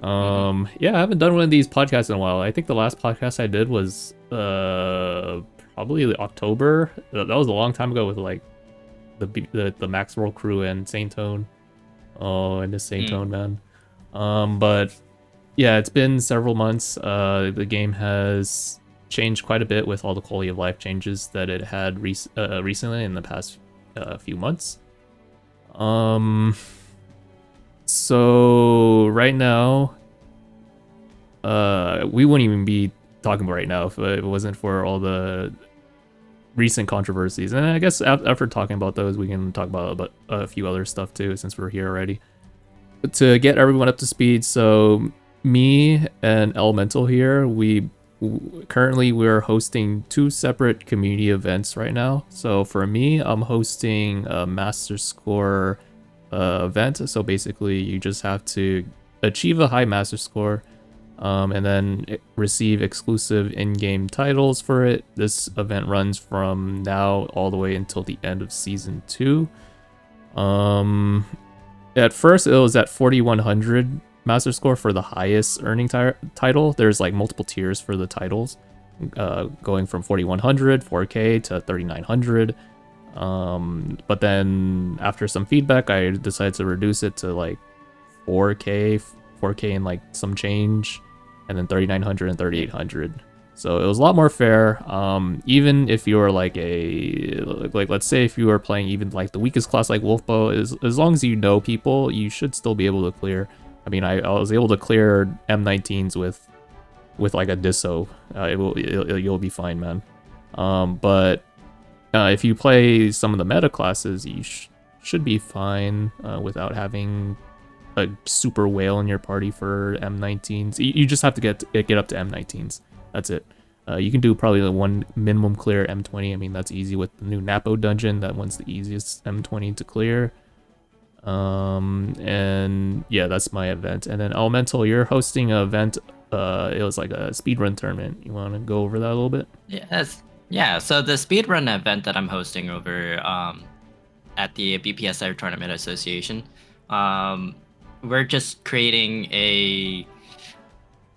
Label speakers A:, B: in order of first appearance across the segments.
A: Yeah, I haven't done one of these podcasts in a while. I think the last podcast I did was probably October. That was a long time ago with like the Max World crew and Saint Tone. Oh, and the Saint
B: Mm.
A: Tone man. But yeah, it's been several months. The game has changed quite a bit with all the quality of life changes that it had recently in the past few months. Um, so right now, we wouldn't even be talking about right now if it wasn't for all the recent controversies. And I guess after talking about those, we can talk about a few other stuff too, since we're here already. To get everyone up to speed, so me and Elemental here, currently we're hosting two separate community events right now. So for me, I'm hosting a master score event. So basically, you just have to achieve a high master score, and then receive exclusive in-game titles for it. This event runs from now all the way until the end of season 2. At first, it was at 4100 master score for the highest earning title. There's like multiple tiers for the titles, going from 4100, 4K to 3900. But then after some feedback, I decided to reduce it to like 4K, 4K and like some change, and then 3900 and 3800. So it was a lot more fair. Even if you're like let's say if you are playing even like the weakest class like Wolfbow, as long as you know people, you should still be able to clear. I mean, I was able to clear M19s with like a Disso. You'll be fine, man. But if you play some of the meta classes, you should be fine without having a super whale in your party for M19s. You just have to get up to M19s. That's it. You can do probably the one minimum clear M20. I mean, that's easy with the new Napo dungeon. That one's the easiest M20 to clear. And yeah, that's my event. And then Elemental, you're hosting an event. It was like a speedrun tournament. You want to go over that a little bit?
B: Yes. Yeah. So the speedrun event that I'm hosting over at the BPSR Tournament Association, um, we're just creating a.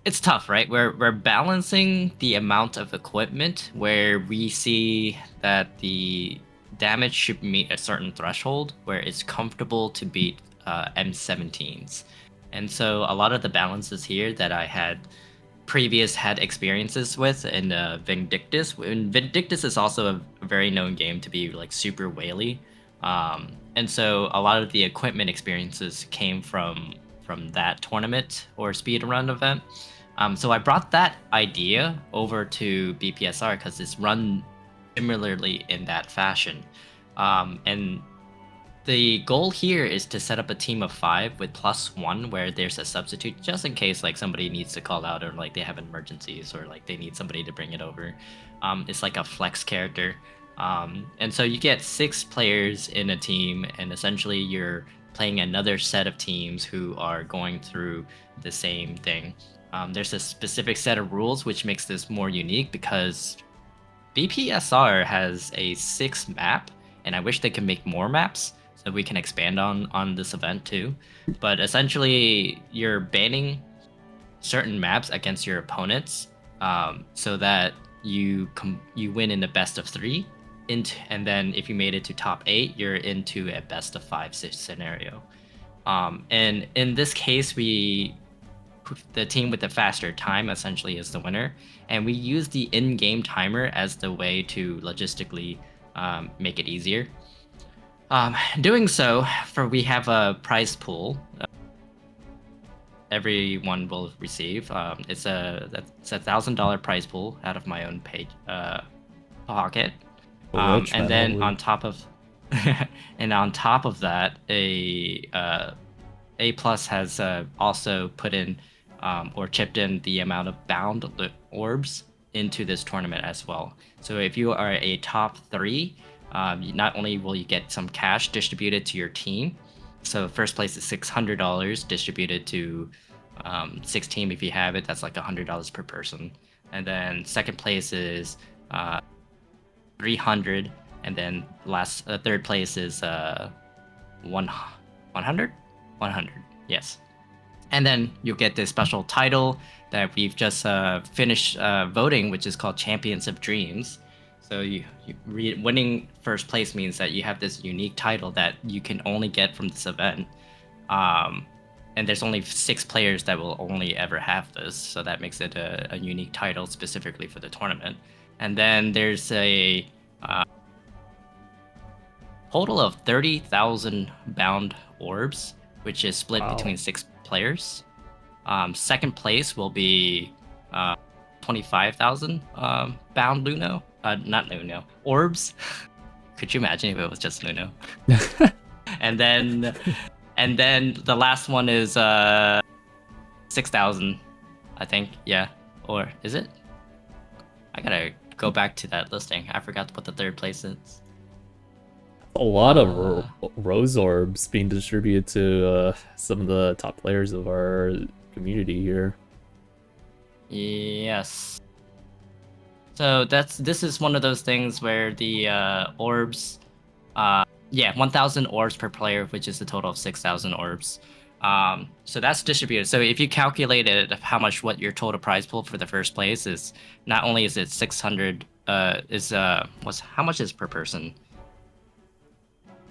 B: It's tough, right? We're balancing the amount of equipment where we see that the damage should meet a certain threshold where it's comfortable to beat M17s. And so a lot of the balances here that I had had experiences with in Vindictus. And Vindictus is also a very known game to be like super whaley. And so a lot of the equipment experiences came from that tournament or speedrun event. So I brought that idea over to BPSR because it's run similarly in that fashion. And the goal here is to set up a team of 5 with +1 where there's a substitute just in case like somebody needs to call out or like they have emergencies or like they need somebody to bring it over. It's like a flex character. And so you get 6 players in a team and essentially you're playing another set of teams who are going through the same thing. There's a specific set of rules which makes this more unique because BPSR has a 6 map, and I wish they could make more maps so we can expand on this event too. But essentially, you're banning certain maps against your opponents, so that you win in the best of 3. And then if you made it to top 8, you're into a best of 5 scenario. And in this case, the team with the faster time essentially is the winner, and we use the in-game timer as the way to logistically make it easier. Doing so, we have a prize pool everyone will receive. It's a $1,000 prize pool out of my own pocket.
A: Rich
B: And
A: man,
B: then
A: holy.
B: on top of that, A plus has also put in or chipped in the amount of bound orbs into this tournament as well. So if you are a top 3, not only will you get some cash distributed to your team, so first place is $600 distributed to 6 team if you have it. That's like $100 per person. And then second place is 300, and then third place is 100. Yes. And then you'll get this special title that we've just finished voting, which is called Champions of Dreams. So winning first place means that you have this unique title that you can only get from this event. And there's only 6 players that will only ever have this, so that makes it a unique title specifically for the tournament. And then there's a total of 30,000 bound orbs, which is split between 6 players. Second place will be 25,000 bound Luno. Not Luno. Orbs. Could you imagine if it was just Luno? and then the last one is 6,000, I think. Yeah. Or is it? I gotta go back to that listing. I forgot what the third place is.
A: A lot of rose orbs being distributed to some of the top players of our community here.
B: Yes. So this is one of those things where the orbs, 1,000 orbs per player, which is a total of 6,000 orbs. So that's distributed. So if you calculated what your total prize pool for the first place is, not only is it 600, how much is per person?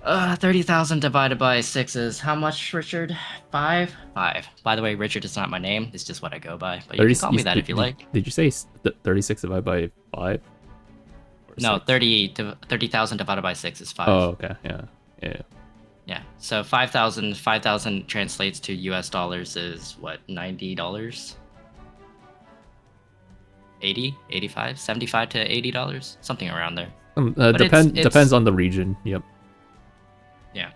B: 30,000 divided by 6 is how much, Richard? 5? 5. By the way, Richard is not my name. It's just what I go by. But you can call me that if you like.
A: Did you say 36 divided by 5?
B: No, 30,000 divided by 6 is 5.
A: Oh, okay. Yeah.
B: Yeah. So 5,000 translates to US dollars is what, $90? 80, 85, 75 to $80, something around there.
A: Depends on the region. Yep.
B: Yeah.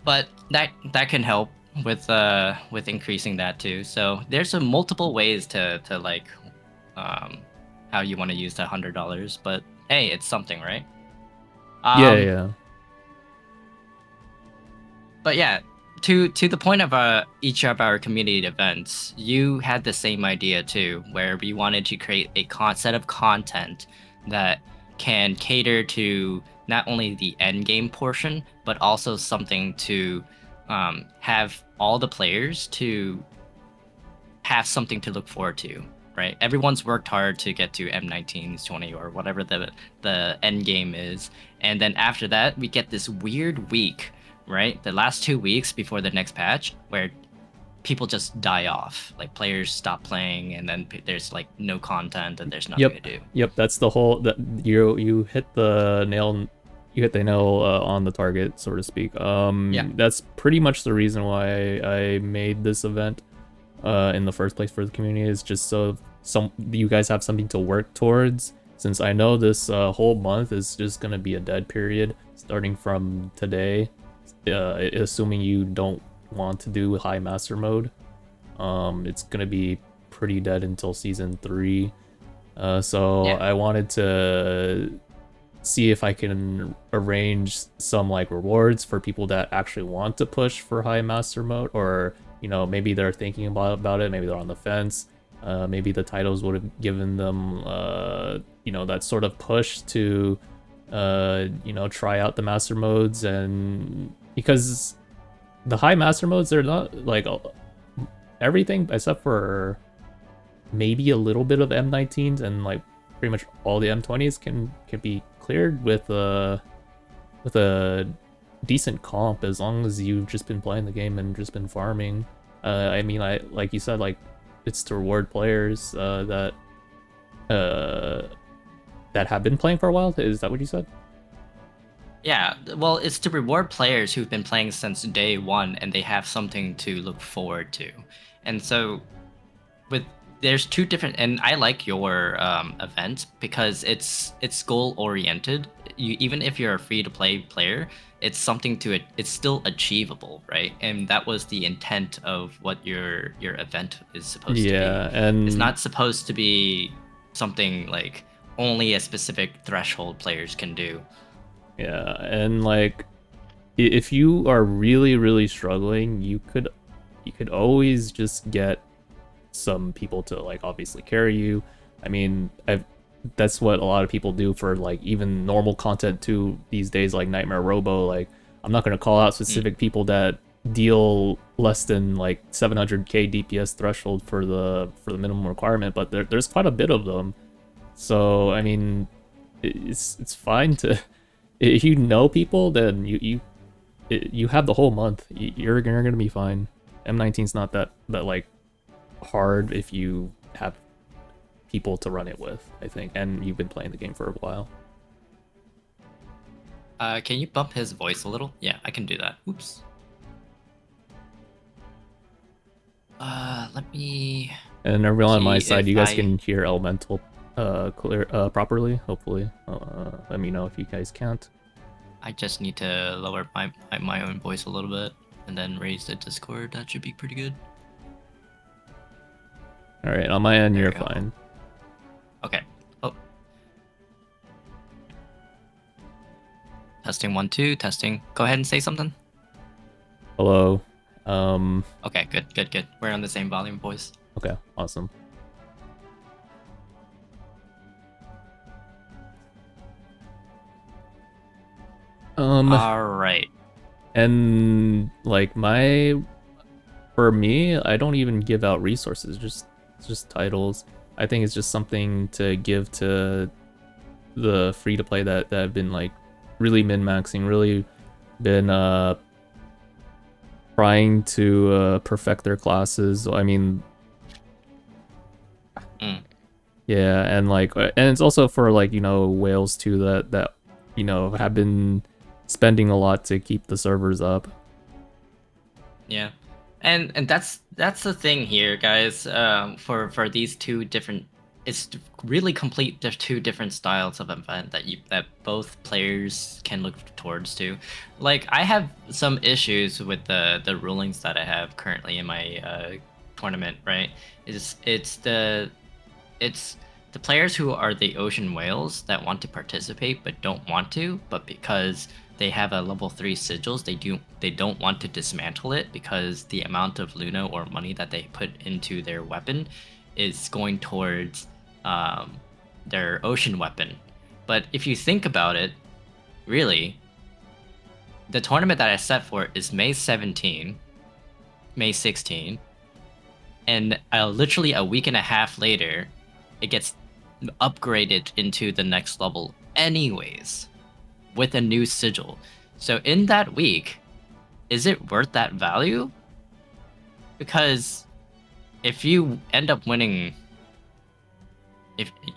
B: But that can help with increasing that too. So there's multiple ways to like how you want to use the $100, but hey, it's something, right?
A: Yeah.
B: But yeah, to the point of each of our community events, you had the same idea too, where we wanted to create a set of content that can cater to not only the end game portion, but also something to have all the players to have something to look forward to, right? Everyone's worked hard to get to M19s, 20, or whatever the end game is. And then after that, we get this weird week, right? The last 2 weeks before the next patch, where people just die off. Like players stop playing, and then there's like no content, and there's nothing to do.
A: Yep, that's the whole. You hit the nail. You hit the nail on the target, so to speak. That's pretty much the reason why I made this event in the first place for the community, is just so you guys have something to work towards. Since I know this whole month is just gonna be a dead period starting from today, assuming you don't want to do high master mode. It's gonna be pretty dead until season 3. I wanted to see if I can arrange some like rewards for people that actually want to push for high master mode, or maybe they're thinking about it, maybe they're on the fence. Maybe the titles would have given them that sort of push to try out the master modes. And because the high master modes, they're not like everything except for maybe a little bit of M19s, and like pretty much all the M20s can be cleared with a decent comp, as long as you've just been playing the game and just been farming. I mean, like you said, like it's to reward players that have been playing for a while. Is that what you said?
B: Yeah, well, it's to reward players who've been playing since day one, and they have something to look forward to. And so there's 2 different, and I like your event because it's goal oriented. Even if you're a free to play player, it's something it's still achievable, right? And that was the intent of what your event is supposed to be.
A: Yeah, and
B: it's not supposed to be something like only a specific threshold players can do.
A: Yeah, and like if you are really, really struggling, you could always just get some people to like obviously carry you. I mean, that's what a lot of people do for like even normal content too these days, like Nightmare Robo. Like I'm not going to call out specific people that deal less than like 700k DPS threshold for the minimum requirement, but there's quite a bit of them. So I mean, it's fine to if you know people, then you have the whole month. You're gonna be fine. M19's not that like hard if you have people to run it with, I think, and you've been playing the game for a while.
B: Can you bump his voice a little? Yeah, I can do that. Oops. Let me.
A: And everyone on my side, you guys can hear Elemental clear properly. Hopefully, let me know if you guys can't.
B: I just need to lower my own voice a little bit and then raise the Discord. That should be pretty good.
A: All right, on my end, you're fine.
B: Okay. Oh. Testing 1 2. Testing. Go ahead and say something.
A: Hello.
B: Okay, good. We're on the same volume, boys.
A: Okay, awesome.
B: All right.
A: And like for me, I don't even give out resources, just titles. I think it's just something to give to the free to play that have been like really min-maxing, really been trying to perfect their classes. I mean, yeah, and like, and it's also for like, you know, whales too that you know have been spending a lot to keep the servers up.
B: Yeah, and that's the thing here, guys. For these two different, it's really complete. There's two different styles of event that both players can look towards to. Like, I have some issues with the rulings that I have currently in my tournament. Right? It's the players who are the ocean whales that want to participate but don't want to, but because they have a level 3 sigils, they don't want to dismantle it because the amount of Luna or money that they put into their weapon is going towards their ocean weapon. But if you think about it, really, the tournament that I set for is May 17, May 16, and literally a week and a half later, it gets upgraded into the next level anyways, with a new sigil. So in that week, is it worth that value? Because if you end up winning,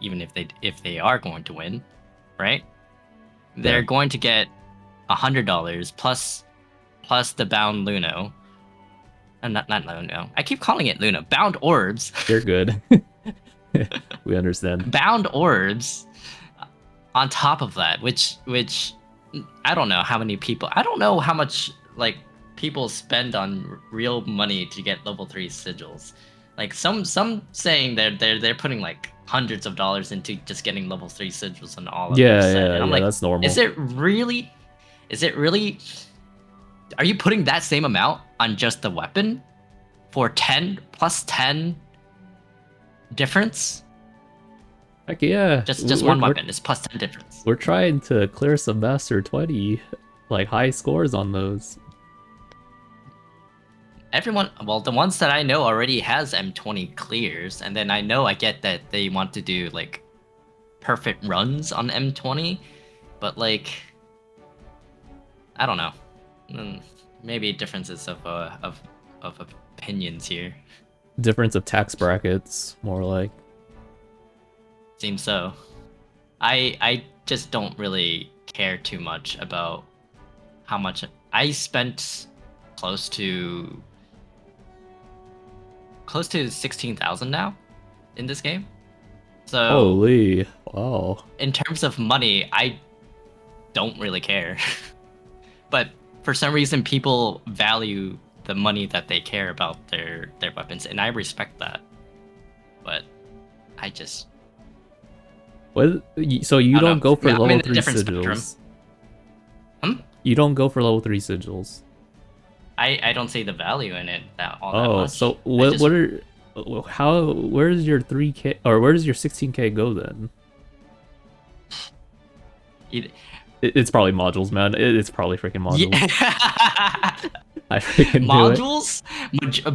B: even if they are going to win, right? They're going to get $100 plus the bound Luno. Not Luno. I keep calling it Luna. Bound orbs.
A: You're good. We understand.
B: Bound orbs on top of that, which I don't know how many people. I don't know how much like people spend on real money to get level 3 sigils. Like some saying they're putting like hundreds of dollars into just getting level 3 sigils on all of their set. And I'm like,
A: that's normal.
B: Is it really? Are you putting that same amount on just the weapon for 10 plus 10 difference?
A: Heck yeah.
B: Just one weapon is plus 10 difference.
A: We're trying to clear some Master 20, like high scores on those.
B: Everyone, well, the ones that I know already has M20 clears, and then I get that they want to do like perfect runs on M20, but like, I don't know. Maybe differences of opinions here.
A: Difference of tax brackets, more like.
B: Seems so. I just don't really care too much about how much I spent. Close to 16,000 now in this game. So
A: holy, wow.
B: In terms of money, I don't really care. But for some reason, people value the money that they care about their weapons, and I respect that. But I just.
A: What? So you don't go for level 3 sigils? You don't go for level 3 sigils?
B: I don't see the value in it that much. Oh,
A: so where's your 3K or where does your 16K go then? It's probably modules, man. It's probably freaking modules.
B: Yeah.
A: I freaking knew it.
B: Modules,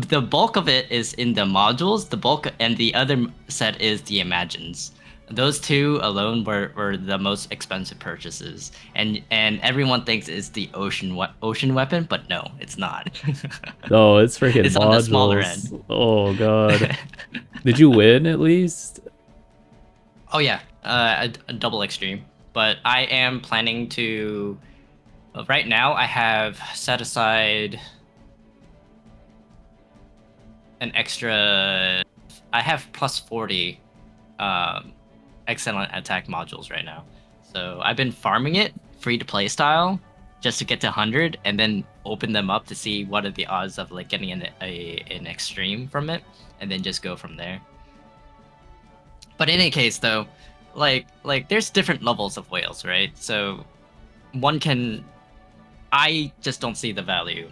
B: the bulk of it is in the modules. The bulk and the other set is the imagines. Those two alone were the most expensive purchases, and everyone thinks it's the ocean weapon, but no, it's not.
A: No, it's freaking
B: It's on the smaller end.
A: modules. Oh god. Did you win at least?
B: Oh yeah, a double extreme. But I am planning to. Right now, I have set aside an extra. I have plus 40 excellent attack modules right now. So I've been farming it free to play style just to get to 100 and then open them up to see what are the odds of like getting an extreme from it and then just go from there. But in any case though, like there's different levels of whales, right? So I just don't see the value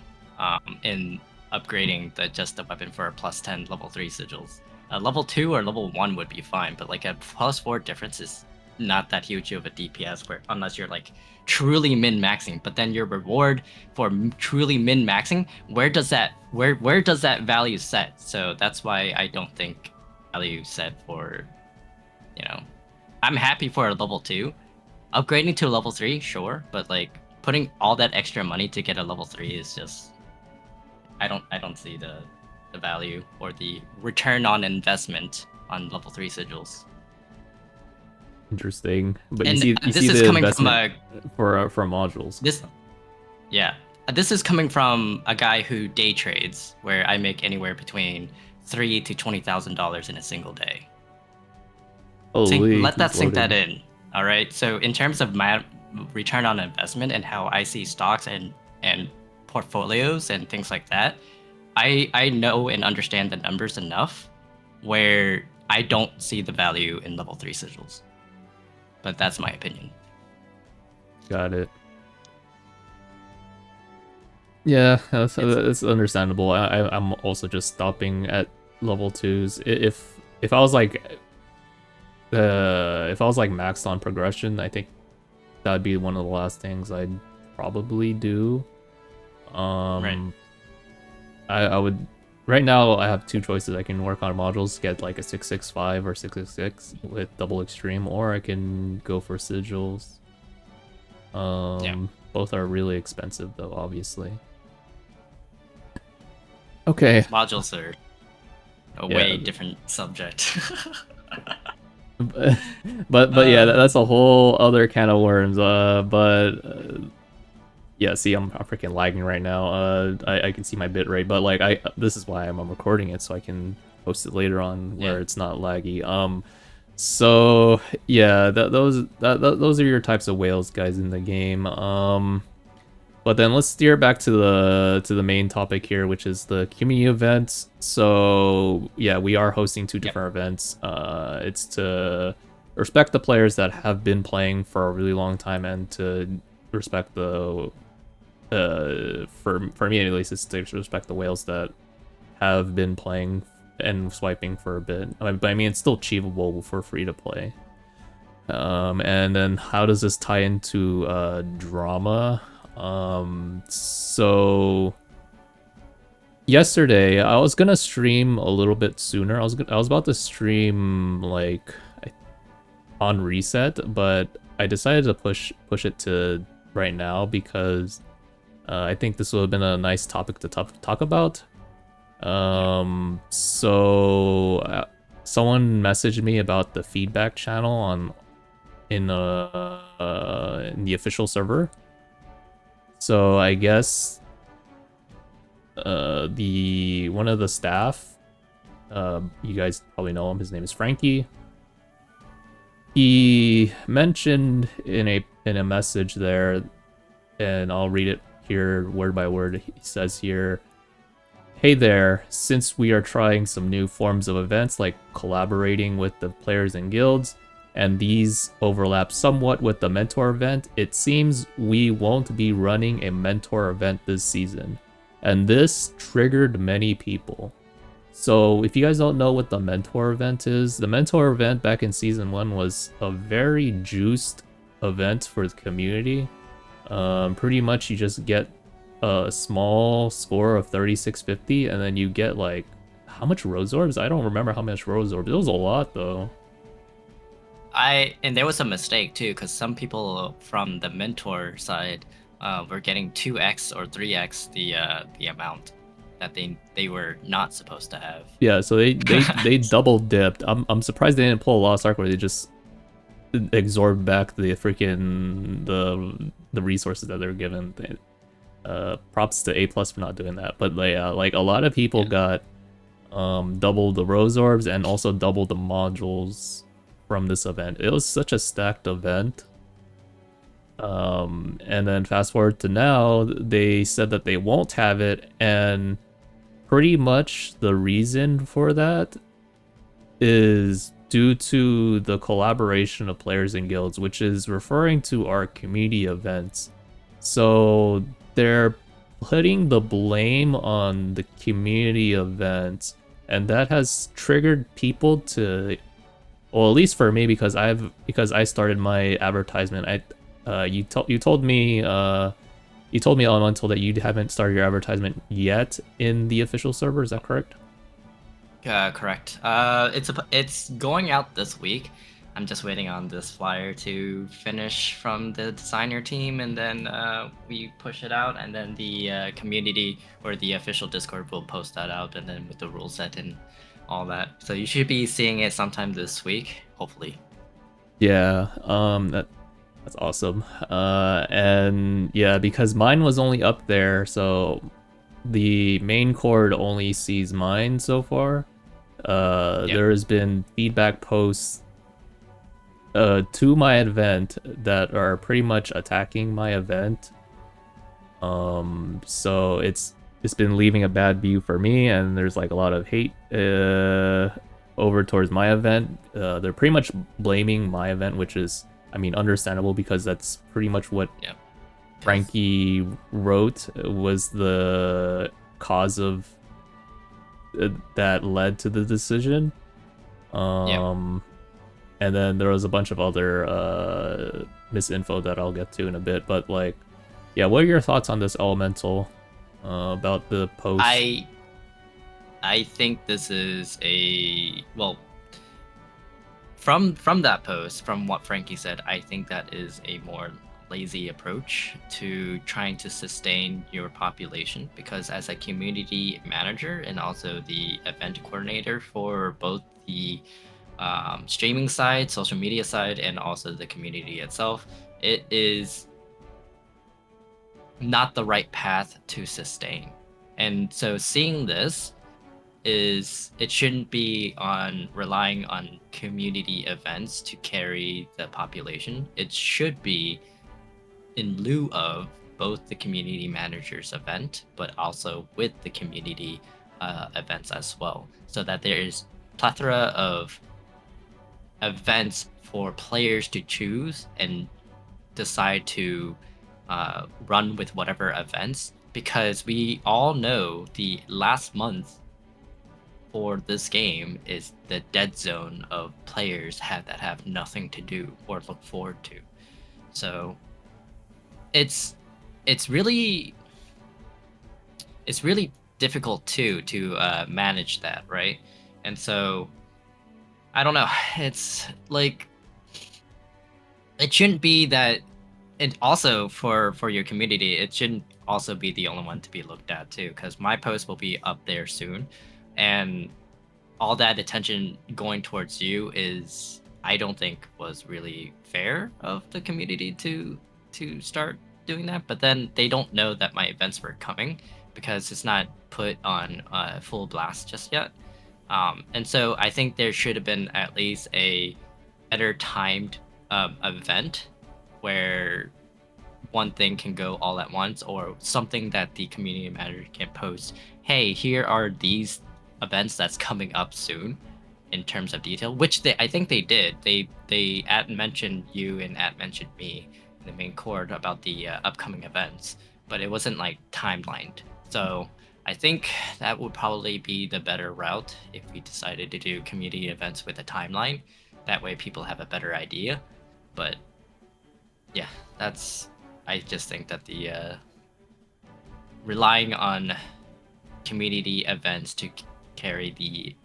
B: in upgrading just the weapon for a plus 10 level 3 sigils. Level 2 or level 1 would be fine, but like a plus 4 difference is not that huge of a DPS where unless you're like truly min-maxing, but then your reward for truly min-maxing, where does that value set? So that's why I don't think value set for, I'm happy for a level 2. Upgrading to level 3, sure, but like putting all that extra money to get a level 3 is just I don't see the value or the return on investment on level 3 sigils.
A: Interesting. But
B: And
A: you
B: this
A: see
B: is
A: the
B: coming
A: investment for modules.
B: This is coming from a guy who day trades, where I make anywhere between $3,000 to $20,000 in a single day.
A: Holy,
B: Let that sink that
A: loading.
B: in. All right. So in terms of my return on investment and how I see stocks and portfolios and things like that, I know and understand the numbers enough where I don't see the value in level 3 sigils. But that's my opinion.
A: Got it. Yeah, that's understandable. I'm also just stopping at level 2s. If I was like maxed on progression, I think that'd be one of the last things I'd probably do.
B: Right.
A: I would right now I have two choices. I can work on modules, get like a 665 or 666 with double extreme, or I can go for sigils. Both are really expensive though, obviously. Okay.
B: Modules are a way different subject.
A: but yeah, that's a whole other can of worms. Yeah, see, I'm freaking lagging right now. I can see my bit rate, but like this is why I'm recording it so I can post it later on where it's not laggy. So yeah, those are your types of whales, guys, in the game. But then let's steer back to the main topic here, which is the community events. So yeah, we are hosting two different events. It's to respect the players that have been playing for a really long time, and to respect the for me at least, it's to respect the whales that have been playing and swiping for a bit. But I mean, it's still achievable for free to play. And then how does this tie into drama? So yesterday I was gonna stream a little bit sooner. I was about to stream like on reset, but I decided to push it to right now because I think this would have been a nice topic to talk about. So someone messaged me about the feedback channel in the official server. So I guess one of the staff, you guys probably know him. His name is Frankie. He mentioned in a message there, and I'll read it here word by word. He says here, "Hey there, since we are trying some new forms of events like collaborating with the players and guilds, and these overlap somewhat with the mentor event, it seems we won't be running a mentor event this season. And this triggered many people. So if you guys don't know what the mentor event is, the mentor event back in season 1 was a very juiced event for the community. Pretty much you just get a small score of 3650, and then you get like how much rose orbs? I don't remember how much rose orbs. It was a lot though.
B: And there was a mistake too, because some people from the mentor side were getting 2x or 3x the amount that they were not supposed to have.
A: Yeah, so they double dipped. I'm surprised they didn't pull a Lost Ark where they just absorb back the freaking the resources that they're given. Props to A plus for not doing that. But like a lot of people got double the rose orbs and also double the modules from this event. It was such a stacked event. And then fast forward to now, they said that they won't have it, and pretty much the reason for that is due to the collaboration of players and guilds, which is referring to our community events. So they're putting the blame on the community events, and that has triggered people to, well, at least for me, because I started my advertisement. You told me Elemental that you haven't started your advertisement yet in the official server. Is that correct?
B: Correct. It's going out this week. I'm just waiting on this flyer to finish from the designer team, and then we push it out, and then the community or the official Discord will post that out, and then with the rule set and all that. So you should be seeing it sometime this week, hopefully.
A: Yeah. That's awesome. And yeah, because mine was only up there, so the main cord only sees mine so far. There has been feedback posts to my event that are pretty much attacking my event. So it's been leaving a bad view for me, and there's like a lot of hate over towards my event. They're pretty much blaming my event, which is, I mean, understandable, because that's pretty much what Frankie wrote was the cause of that led to the decision. And then there was a bunch of other misinfo that I'll get to in a bit. But like, yeah, what are your thoughts on this, Elemental, about the post?
B: I think this is from that post, from what Frankie said, I think that is a more lazy approach to trying to sustain your population, because as a community manager and also the event coordinator for both the streaming side, social media side, and also the community itself, it is not the right path to sustain. And so seeing this, it shouldn't be on relying on community events to carry the population. It should be in lieu of both the community manager's event, but also with the community events as well, so that there is plethora of events for players to choose and decide to run with whatever events, because we all know the last month for this game is the dead zone of players that have nothing to do or look forward to. So it's really difficult to manage that, right? And so I don't know, it's like, it shouldn't be that. And also for your community, it shouldn't also be the only one to be looked at too, because my post will be up there soon, and all that attention going towards you is, I don't think, was really fair of the community to start doing that. But then they don't know that my events were coming, because it's not put on full blast just yet. And so I think there should have been at least a better timed event where one thing can go all at once, or something that the community manager can post, hey, here are these events that's coming up soon, in terms of detail, which I think they did. They mentioned you and mentioned me in the main cord about the upcoming events, but it wasn't like timelined. So I think that would probably be the better route if we decided to do community events with a timeline. That way people have a better idea. But yeah, I just think that relying on community events to carry the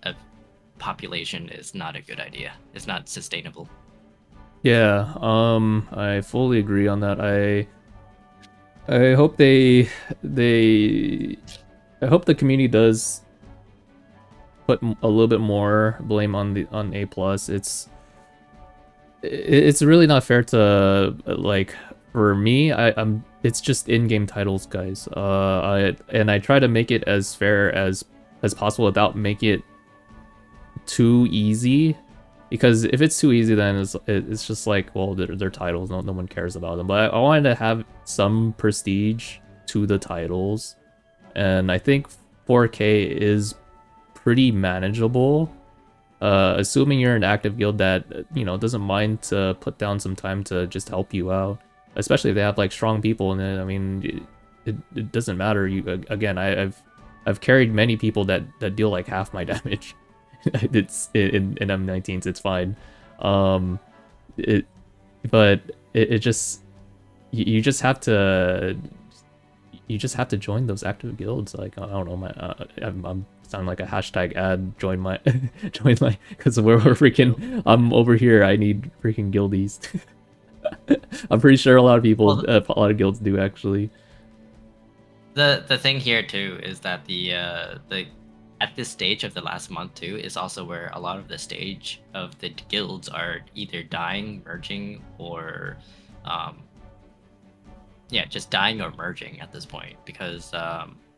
B: population is not a good idea. It's not sustainable.
A: Yeah, I fully agree on that. I hope they I hope the community does put a little bit more blame on A plus. It's really not fair to like for me. I'm it's just in-game titles, guys. I try to make it as fair as possible without making it too easy. Because if it's too easy, then it's just like, well, they're titles, no one cares about them. But I wanted to have some prestige to the titles, and I think 4K is pretty manageable. Assuming you're an active guild that doesn't mind to put down some time to just help you out, especially if they have like strong people in it. I mean, it doesn't matter. I've carried many people that deal like half my damage. It's in M19s, it's fine. It just you just have to join those active guilds. Like I don't know, I'm sounding like a hashtag ad. Join my because we're freaking. I'm over here. I need freaking guildies. I'm pretty sure a lot of people, a lot of guilds do actually.
B: The thing here too is that the at this stage of the last month too is also where a lot of the stage of the guilds are either dying, merging, or just dying or merging at this point because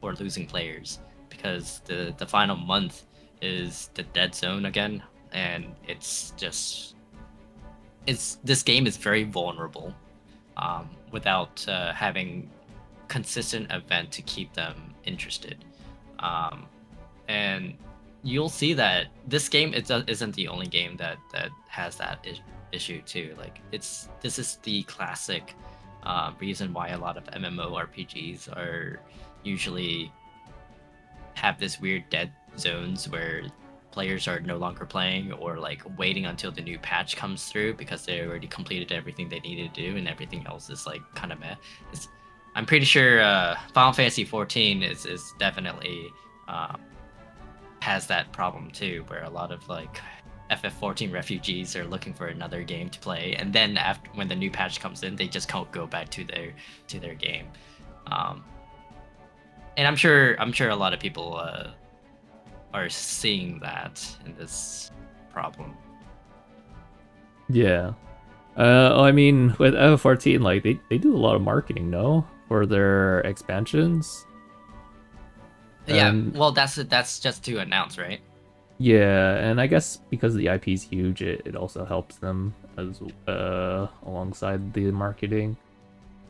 B: or losing players because the final month is the dead zone again, and it's this game is very vulnerable without having consistent event to keep them interested. And you'll see that this game isn't the only game that has that issue too. Like this is the classic reason why a lot of MMORPGs are usually have this weird dead zones where players are no longer playing or like waiting until the new patch comes through because they already completed everything they needed to do and everything else is like kind of meh. I'm pretty sure Final Fantasy 14 is definitely has that problem too, where a lot of like FF14 refugees are looking for another game to play, and then after when the new patch comes in, they just can't go back to their game. And I'm sure a lot of people are seeing that in this problem.
A: Yeah. I mean, with FF14, like they do a lot of marketing, no, for their expansions.
B: Yeah, well, that's just to announce, right?
A: Yeah, and I guess because the IP is huge, it also helps them as alongside the marketing.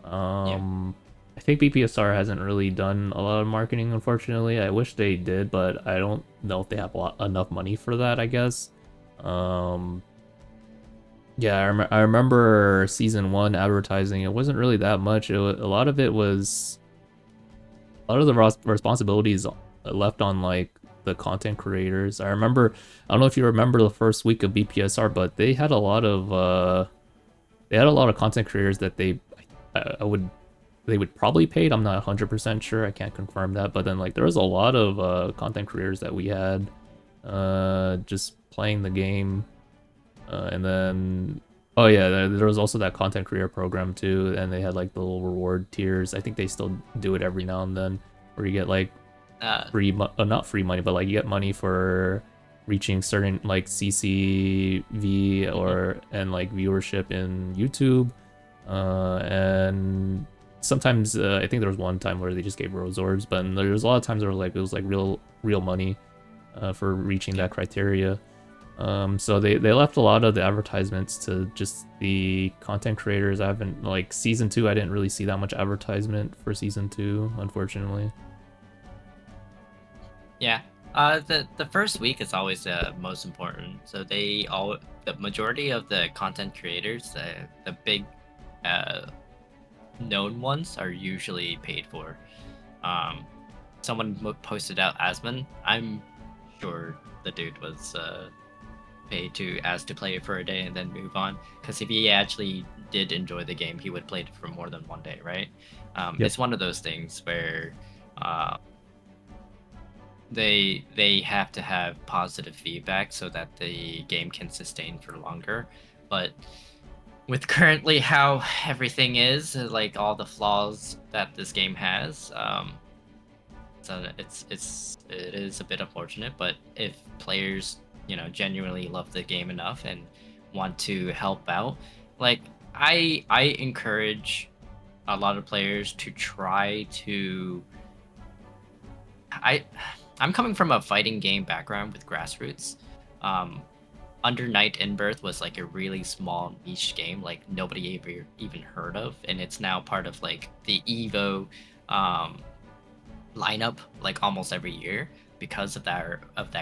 A: I think BPSR hasn't really done a lot of marketing, unfortunately. I wish they did, but I don't know if they have enough money for that, I guess. Yeah, I remember season 1 advertising. It wasn't really that much. A lot of it was a lot of the responsibilities left on like the content creators. I don't know if you remember the first week of BPSR, but they had a lot of content creators that they would probably paid. I'm not 100% sure. I can't confirm that, but then like there was a lot of content creators that we had just playing the game, and then oh yeah, there was also that content creator program too, and they had like the little reward tiers. I think they still do it every now and then, where you get like not free money, but like you get money for reaching certain like CCV and like viewership in YouTube, and sometimes I think there was one time where they just gave rose orbs, but there was a lot of times where like it was like real money for reaching that criteria. So they left a lot of the advertisements to just the content creators. I haven't like season 2. I didn't really see that much advertisement for season 2, unfortunately.
B: Yeah, the first week is always most important. So the majority of the content creators, the big known ones, are usually paid for. Someone posted out Asmon. I'm sure the dude was paid to play it for a day and then move on, because if he actually did enjoy the game, he would play it for more than one day, right? Yep. It's one of those things where uh, they have to have positive feedback so that the game can sustain for longer. But with currently how everything is, like all the flaws that this game has, so it is a bit unfortunate. But if players, genuinely love the game enough and want to help out, like I encourage a lot of players to try to. I'm coming from a fighting game background with grassroots. Um, Under Night in Birth was like a really small niche game, like nobody ever even heard of, and it's now part of like the Evo um, lineup like almost every year because of that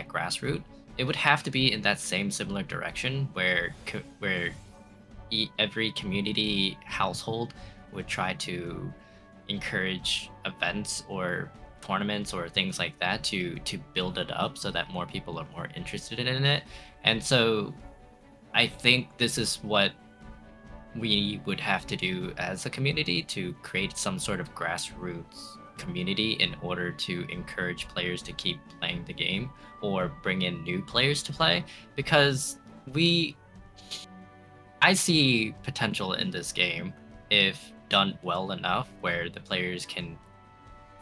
B: grassroots. It would have to be in that same similar direction where every community household would try to encourage events or tournaments or things like that to build it up so that more people are more interested in it. And so I think this is what we would have to do as a community to create some sort of grassroots community in order to encourage players to keep playing the game or bring in new players to play, because I see potential in this game if done well enough where the players can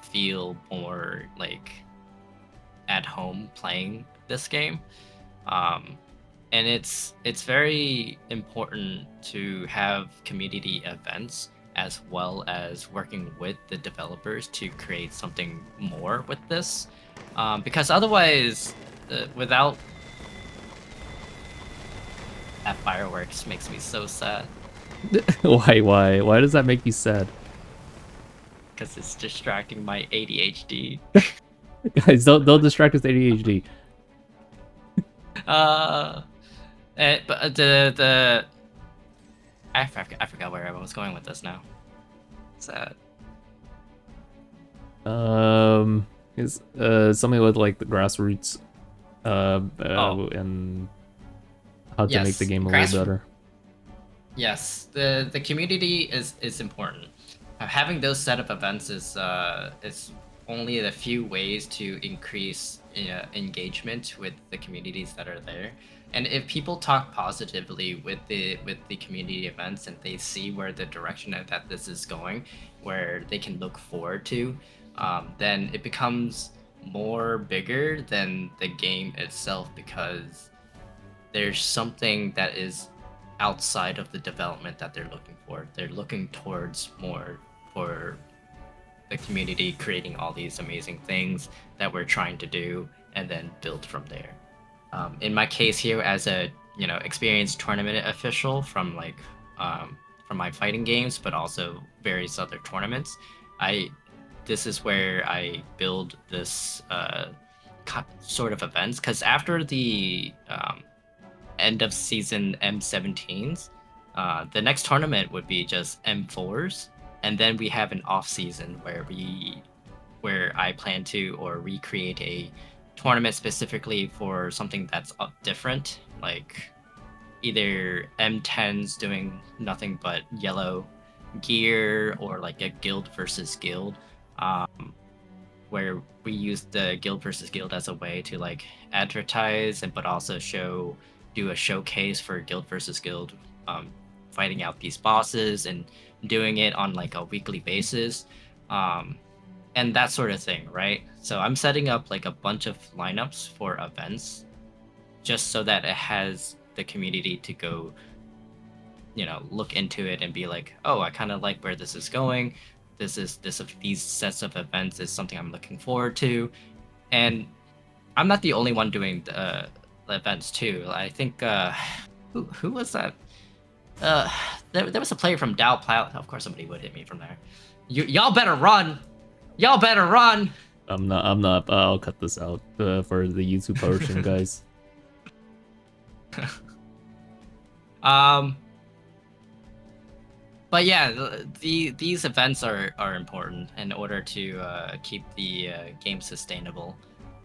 B: feel more like at home playing this game. And it's very important to have community events as well as working with the developers to create something more with this, because otherwise, without that fireworks makes me so sad
A: Why does that make you sad?
B: because it's distracting my ADHD.
A: Guys, don't distract us with ADHD.
B: But the I forgot where I was going with this now. Sad.
A: Is something with like the grassroots, and how to make the game a little better.
B: Yes, the community is important. Having those set of events is only a few ways to increase engagement with the communities that are there. And if people talk positively with the community events and they see where the direction that this is going, where they can look forward to, then it becomes more bigger than the game itself, because there's something that is outside of the development that they're looking for. They're looking towards more for the community creating all these amazing things that we're trying to do and then build from there. In my case here, as a experienced tournament official from from my fighting games, but also various other tournaments, this is where I build this sort of events, because after the end of season M17s, the next tournament would be just M4s, and then we have an off season where I plan to recreate a tournament specifically for something that's different, like either M10s doing nothing but yellow gear, or like a guild versus guild, where we use the guild versus guild as a way to like advertise but also do a showcase for guild versus guild, fighting out these bosses and doing it on like a weekly basis, and that sort of thing, right? So I'm setting up like a bunch of lineups for events just so that it has the community to go look into it and be like, oh, I kind of like where this is going. These sets of events is something I'm looking forward to. And I'm not the only one doing the events too. I think who was that? There was a player from Dow Plow. Of course somebody would hit me from there. Y'all better run. Y'all better run.
A: I'm not. I'll cut this out for the YouTube portion, guys.
B: But yeah, these events are important in order to keep the game sustainable.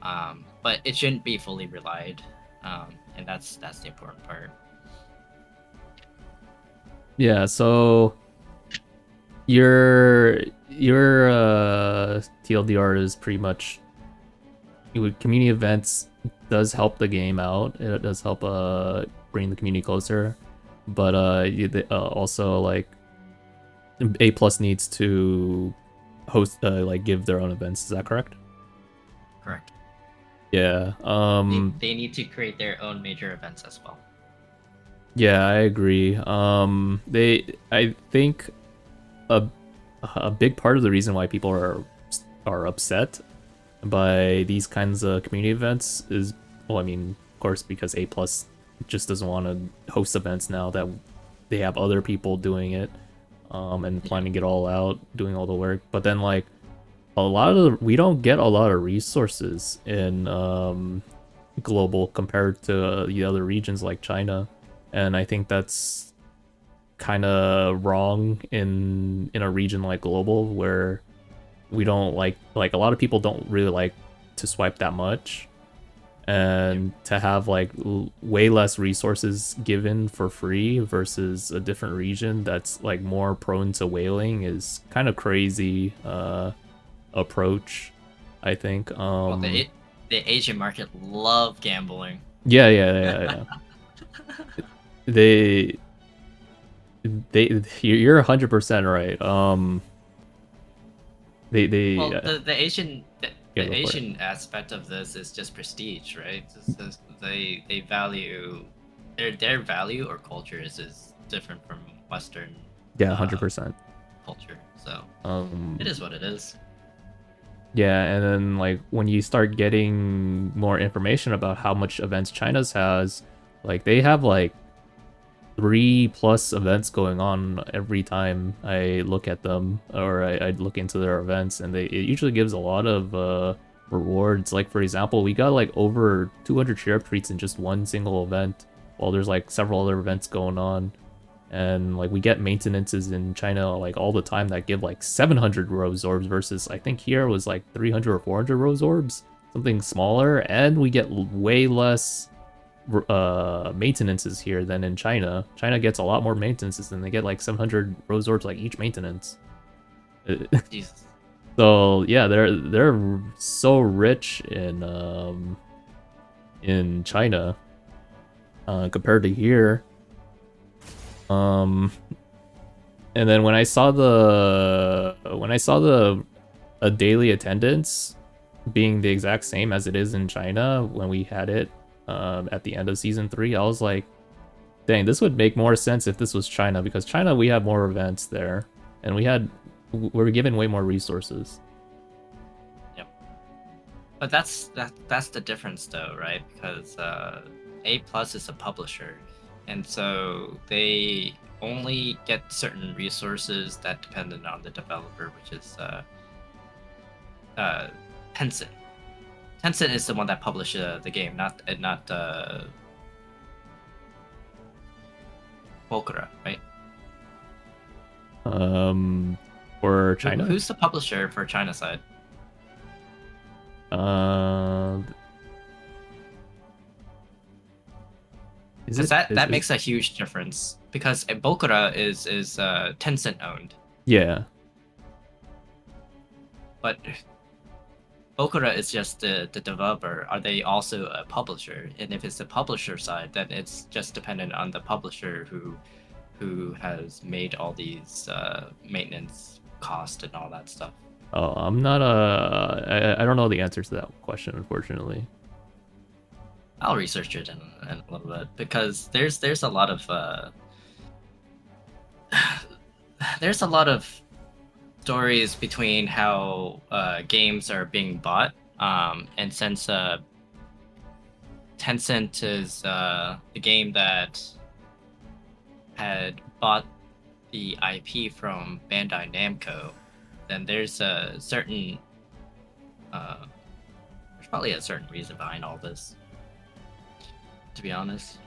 B: But it shouldn't be fully relied, and that's the important part.
A: Yeah, so you're your TLDR is pretty much community events does help the game out. It does help bring the community closer, but also like A Plus needs to host like give their own events. Is that correct?
B: Correct.
A: Yeah.
B: They need to create their own major events as well.
A: Yeah, I agree. I think a big part of the reason why people are upset by these kinds of community events is, well, I mean, of course, because A Plus just doesn't want to host events now that they have other people doing it, and planning it all out, doing all the work. But then like we don't get a lot of resources in global compared to the other regions like China, and I think that's kind of wrong in a region like global where we don't like a lot of people don't really like to swipe that much, and to have like way less resources given for free versus a different region that's like more prone to whaling is kind of crazy approach, I think.
B: Well, the Asian market love gambling.
A: Yeah. they you're 100% right.
B: Well, the Asian aspect of this is just prestige, right? They value their value or culture is different from Western.
A: Yeah, 100%.
B: Culture. So it is what it is.
A: Yeah, and then like when you start getting more information about how much events China's has, like they have like 3+ events going on every time I look at them, or I look into their events, and it usually gives a lot of rewards. Like for example, we got like over 200 share treats in just one single event, while there's like several other events going on. And like we get maintenances in China like all the time that give like 700 rose orbs versus I think here was like 300 or 400 rose orbs, something smaller, and we get way less maintenances here than in China. China gets a lot more maintenances, and they get like 700 rose orbs like each maintenance.
B: Jesus.
A: So yeah, they're so rich in China compared to here. And then when I saw the daily attendance being the exact same as it is in China when we had it at the end of season 3, I was like, dang, this would make more sense if this was China, because China, we have more events there, and we're given way more resources.
B: Yep. But that's the difference though, right? Because A Plus is a publisher, and so they only get certain resources that depended on the developer, which is Tencent. Tencent is the one that published the game, not Volcra, right?
A: For China,
B: who's the publisher for China side? That makes a huge difference, because Volcra is Tencent owned.
A: Yeah.
B: But Volcra is just the developer. Are they also a publisher? And if it's the publisher side, then it's just dependent on the publisher who has made all these maintenance costs and all that stuff.
A: Oh, I'm not I don't know the answer to that question, unfortunately.
B: I'll research it in a little bit, because there's a lot of there's a lot of stories between how games are being bought, and since Tencent is the game that had bought the IP from Bandai Namco, then there's a certain there's probably a certain reason behind all this, to be honest.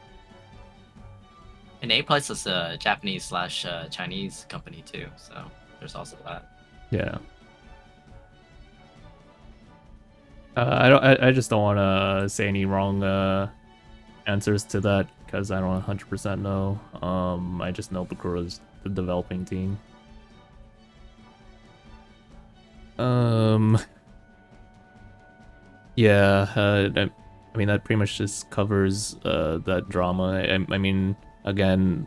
B: And A Plus is a Japanese / Chinese company too, so there's also that.
A: Yeah. I just don't want to say any wrong answers to that, because I don't 100% know. I just know Bakura's the developing team. Um, yeah, I mean that pretty much just covers that drama. I mean, again,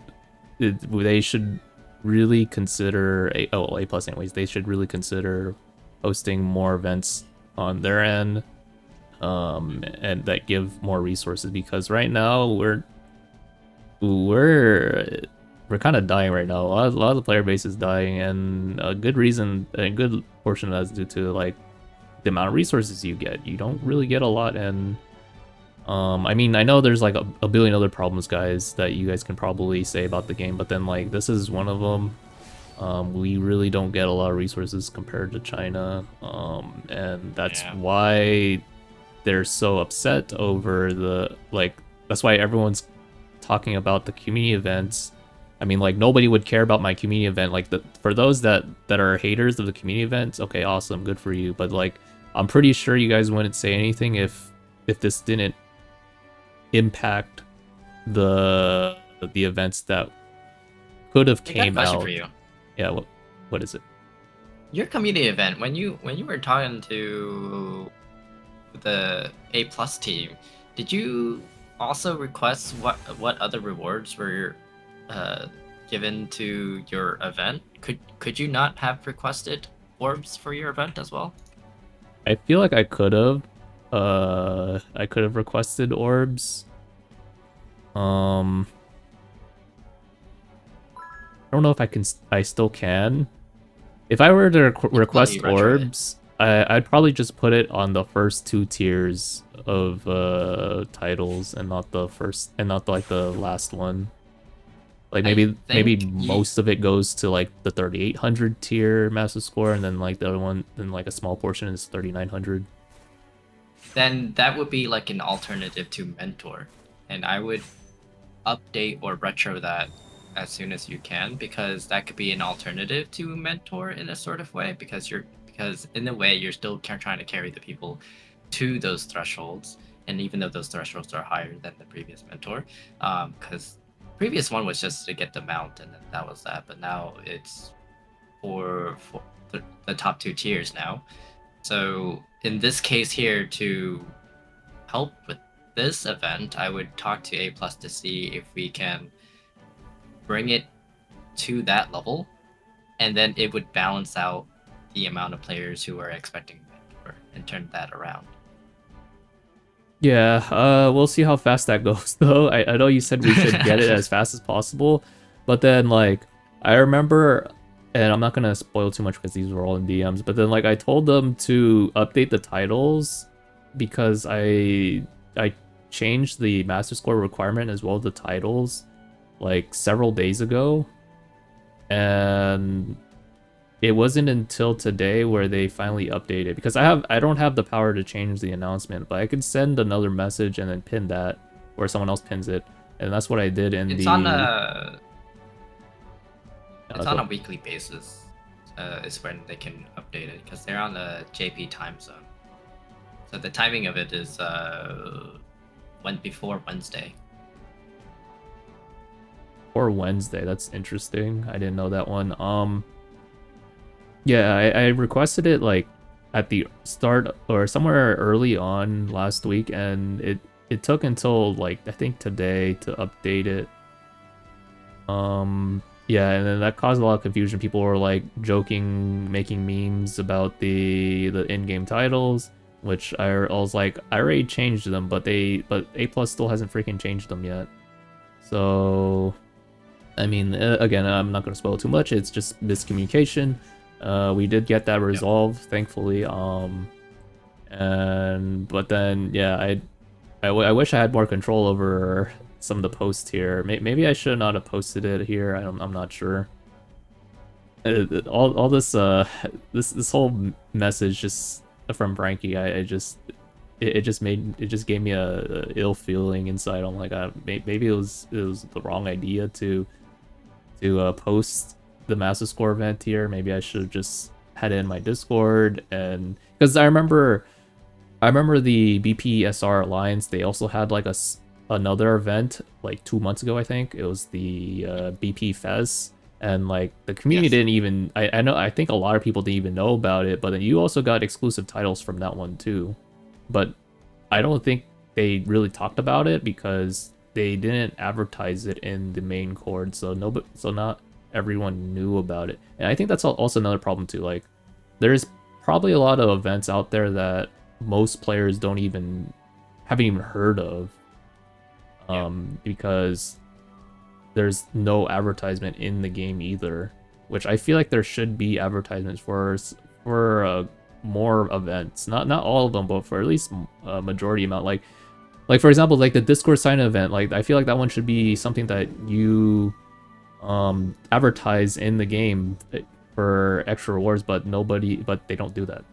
A: they should really consider A plus anyways. They should really consider hosting more events on their end, and that give more resources because right now we're kind of dying right now. A lot of the player base is dying, and a good reason, a good portion of that is due to like the amount of resources you get. You don't really get a lot, and I mean, I know there's like a billion other problems, guys, that you guys can probably say about the game, but then like this is one of them. We really don't get a lot of resources compared to China, and that's why they're so upset over the like. That's why everyone's talking about the community events. I mean, like nobody would care about my community event. Like for those that are haters of the community events, okay, awesome, good for you. But like, I'm pretty sure you guys wouldn't say anything if this didn't impact the events that could have came
B: I got a question
A: out.
B: for you.
A: Yeah, what is it?
B: Your community event, when you were talking to the A plus team, did you also request what other rewards were given to your event? Could you not have requested orbs for your event as well?
A: I feel like I could have. I could have requested orbs. I don't know if I can. I still can. If I were to request orbs, I'd probably just put it on the first 2 tiers of titles, and not the first, and not like the last one. Like maybe most of it goes to like the 3800 tier master score, and then like the other one, then like a small portion is 3900.
B: Then that would be like an alternative to mentor, and I would update or retro that as soon as you can, because that could be an alternative to mentor in a sort of way, because in a way you're still trying to carry the people to those thresholds, and even though those thresholds are higher than the previous mentor, because previous one was just to get the mount and then that was that, but now it's for the top 2 tiers now. So in this case here, to help with this event, I would talk to A plus to see if we can bring it to that level, and then it would balance out the amount of players who are expecting mentor and turn that around.
A: Yeah, we'll see how fast that goes though. I know you said we should get it as fast as possible, but then like I remember, and I'm not gonna spoil too much because these were all in DMs, but then like I told them to update the titles because I changed the master score requirement as well as the titles like several days ago, and it wasn't until today where they finally updated, because I don't have the power to change the announcement, but I could send another message and then pin that, or someone else pins it, and that's what I did in
B: it's on a weekly basis. Is when they can update it, because they're on the JP time zone. So the timing of it is went before Wednesday.
A: Or Wednesday, that's interesting. I didn't know that one. Yeah, I requested it like at the start or somewhere early on last week, and it took until like I think today to update it. Yeah, and then that caused a lot of confusion. People were like joking, making memes about the in-game titles, which I was like, I already changed them, but A plus still hasn't freaking changed them yet. So I mean, again, I'm not gonna spoil too much. It's just miscommunication. We did get that resolved, thankfully. But then yeah, I wish I had more control over some of the posts here. Maybe I should not have posted it here. I'm not sure. All this this whole message just from Frankie, it just gave me a ill feeling inside. I'm like, maybe it was the wrong idea to post the master score event here. Maybe I should have just had it in my Discord, and because I remember the BPSR Alliance, they also had like another event like 2 months ago. I think it was the BP Fez, and like the community
B: Yes.
A: didn't even. I think a lot of people didn't even know about it, but then you also got exclusive titles from that one too. But I don't think they really talked about it because they didn't advertise it in the main cord, so so not everyone knew about it. And I think that's also another problem too. Like, there's probably a lot of events out there that most players don't even haven't even heard of,
B: Yeah.
A: because there's no advertisement in the game either. Which I feel like there should be advertisements for more events. Not all of them, but for at least a majority amount. Like for example, like the Discord sign event. Like I feel like that one should be something that you advertise in the game for extra rewards, but they don't do that.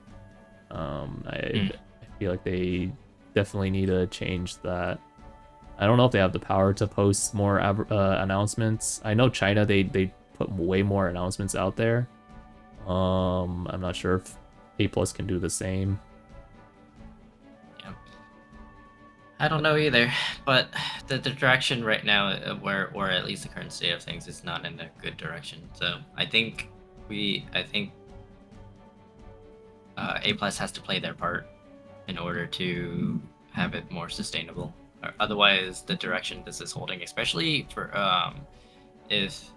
B: Mm.
A: I feel like they definitely need to change that. I don't know if they have the power to post more announcements. I know China, they put way more announcements out there. I'm not sure if A Plus can do the same.
B: Yeah. I don't know either, but the direction right now, or at least the current state of things, is not in a good direction. So I think A Plus has to play their part in order to have it more sustainable. Otherwise, the direction this is holding, especially for if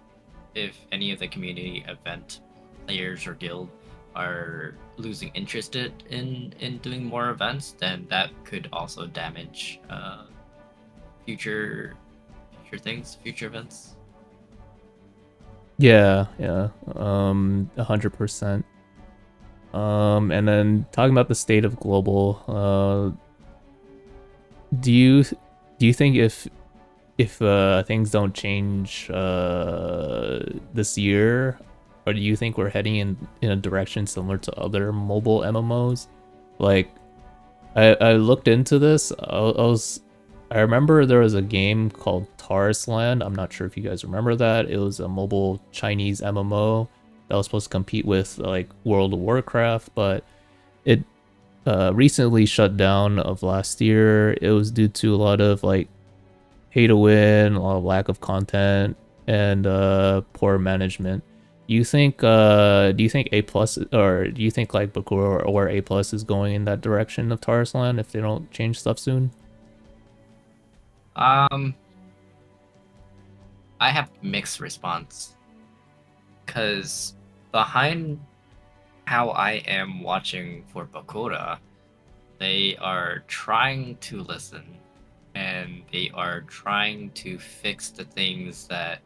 B: any of the community event players or guild are losing interest in doing more events, then that could also damage future future events.
A: Yeah, 100%. And then talking about the state of global, do you think if things don't change this year, or do you think we're heading in a direction similar to other mobile MMOs? Like, I looked into this. I remember there was a game called Taurus Land. I'm not sure if you guys remember that. It was a mobile Chinese MMO that was supposed to compete with like World of Warcraft, but it recently shut down of last year. It was due to a lot of like pay to win, a lot of lack of content, and poor management. Do you think A plus, or do you think like Bakura or A plus is going in that direction of Taurus Land if they don't change stuff soon?
B: Um, I have mixed response because behind how I am watching for Bakura, they are trying to listen and they are trying to fix the things that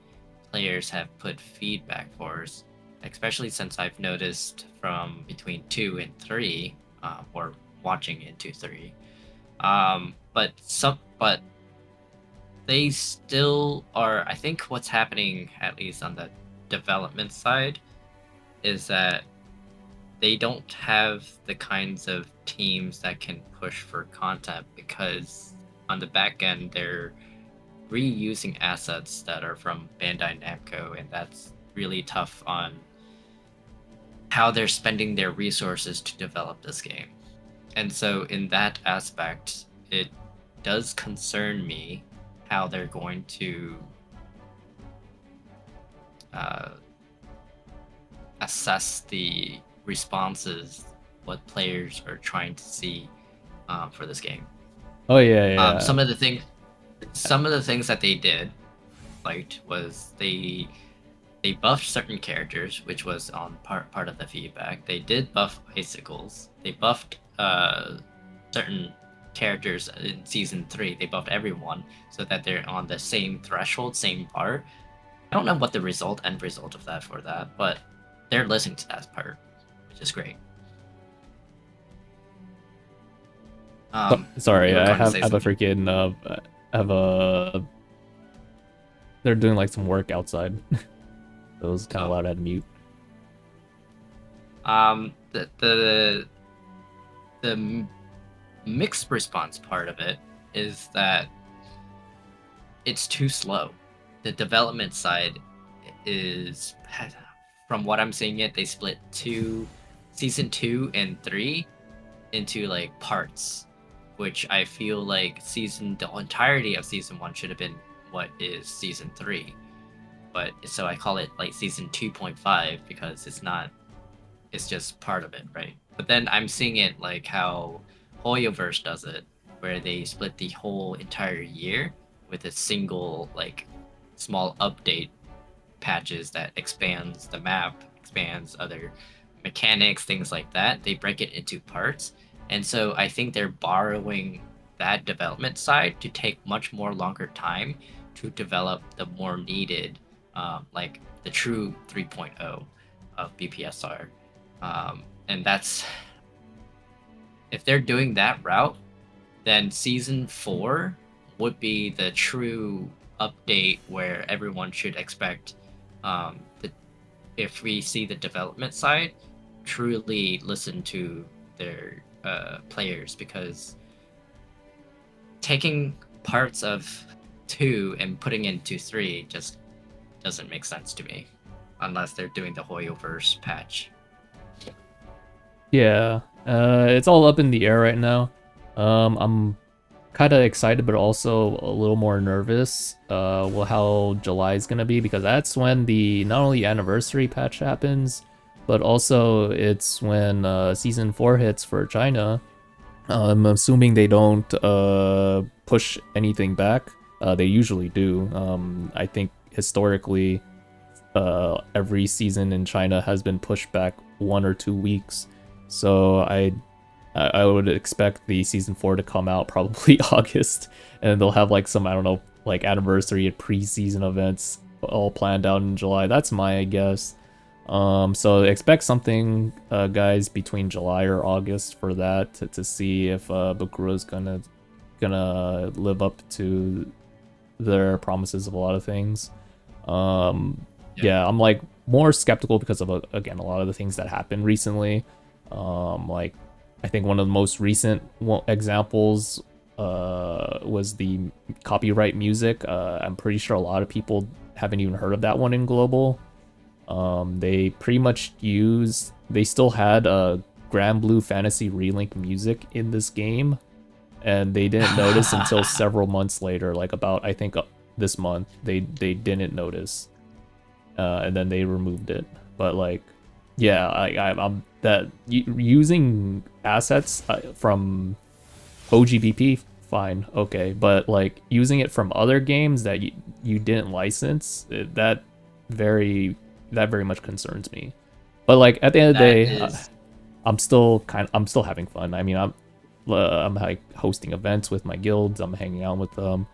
B: players have put feedback for us, especially since I've noticed from between 2 and 3, or watching into 3. But they still are. I think what's happening, at least on the development side, is that they don't have the kinds of teams that can push for content because on the back end they're reusing assets that are from Bandai Namco, and that's really tough on how they're spending their resources to develop this game. And so in that aspect, it does concern me how they're going to assess the responses, what players are trying to see for this game.
A: Oh yeah, yeah.
B: Some of the things that they did, liked, was they buffed certain characters, which was on part of the feedback. They did buff icicles. They buffed certain characters in season 3. They buffed everyone so that they're on the same threshold, same part. I don't know what the end result of that for that, but they're listening to that part, which is great.
A: Sorry,
B: you were
A: I
B: going to
A: have
B: say
A: have a
B: something.
A: freaking have a they're doing like some work outside. It was kind of
B: Oh.
A: loud. I had to mute.
B: The mixed response part of it is that it's too slow. The development side is, from what I'm seeing it, they split season 2 and 3 into like parts, which I feel like the entirety of season 1 should have been what is season 3. but so I call it like season 2.5 because it's just part of it, right? But then I'm seeing it like how Hoyoverse does it, where they split the whole entire year with a single like small update patches that expands the map, expands other mechanics, things like that. They break it into parts. And so I think they're borrowing that development side to take much more longer time to develop the more needed, like the true 3.0 of BPSR. And that's, if they're doing that route, then season 4 would be the true update where everyone should expect if we see the development side truly listen to their players, because taking parts of 2 and putting into 3 just doesn't make sense to me unless they're doing the Hoyoverse patch.
A: Yeah, it's all up in the air right now. I'm kind of excited, but also a little more nervous. Well, how July is gonna be, because that's when the not only anniversary patch happens, but also it's when season 4 hits for China. I'm assuming they don't push anything back. They usually do. I think historically, every season in China has been pushed back 1 or 2 weeks. So I would expect the season 4 to come out probably August, and they'll have like some, I don't know, like anniversary and preseason events all planned out in July. That's my guess. So expect something, guys, between July or August for that to see if Bukura's gonna live up to their promises of a lot of things. Yeah, I'm like more skeptical because of again a lot of the things that happened recently. Like I think one of the most recent examples was the copyright music. I'm pretty sure a lot of people haven't even heard of that one in global. They pretty much they still had Grand Blue Fantasy Relink music in this game, and they didn't notice until several months later, like about, I think, this month, they didn't notice. And then they removed it. But like, yeah, I'm that using assets from OGBP, fine, okay, but like using it from other games that you didn't license, that very much concerns me. But like at the end of the day, I'm still having fun. I mean, I'm like hosting events with my guilds. I'm hanging out with them.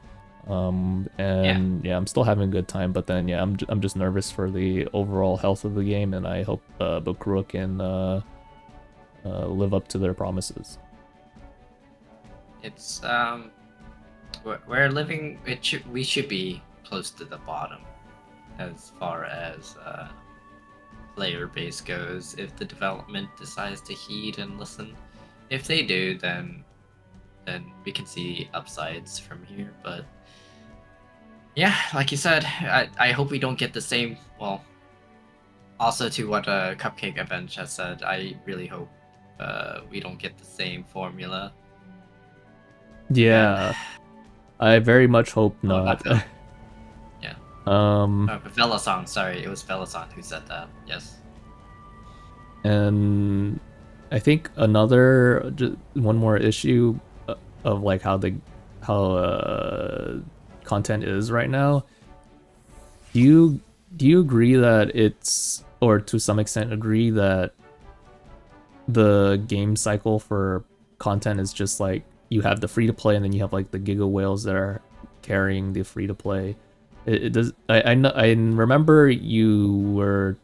A: And yeah, I'm still having a good time, but then yeah, I'm just nervous for the overall health of the game, and I hope Bukura can live up to their promises.
B: It's we're living. We should be close to the bottom as far as player base goes. If the development decides to heed and listen, if they do, then we can see upsides from here. But yeah, like you said, I hope we don't get the same. Well, also to what Cupcake Avenge has said, I really hope we don't get the same formula.
A: Yeah, I very much hope not.
B: Yeah.
A: But
B: Velasan, sorry, it was Velasan who said that. Yes.
A: And I think one more issue of like how content is right now. Do you agree that it's, or to some extent agree that the game cycle for content is just like you have the free to play and then you have like the giga whales that are carrying the free to play? It does. I remember you were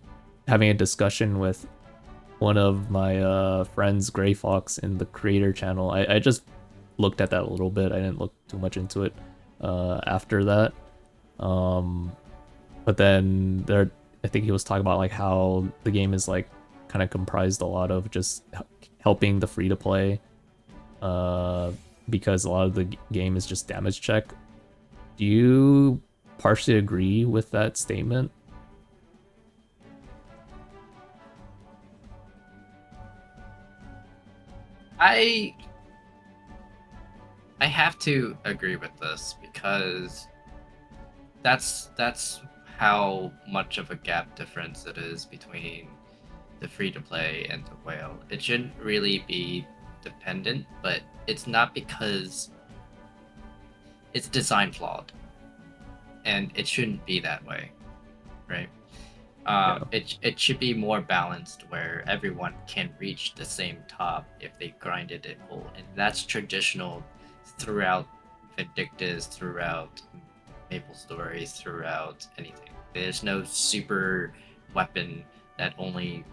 A: having a discussion with one of my friends, Gray Fox, in the creator channel. I just looked at that a little bit. I didn't look too much into it after that. But then I think he was talking about like how the game is like kind of comprised a lot of just helping the free to play, because a lot of the game is just damage check. Do you partially agree with that statement?
B: I have to agree with this because that's how much of a gap difference it is between the free-to-play and the whale. It shouldn't really be dependent, but it's not because it's design flawed, and it shouldn't be that way, right?
A: Yeah.
B: It should be more balanced where everyone can reach the same top if they grinded it full, and that's traditional throughout Vindictus, throughout Maple Stories, throughout anything. There's no super weapon that only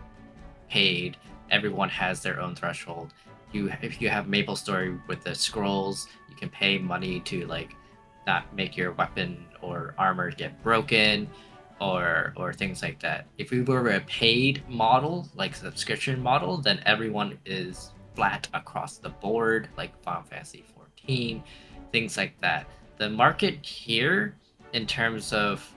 B: paid. Everyone has their own threshold. If you have Maple Story with the scrolls, you can pay money to like not make your weapon or armor get broken or things like that. If we were a paid model, like subscription model, then everyone is flat across the board, like Final Fantasy 14, things like that. The market here, in terms of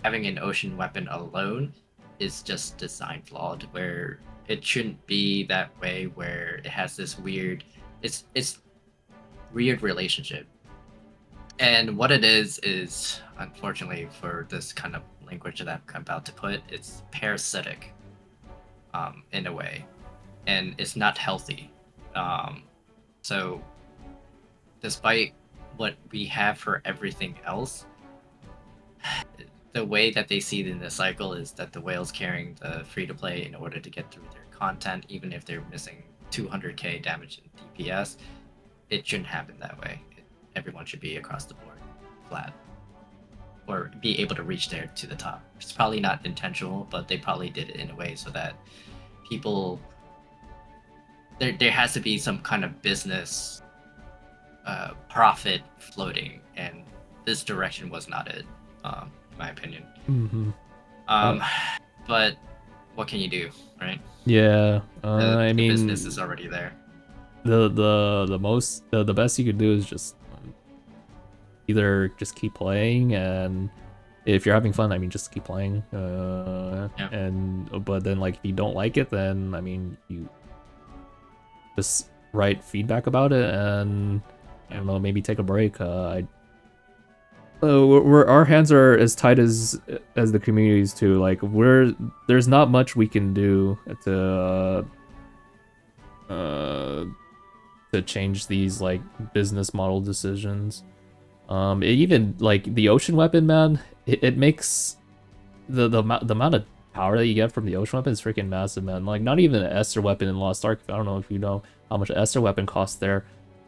B: having an ocean weapon alone, is just design flawed, where it shouldn't be that way, where it has this weird, it's weird relationship. And what it is unfortunately for this kind of language that I'm about to put, it's parasitic, in a way, and it's not healthy. So, despite what we have for everything else, the way that they see it in the cycle is that the whale's carrying the free to play in order to get through their content, even if they're missing 200k damage in DPS. It shouldn't happen that way. Everyone should be across the board, flat, or be able to reach there to the top. It's probably not intentional, but they probably did it in a way so that people, there has to be some kind of business profit floating, and this direction was not it, in my opinion. But what can you do, right?
A: Yeah,
B: The business is already there.
A: The best you could do is just either just keep playing, and if you're having fun, I mean, just keep playing. And but then like if you don't like it, then I mean, you just write feedback about it, and I don't know, maybe take a break. Our hands are as tight as the communities too. Like there's not much we can do to change these like business model decisions. Even like the ocean weapon, man, it makes the amount of power that you get from the ocean weapon is freaking massive, man. Like not even an Esther weapon in Lost Ark. I don't know if you know how much an Esther weapon costs there,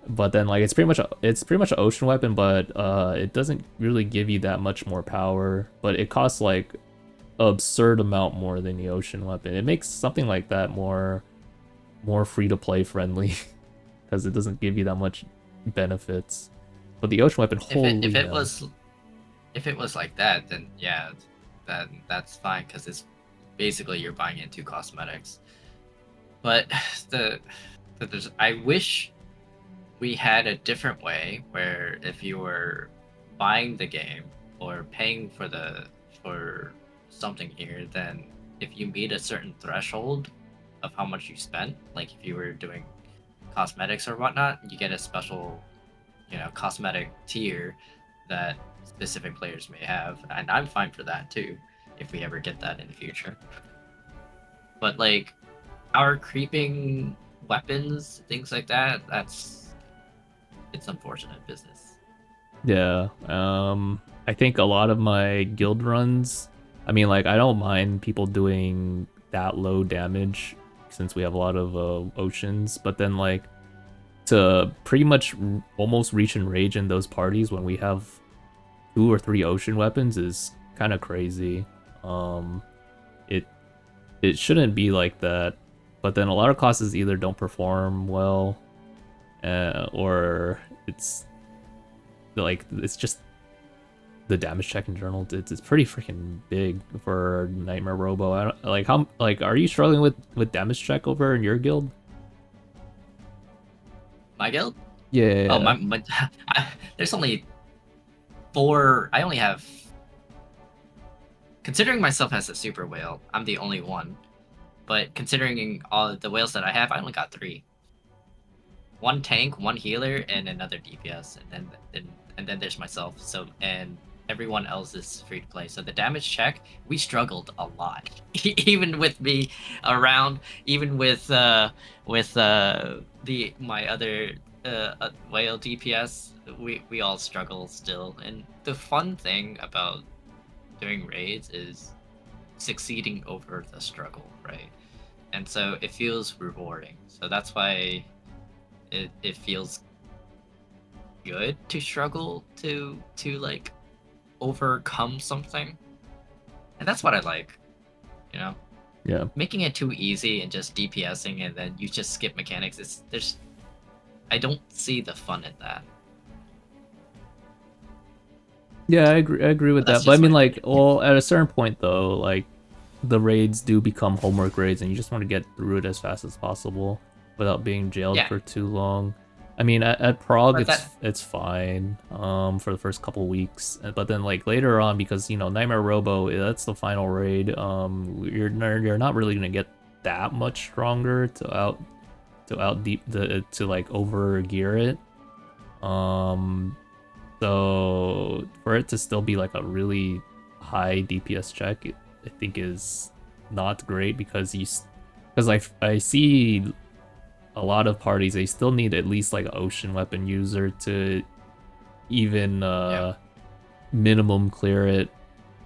A: but then like it's pretty much an ocean weapon, but it doesn't really give you that much more power, but it costs like absurd amount more than the ocean weapon. It makes something like that more free to play friendly because it doesn't give you that much benefits. But the ocean weapon,
B: if it was like that, then yeah, that's fine, because it's basically you're buying into cosmetics. But I wish we had a different way where if you were buying the game or paying for something here, then if you meet a certain threshold of how much you spent, like if you were doing cosmetics or whatnot, you get a special, cosmetic tier that specific players may have, and I'm fine for that too, if we ever get that in the future. But like our creeping weapons, things like that, it's unfortunate business.
A: Yeah, I think a lot of my guild runs, I mean, like, I don't mind people doing that low damage since we have a lot of oceans, but then, like, to pretty much almost reach and rage in those parties when we have 2 or 3 ocean weapons is kind of crazy. It shouldn't be like that, but then a lot of classes either don't perform well, or it's like it's just the damage check in general. It's pretty freaking big for Nightmare Robo. I don't, like are you struggling with damage check over in your guild?
B: My guild?
A: Yeah.
B: Oh, my there's only 4. I only have, considering myself as a super whale, I'm the only one. But considering all the whales that I have, I only got 3. 1 tank, 1 healer, and another DPS, and then there's myself. So, and everyone else is free to play. So the damage check, we struggled a lot, even with me around, even with my other whale DPS, we all struggle still. And the fun thing about doing raids is succeeding over the struggle, right? And so it feels rewarding. So that's why it feels good to struggle to like overcome something. And that's what I like, you know?
A: Yeah.
B: Making it too easy and just DPSing and then you just skip mechanics, I don't see the fun in that.
A: Yeah, I agree with
B: But that's
A: that. But I
B: just
A: mean,
B: my
A: like,
B: opinion.
A: well, at a certain point, though, like, the raids do become homework raids, and you just want to get through it as fast as possible without being jailed
B: Yeah.
A: for too long. I mean, at Prague,
B: But
A: it's fine, for the first couple weeks, but then like later on, because Nightmare Robo, that's the final raid. You're not really gonna get that much stronger to like over gear it. So for it to still be like a really high DPS check, I think is not great because I see a lot of parties, they still need at least like an ocean weapon user to even minimum clear it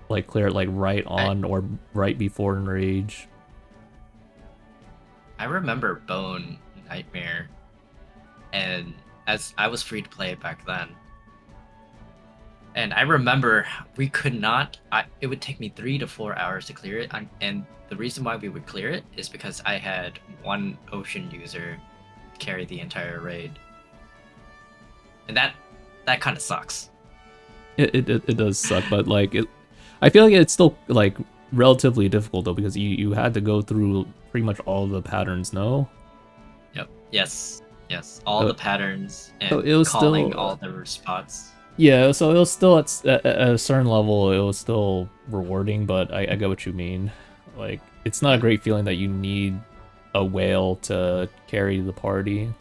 A: like right on or right before enrage.
B: I remember Bone Nightmare, and as I was free to play it back then. And I remember we could not. It would take me 3 to 4 hours to clear it, and the reason why we would clear it is because I had one ocean user carry the entire raid, and that kind of sucks.
A: It does suck, but like I feel like it's still like relatively difficult though because you had to go through pretty much all the patterns. No.
B: Yep. Yes. All the patterns and
A: so it was
B: calling
A: still,
B: all the spots.
A: Yeah, so it was still at a certain level, it was still rewarding, but I get what you mean. Like, it's not a great feeling that you need a whale to carry the party.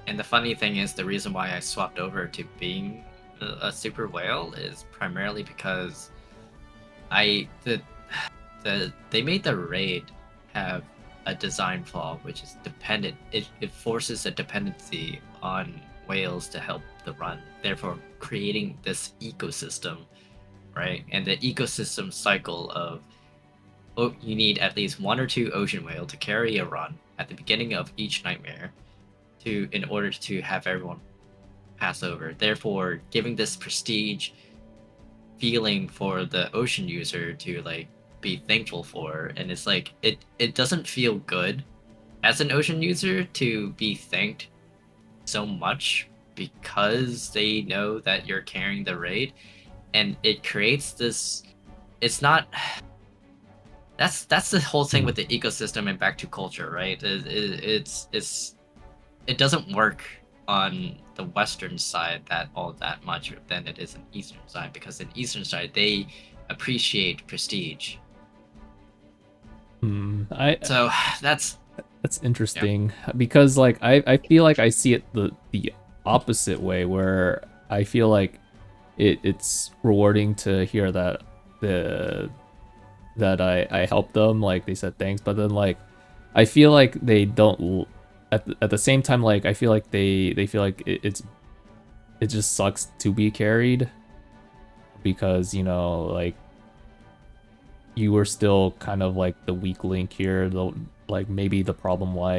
B: And the funny thing is, the reason why I swapped over to being a super whale is primarily because they made the raid have a design flaw, which is dependent. It forces a dependency on whales to help the run, therefore creating this ecosystem, right? And the ecosystem cycle of you need at least 1 or 2 ocean whale to carry a run at the beginning of each nightmare in order to have everyone pass over, therefore giving this prestige feeling for the ocean user to like be thankful for. And it's like it doesn't feel good as an ocean user to be thanked so much because they know that you're carrying the raid, and it creates this. It's not. That's the whole thing with the ecosystem and back to culture, right? It doesn't work on the western side that much than it is in eastern side, because in eastern side they appreciate prestige. So that's
A: interesting because like I feel like I see it the opposite way, where I feel like it's rewarding to hear that I helped them, like they said thanks, but then like I feel like they don't at the same time, like I feel like they feel like it just sucks to be carried because like you were still kind of like the weak link here, though. Like maybe the problem why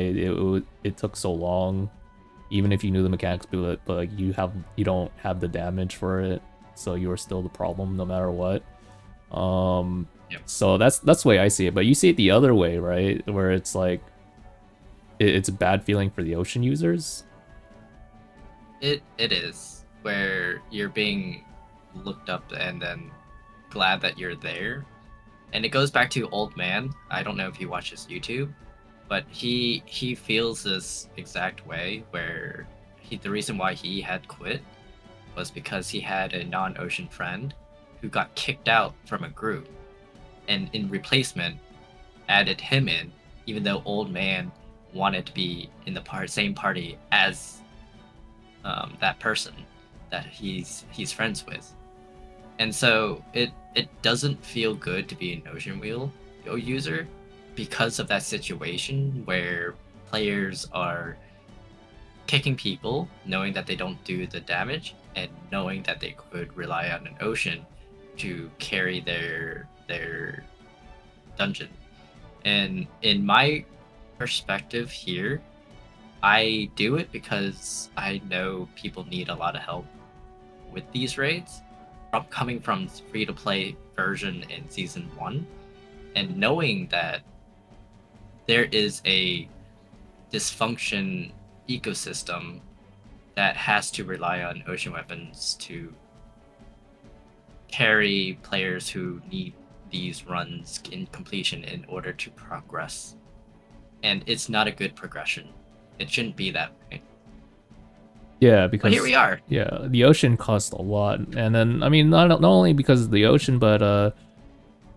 A: it took so long, even if you knew the mechanics, but like you don't have the damage for it, so you are still the problem no matter what. So that's the way I see it, but you see it the other way, right? Where it's like it's a bad feeling for the ocean users.
B: It is, where you're being looked up and then glad that you're there. And it goes back to Old Man. I don't know if he watches YouTube, but he feels this exact way, where the reason why he had quit was because he had a non-ocean friend who got kicked out from a group, and in replacement added him in, even though Old Man wanted to be in the same party as that person that he's friends with. And so it doesn't feel good to be an Ocean Wheel Go user because of that situation where players are kicking people, knowing that they don't do the damage, and knowing that they could rely on an Ocean to carry their dungeon. And in my perspective here, I do it because I know people need a lot of help with these raids. Coming from free-to-play version in Season 1, and knowing that there is a dysfunction ecosystem that has to rely on ocean weapons to carry players who need these runs in completion in order to progress. And it's not a good progression. It shouldn't be that way.
A: Yeah,
B: But
A: because
B: here we are.
A: yeah, the ocean costs a lot, and then I mean not only because of the ocean, but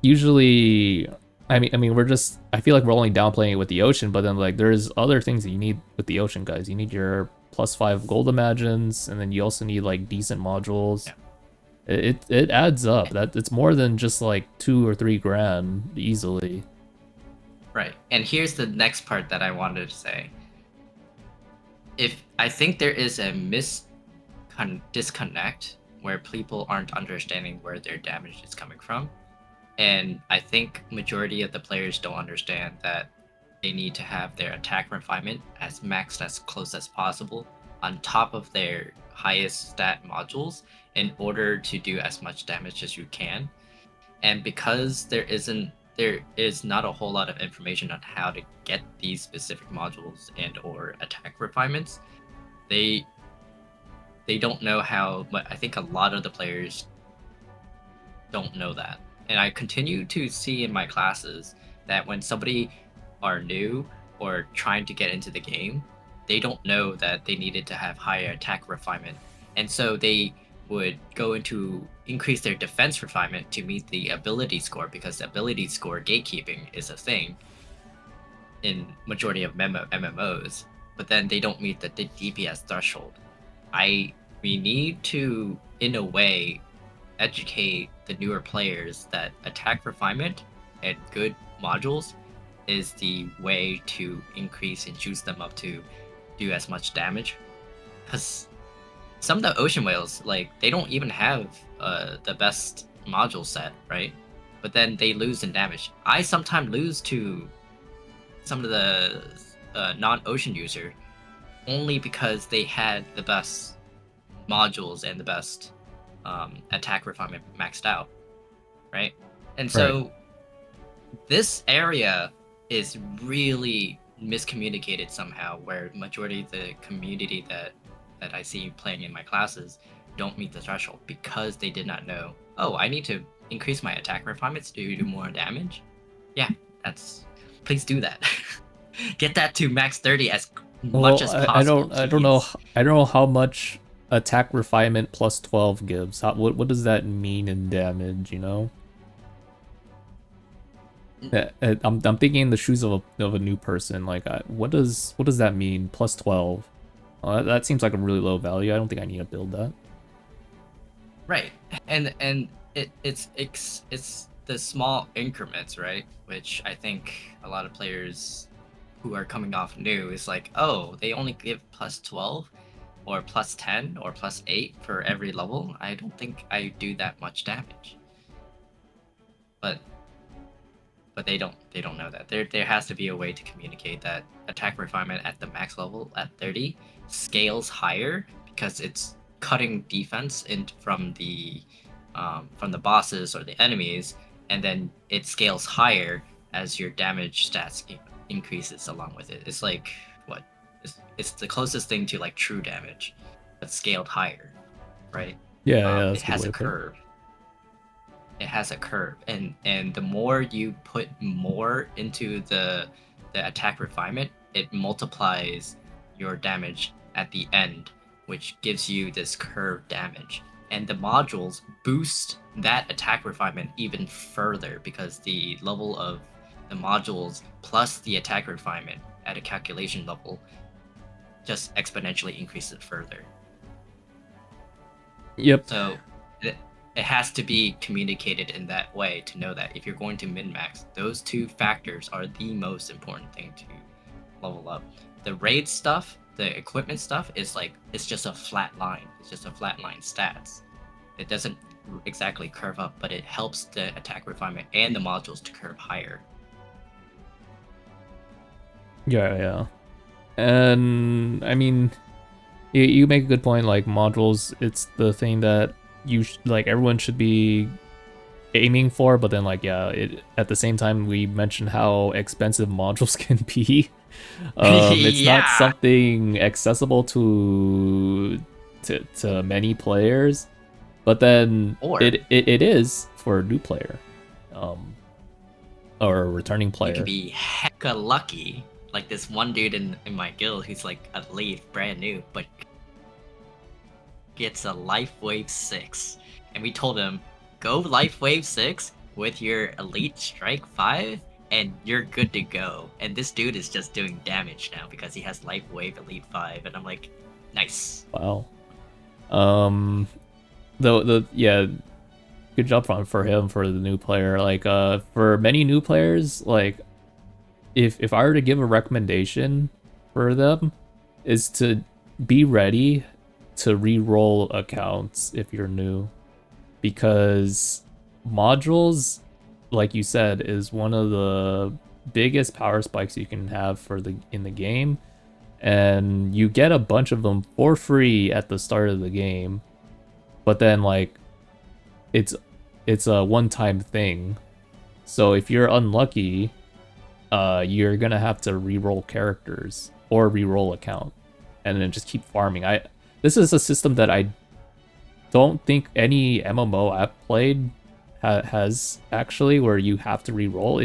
A: usually I mean we're just I feel like we're only downplaying it with the ocean, but then like there's other things that you need with the ocean, guys. You need your +5 gold imagines, and then you also need like decent modules.
B: Yeah.
A: It adds up. That it's more than just like 2 or 3 grand easily.
B: Right. And here's the next part that I wanted to say. If I think there is a disconnect where people aren't understanding where their damage is coming from, and I think majority of the players don't understand that they need to have their attack refinement as maxed as close as possible on top of their highest stat modules in order to do as much damage as you can. And because there is not a whole lot of information on how to get these specific modules and or attack refinements, they don't know how. But I think a lot of the players don't know that, and I continue to see in my classes that when somebody are new or trying to get into the game, they don't know that they needed to have higher attack refinement, and so they would go into increase their defense refinement to meet the ability score, because the ability score gatekeeping is a thing in majority of MMOs, but then they don't meet the DPS threshold. We need to, in a way, educate the newer players that attack refinement and good modules is the way to increase and juice them up to do as much damage. Because some of the ocean whales, like, they don't even have the best module set, right? But then they lose in damage. I sometimes lose to some of the non-ocean user only because they had the best modules and the best attack refinement maxed out, right? And so this area is really miscommunicated somehow, where majority of the community that I see playing in my classes don't meet the threshold because they did not know, oh, I need to increase my attack refinements to do more damage. Yeah, please do that. Get that to max 30 as much as possible.
A: I don't know how much attack refinement +12 gives. What does that mean in damage, you know? I'm thinking in the shoes of a new person. Like, what does that mean? +12. That seems like a really low value. I don't think I need to build that.
B: Right, and it's the small increments, right? Which I think a lot of players who are coming off new is like, oh, they only give +12 or +10 or +8 for every level. I don't think I do that much damage. But they don't know that. There has to be a way to communicate that attack refinement at the max level at 30 scales higher because it's cutting defense from the bosses or the enemies, and then it scales higher as your damage stats increases along with it. It's like what? It's the closest thing to like true damage, but scaled higher, right?
A: Yeah,
B: it has a curve. It has a curve, and the more you put more into the attack refinement, it multiplies your damage at the end, which gives you this curved damage. And the modules boost that attack refinement even further because the level of the modules plus the attack refinement at a calculation level just exponentially increases it further.
A: Yep.
B: So it has to be communicated in that way to know that if you're going to min-max, those two factors are the most important thing to level up. The raid stuff, the equipment stuff is like, it's just a flat line. It's just a flat line stats. It doesn't exactly curve up, but it helps the attack refinement and the modules to curve higher.
A: Yeah. And I mean, you make a good point. Like modules, it's the thing that like everyone should be aiming for. But then like at the same time, we mentioned how expensive modules can be. It's not
B: Yeah.
A: something accessible to many players. But then
B: Or
A: it is for a new player, or a returning player.
B: you could be hecka lucky, like this one dude in my guild who's like a lead, brand new, but gets a Life Wave 6. And we told him, go Life Wave 6 with your Elite Strike 5, and you're good to go. And this dude is just doing damage now because he has Life Wave Elite 5, and I'm like, nice.
A: Wow. Yeah, good job for him, for the new player. Like for many new players, like if I were to give a recommendation for them, is to be ready to re-roll accounts if you're new, because modules, like you said, is one of the biggest power spikes you can have in the game, and you get a bunch of them for free at the start of the game. But then like it's a one-time thing. So if you're unlucky, you're gonna have to re-roll characters or re-roll account and then just keep farming. This is a system that I don't think any MMO I've played has actually, where you have to re-roll.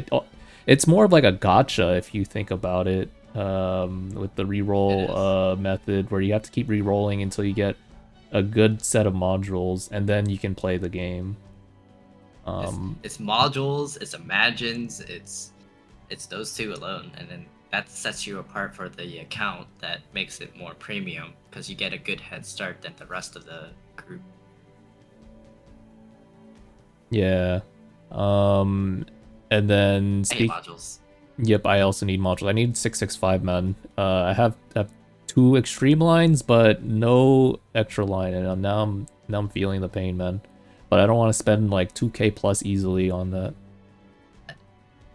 A: It's more of like a gacha if you think about it, with the re-roll method, where you have to keep re-rolling until you get a good set of modules, and then you can play the game.
B: It's modules, it's imagines, it's those two alone, and then that sets you apart for the account. That makes it more premium because you get a good head start than the rest of the group.
A: Yeah. And then
B: modules.
A: Yep, I also need modules. I need 665, man. I have 2 extreme lines, but no extra line, and now I'm feeling the pain, man. But I don't want to spend like 2k plus easily on that.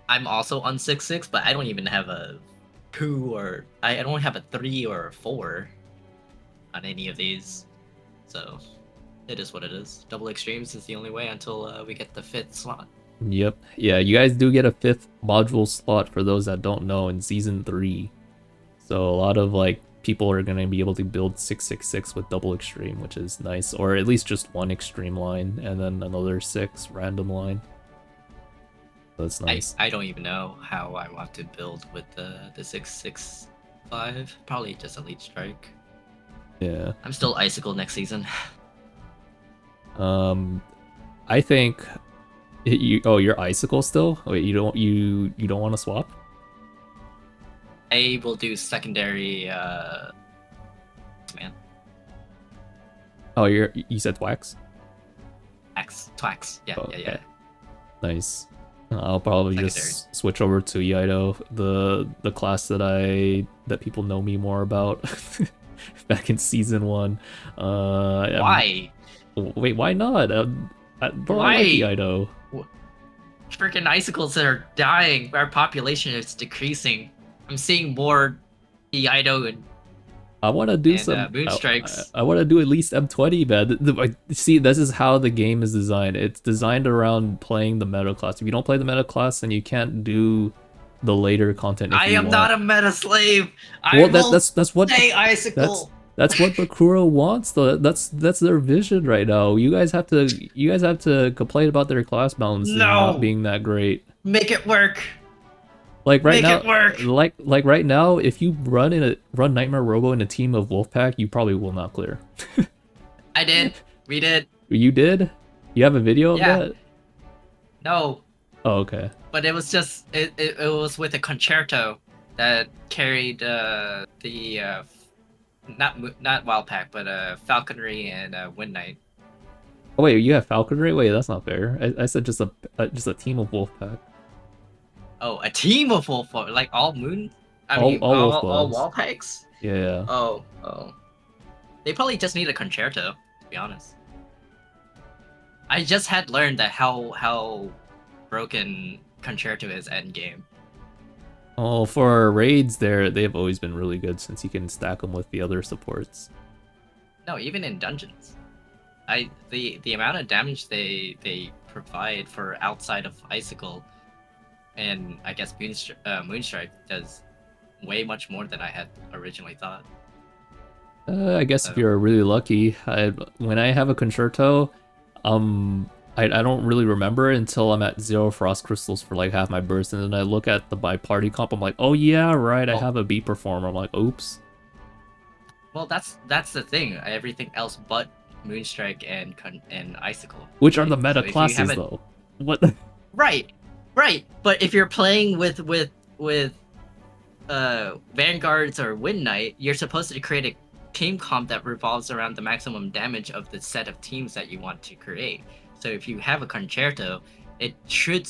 B: I'm also on 6.6, but I don't even have a 2 or I don't have a 3 or a 4 on any of these. So it is what it is. Double extremes is the only way until we get the 5th slot.
A: Yep. Yeah, you guys do get a 5th module slot, for those that don't know, in season 3. So a lot of like people are going to be able to build 666 with double extreme, which is nice, or at least just 1 extreme line and then another 6 random line. That's nice.
B: I don't even know how I want to build with the 665. Probably just Elite Strike.
A: Yeah.
B: I'm still Icicle next season.
A: I think you're Icicle still? Wait, you don't want to swap?
B: I will do secondary man.
A: Oh, you said Twax?
B: Twax. Yeah,
A: oh,
B: yeah.
A: Nice. I'll probably just switch over to Yaido, the class that people know me more about back in season 1.
B: Why?
A: Wait, why not? I like Yaido.
B: Freaking icicles that are dying. Our population is decreasing. I'm seeing more Yaido and
A: I want to do some
B: Moonstrikes.
A: I want to do at least M20, man. See, this is how the game is designed. It's designed around playing the meta class. If you don't play the meta class, then you can't do the later content.
B: I am not a meta slave.
A: That's what
B: Icicle.
A: That's what Bakura wants, though. That's their vision right now. You guys have to complain about their class balance not being that great.
B: Make it work.
A: Like right now,
B: Make it work.
A: Like right now, if you run Nightmare Robo in a team of Wolfpack, you probably will not clear.
B: I did. We did.
A: You did? You have a video of that?
B: No.
A: Oh, okay.
B: But it was just it was with a concerto that carried the not Wildpack, but Falconry and Wind Knight.
A: Oh wait, you have falconry? Wait, that's not fair. I said just a team of wolf pack.
B: Oh, a team of wolf, like all moon. I
A: All
B: mean,
A: all wolf
B: all
A: bows.
B: wall pegs.
A: Yeah, yeah.
B: Oh. They probably just need a concerto, to be honest. I just had learned that how broken concerto is end game.
A: Oh, for raids, they've always been really good since you can stack them with the other supports.
B: No, even in dungeons. The amount of damage they provide for outside of Icicle and I guess Moonstrike does way much more than I had originally thought.
A: I guess if you're really lucky. When I have a concerto, I don't really remember it until I'm at 0 frost crystals for like half my burst, and then I look at my party comp. I'm like, oh yeah, right. I have a B performer. I'm like, oops.
B: Well, that's the thing. Everything else but Moonstrike and Icicle.
A: Which are the meta
B: so
A: classes though? What?
B: Right. But if you're playing with Vanguards or Wind Knight, you're supposed to create a team comp that revolves around the maximum damage of the set of teams that you want to create. So if you have a concerto, it should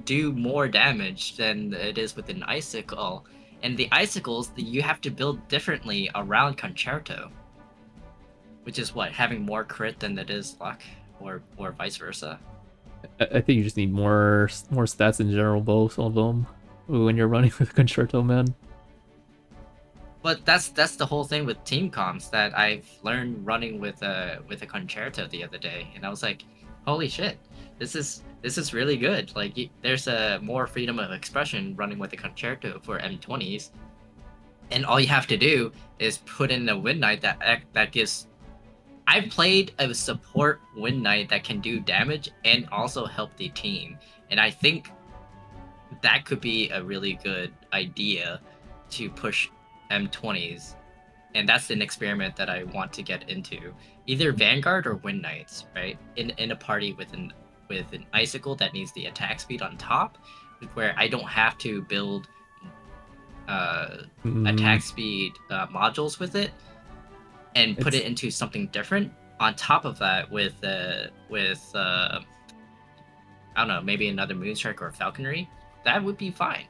B: do more damage than it is with an icicle. And the icicles, you have to build differently around concerto, which is what, having more crit than it is luck, or vice versa.
A: I think you just need more stats in general, both of them, when you're running with concerto, man.
B: But that's the whole thing with team comps that I've learned running with a concerto the other day, and I was like, holy shit, this is really good. Like there's a more freedom of expression running with a concerto for M20s, and all you have to do is put in a Wind Knight that gives. I've played a support Wind Knight that can do damage and also help the team, and I think that could be a really good idea to push M20s, and that's an experiment that I want to get into. Either Vanguard or Wind Knights, right? In a party with an icicle that needs the attack speed on top, where I don't have to build attack speed modules with it, and put it into something different. On top of that, with I don't know, maybe another Moonstrike or Falconry, that would be fine.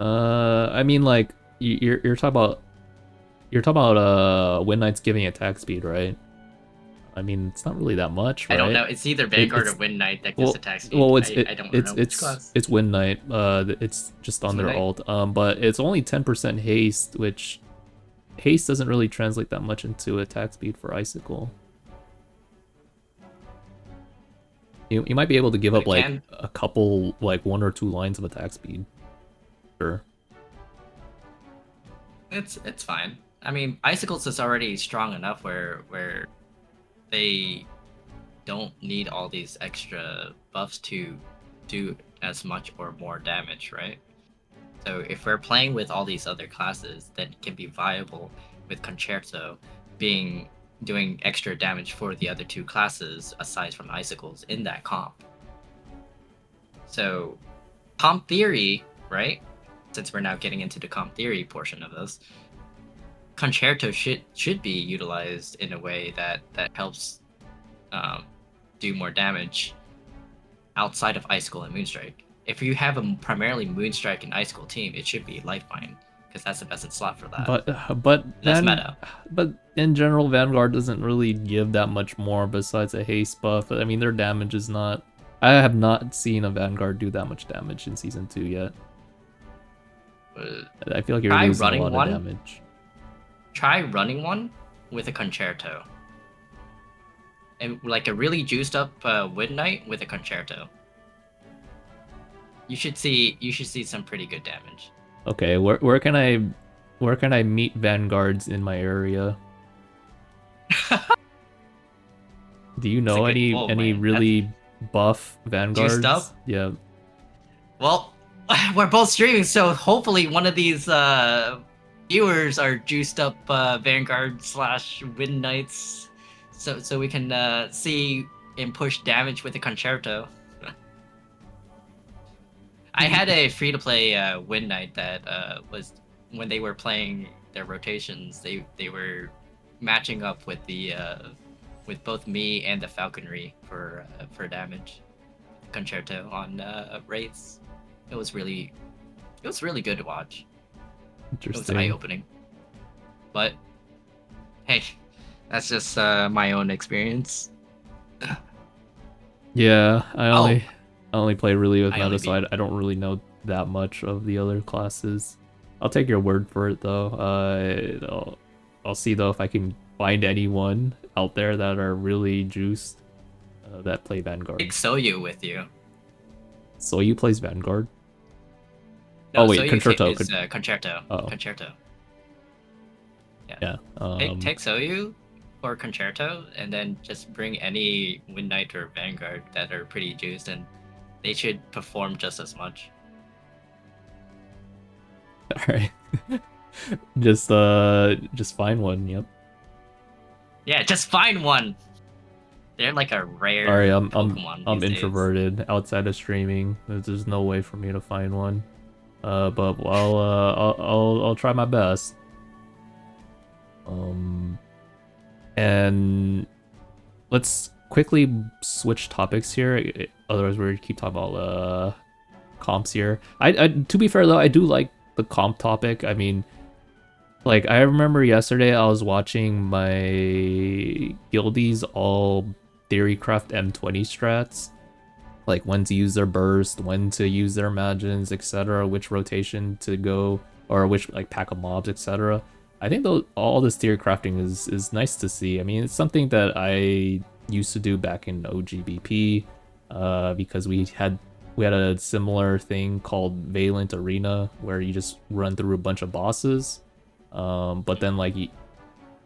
A: I mean, like you're talking about Wind Knights giving attack speed, right? I mean, it's not really that much, right?
B: I don't know. It's either Vanguard or Wind Knight that gives attack speed.
A: Well,
B: I don't know which class.
A: It's Wind Knight. It's just on their alt. But it's only 10% haste, which haste doesn't really translate that much into attack speed for Icicle. You might be able to give up like a couple, like 1 or 2 lines of attack speed. Sure.
B: It's fine. I mean, Icicles is already strong enough where they don't need all these extra buffs to do as much or more damage, right? So if we're playing with all these other classes, then it can be viable with Concerto doing extra damage for the other 2 classes aside from Icicles in that comp. So comp theory, right? Since we're now getting into the comp theory portion of this, Concerto should be utilized in a way that helps do more damage outside of Icicle and Moonstrike. If you have a primarily Moonstrike and Icicle team, it should be Lifeline, because that's the best slot for that.
A: But
B: that's meta.
A: But in general, Vanguard doesn't really give that much more besides a haste buff. I mean, their damage is not. I have not seen a Vanguard do that much damage in Season 2 yet. I feel like you're losing a lot of damage.
B: Try running one with a Concerto. And like a really juiced up Wind Knight with a Concerto. You should see some pretty good damage.
A: Okay, where can I meet Vanguards in my area? Do you know any really buff Vanguards?
B: Juiced up?
A: Yeah.
B: Well, we're both streaming, so hopefully one of these viewers are juiced up Vanguard / Wind Knights, so we can see and push damage with the Concerto. I had a free-to-play Wind Knight that was, when they were playing their rotations, they were matching up with the with both me and the falconry for damage. Concerto on wraiths. It was really good to watch. It was
A: Interesting.
B: eye-opening. But hey, that's just my own experience.
A: Yeah, I only play really with
B: I only
A: meta, so I don't really know that much of the other classes. I'll take your word for it though. I'll see though if I can find anyone out there that are really juiced that play Vanguard.
B: Excelsior with you.
A: So you plays Vanguard?
B: No,
A: Oh wait,
B: Soyu
A: Concerto.
B: is Concerto.
A: Oh.
B: Concerto.
A: Yeah.
B: Take Soyu or Concerto, and then just bring any Wind Knight or Vanguard that are pretty juiced, and they should perform just as much.
A: All right. just find one. Yep.
B: Yeah, just find one. They're like a rare
A: Sorry,
B: Pokemon
A: I'm
B: these days.
A: introverted outside of streaming. There's no way for me to find one. But I'll try my best. And let's quickly switch topics here. Otherwise, we're gonna keep talking about comps here. I to be fair though, I do like the comp topic. I mean, like I remember yesterday I was watching my guildies all Theorycraft M20 strats, like when to use their burst, when to use their imagines, etc., which rotation to go, or which like pack of mobs, etc. I think all this theory crafting is nice to see. I mean, it's something that I used to do back in OGBP, because we had a similar thing called Valent Arena where you just run through a bunch of bosses. But then like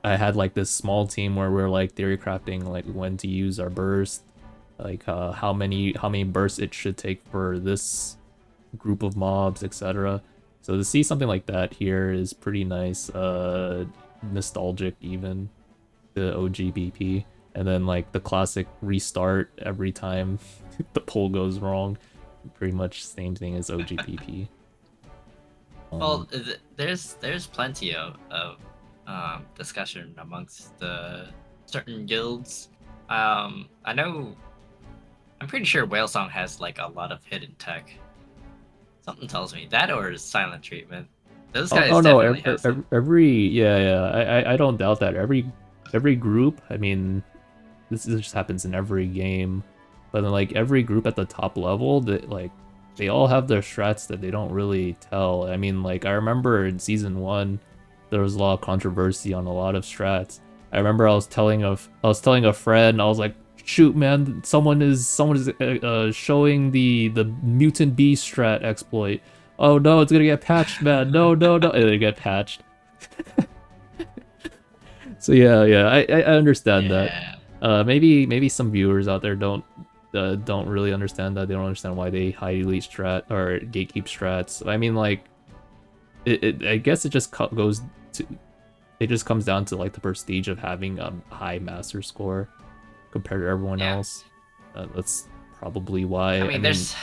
A: I had like this small team where we're like theory crafting like when to use our burst, like how many bursts it should take for this group of mobs, etc. So to see something like that here is pretty nice, nostalgic even to OGBP. And then like the classic restart every time the poll goes wrong, pretty much same thing as OGBP.
B: Well, there's plenty of discussion amongst the certain guilds. I'm pretty sure Whalesong has like a lot of hidden tech. Something tells me that, or silent treatment. Those guys definitely has it.
A: I don't doubt that. Every group, I mean, this just happens in every game, but then like every group at the top level, that like they all have their strats that they don't really tell. I mean, like I remember in season 1, there was a lot of controversy on a lot of strats. I remember I was telling a friend, I was like, shoot man, someone is showing the mutant bee strat exploit. Oh no, it's gonna get patched, man. No, it'll get patched. So yeah, I understand that. Maybe some viewers out there don't really understand that. They don't understand why they high elite strat or gatekeep strats. I mean, like I guess it just comes down to like the prestige of having a high master score compared to everyone else. That's probably why.
B: I mean, there's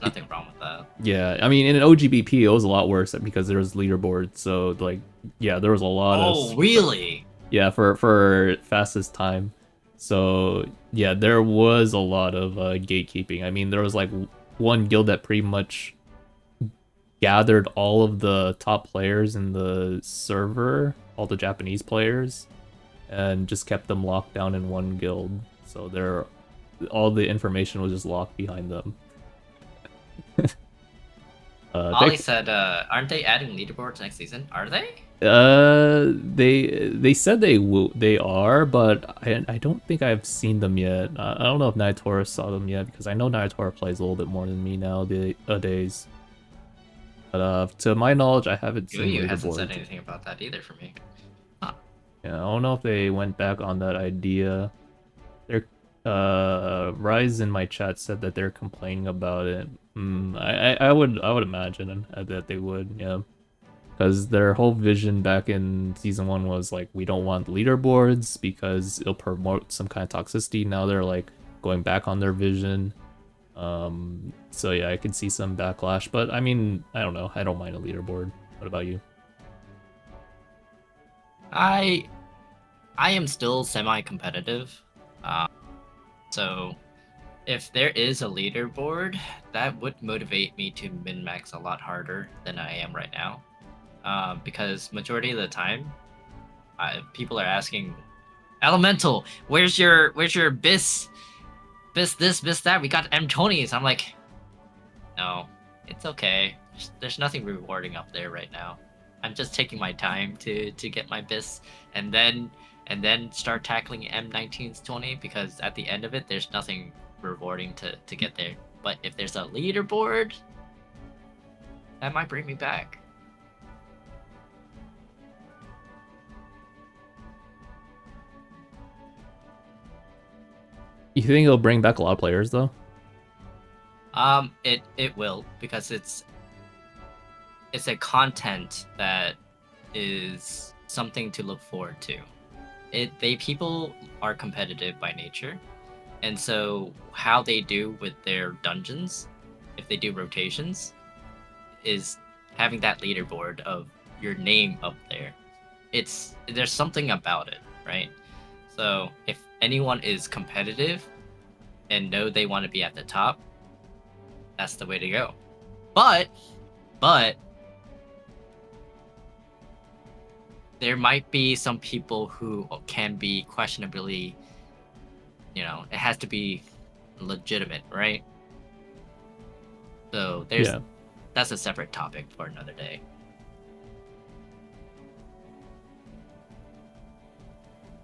B: nothing wrong with that.
A: Yeah, I mean, in an OGBP, it was a lot worse because there was leaderboard. So like, yeah, there was a lot of.
B: Oh, really?
A: Yeah, for fastest time. So yeah, there was a lot of gatekeeping. I mean, there was like one guild that pretty much gathered all of the top players in the server, all the Japanese players, and just kept them locked down in one guild. So all the information was just locked behind them.
B: Ollie said, aren't they adding leaderboards next season? Are they?
A: They said they are, but I don't think I've seen them yet. I don't know if Naotora saw them yet, because I know Naotora plays a little bit more than me nowadays. But to my knowledge, I haven't seen
B: You
A: leaderboards.
B: hasn't said anything about that either for me. Huh.
A: Yeah, I don't know if they went back on that idea. They're Rise in my chat said that they're complaining about it. I would imagine that they would, yeah. Because their whole vision back in season 1 was like, we don't want leaderboards because it'll promote some kind of toxicity. Now they're like going back on their vision. So yeah, I can see some backlash, but I mean, I don't know. I don't mind a leaderboard. What about you?
B: I I am still semi-competitive. So if there is a leaderboard, that would motivate me to min-max a lot harder than I am right now. Because majority of the time, people are asking, Elemental, where's your bis this, bis that? We got M20s. I'm like, no, it's okay. There's nothing rewarding up there right now. I'm just taking my time to get my bis, and then start tackling M19s 20, because at the end of it, there's nothing rewarding to get there. But if there's a leaderboard, that might bring me back.
A: You think it'll bring back a lot of players though?
B: It will, because it's a content that is something to look forward to. People are competitive by nature, and so how they do with their dungeons, if they do rotations, is having that leaderboard of your name up there. There's something about it, right? So if anyone is competitive and know they want to be at the top, that's the way to go. But there might be some people who can be questionably, it has to be legitimate, right? So that's a separate topic for another day.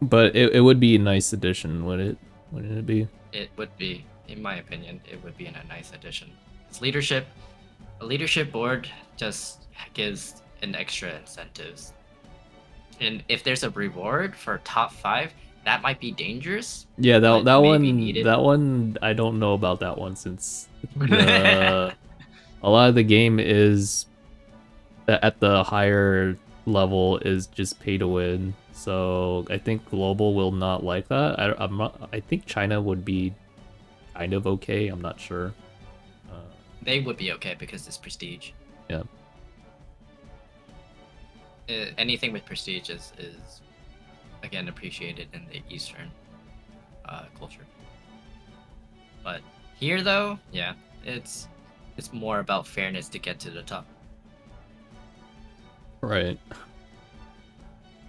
A: But it would be a nice addition, wouldn't it be?
B: It would be, in my opinion, it would be a nice addition. It's leadership. A leadership board just gives an extra incentives. And if there's a reward for top 5, that might be dangerous.
A: Yeah, that one I don't know about that one, since a lot of the game is at the higher level is just pay to win. So I think global will not like that. I think China would be kind of okay. I'm not sure.
B: They would be okay because it's prestige.
A: Yeah.
B: Anything with prestige is again appreciated in the Eastern culture. But here, though, yeah, it's more about fairness to get to the top.
A: Right.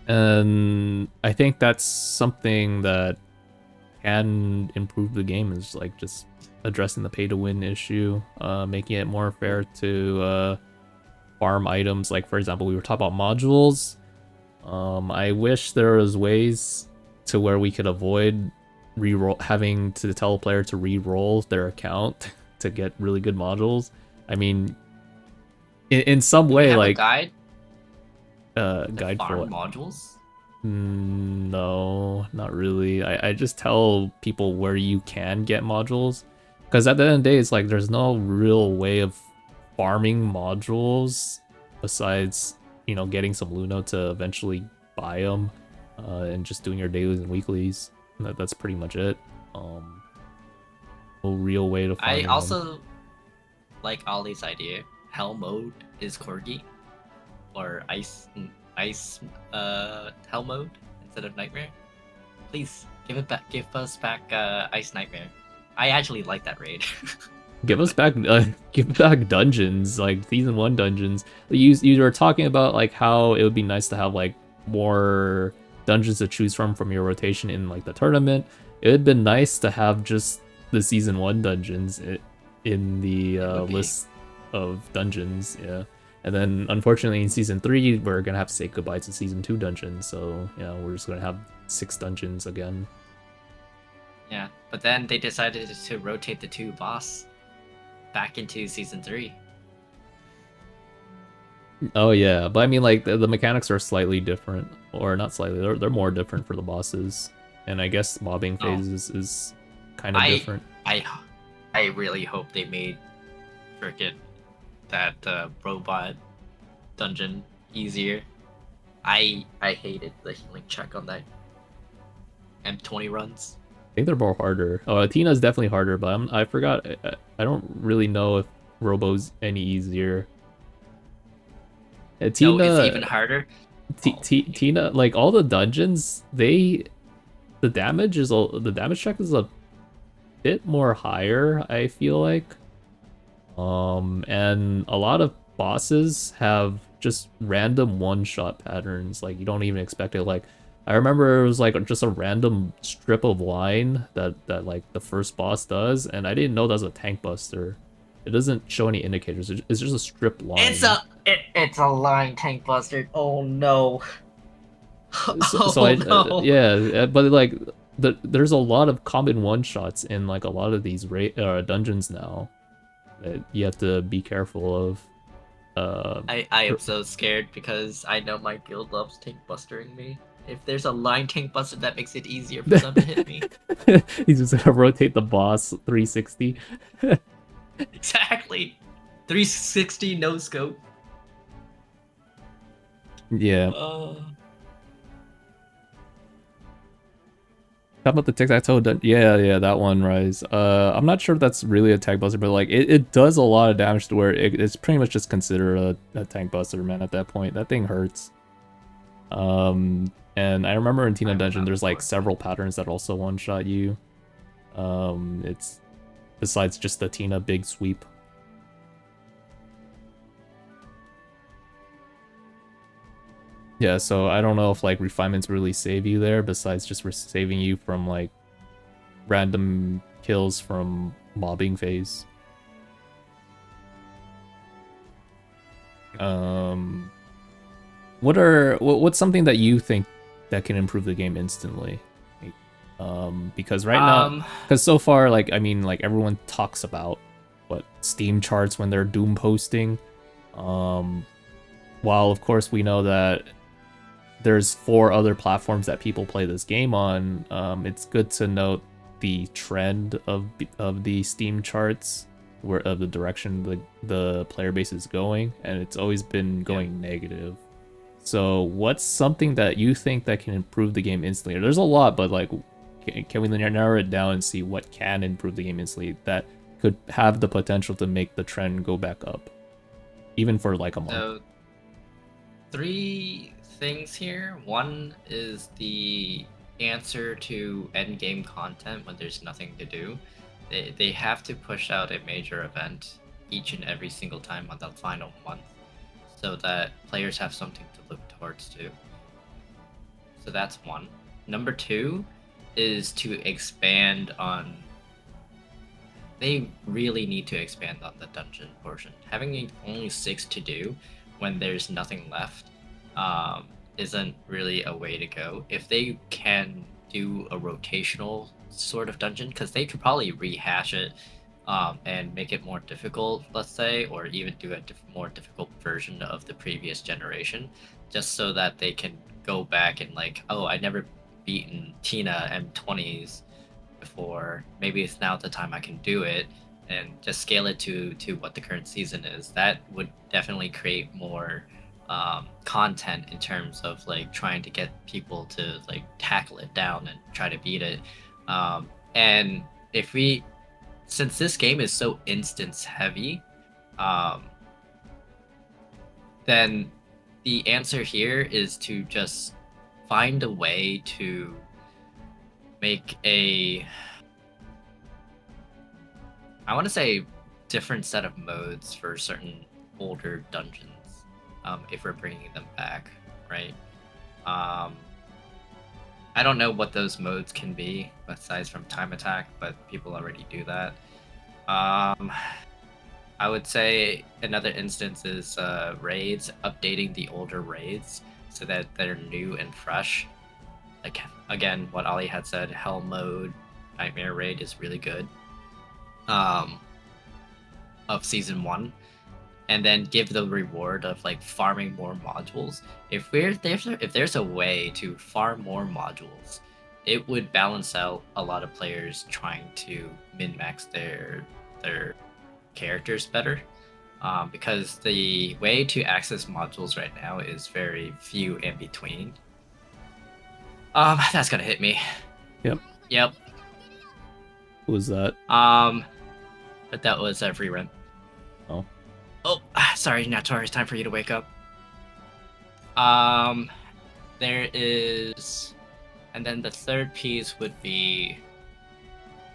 A: And I think that's something that can improve the game, is like just addressing the pay to win issue, making it more fair to farm items. Like, for example, we were talking about modules. I wish there was ways to where we could avoid having to tell a player to re-roll their account to get really good modules. I mean, in some way, like
B: guide
A: guide for
B: farm modules.
A: No, not really. I just tell people where you can get modules, because at the end of the day, it's like there's no real way of farming modules besides, getting some Luno to eventually buy them, and just doing your dailies and weeklies. That's pretty much it. No real way to farm
B: I
A: them.
B: also like Ollie's idea. Hell mode is Corgi, or ice hell mode instead of nightmare. Please give us back ice nightmare. I actually like that raid.
A: Give back dungeons, like season 1 dungeons. You were talking about like how it would be nice to have like more dungeons to choose from your rotation in like the tournament. It would have been nice to have just the season 1 dungeons in the list of dungeons, yeah. And then unfortunately in season 3 we're gonna have to say goodbye to season 2 dungeons, so yeah, we're just gonna have 6 dungeons again.
B: Yeah, but then they decided to rotate the 2 boss back into season 3.
A: Oh yeah, but I mean, like the mechanics are slightly different, or not slightly. They're more different for the bosses, and I guess mobbing phases is kind of different.
B: I really hope they made frickin' that robot dungeon easier. I hated the healing check on that M20 runs.
A: I think they're more harder. Oh, Atina's definitely harder, but I forgot. I don't really know if Robo's any easier. Atina,
B: no, it's even harder.
A: Tina, like all the dungeons, the damage check is a bit more higher, I feel like. And a lot of bosses have just random one-shot patterns. Like you don't even expect it. Like I remember it was like just a random strip of line that like the first boss does, and I didn't know that was a tank buster. It doesn't show any indicators. It's just a strip line.
B: It's a line tank buster. Oh no.
A: So I
B: no.
A: yeah, but like there's a lot of common one-shots in like a lot of these dungeons now that you have to be careful of.
B: I am so scared because I know my guild loves tank bustering me. If there's a line tank buster, that makes it easier for them to hit me.
A: He's just gonna rotate the boss 360.
B: Exactly. 360 no scope.
A: Yeah. How about the tic-tac-toe? Yeah, that one, Rise. I'm not sure if that's really a tank buster, but like it does a lot of damage to where it's pretty much just considered a tank buster, man. At that point, that thing hurts. And I remember in Tina Dungeon, there's like several patterns that also one-shot you. It's besides just the Tina big sweep. Yeah, so I don't know if like refinements really save you there, besides just saving you from like random kills from mobbing phase. What's something that you think that can improve the game instantly? Because right now, because so far, like I mean, like everyone talks about what Steam charts when they're Doom posting. While of course we know that there's 4 other platforms that people play this game on, it's good to note the trend of the Steam charts, of the direction the player base is going, and it's always been going negative. So what's something that you think that can improve the game instantly? There's a lot, but like, can we narrow it down and see what can improve the game instantly that could have the potential to make the trend go back up, even for like a month?
B: So, 3 things here. One is the answer to end game content when there's nothing to do. They have to push out a major event each and every single time on the final month, so that players have something to look towards too. So that's one. Number 2 is to expand on. They really need to expand on the dungeon portion. Having only 6 to do when there's nothing left isn't really a way to go. If they can do a rotational sort of dungeon, because they could probably rehash it and make it more difficult, let's say, or even do a more difficult version of the previous generation, just so that they can go back and like, oh, I never beaten Tina M20s before. Maybe it's now the time I can do it, and just scale it to what the current season is. That would definitely create more content in terms of like trying to get people to like tackle it down and try to beat it. And if we, since this game is so instance heavy, then the answer here is to just find a way to make a, I want to say, different set of modes for certain older dungeons, if we're bringing them back, right? I don't know what those modes can be, besides from time attack, but people already do that. I would say another instance is raids, updating the older raids so that they're new and fresh. Like, again, what Ali had said, Hell Mode, Nightmare Raid is really good. Of Season 1. And then give the reward of like farming more modules. If there's a way to farm more modules, it would balance out a lot of players trying to min-max their characters better. Because the way to access modules right now is very few in between. That's gonna hit me. Yep.
A: Who was that?
B: But that was a free run.
A: Oh,
B: sorry, Nator, it's time for you to wake up. There is, and then the third piece would be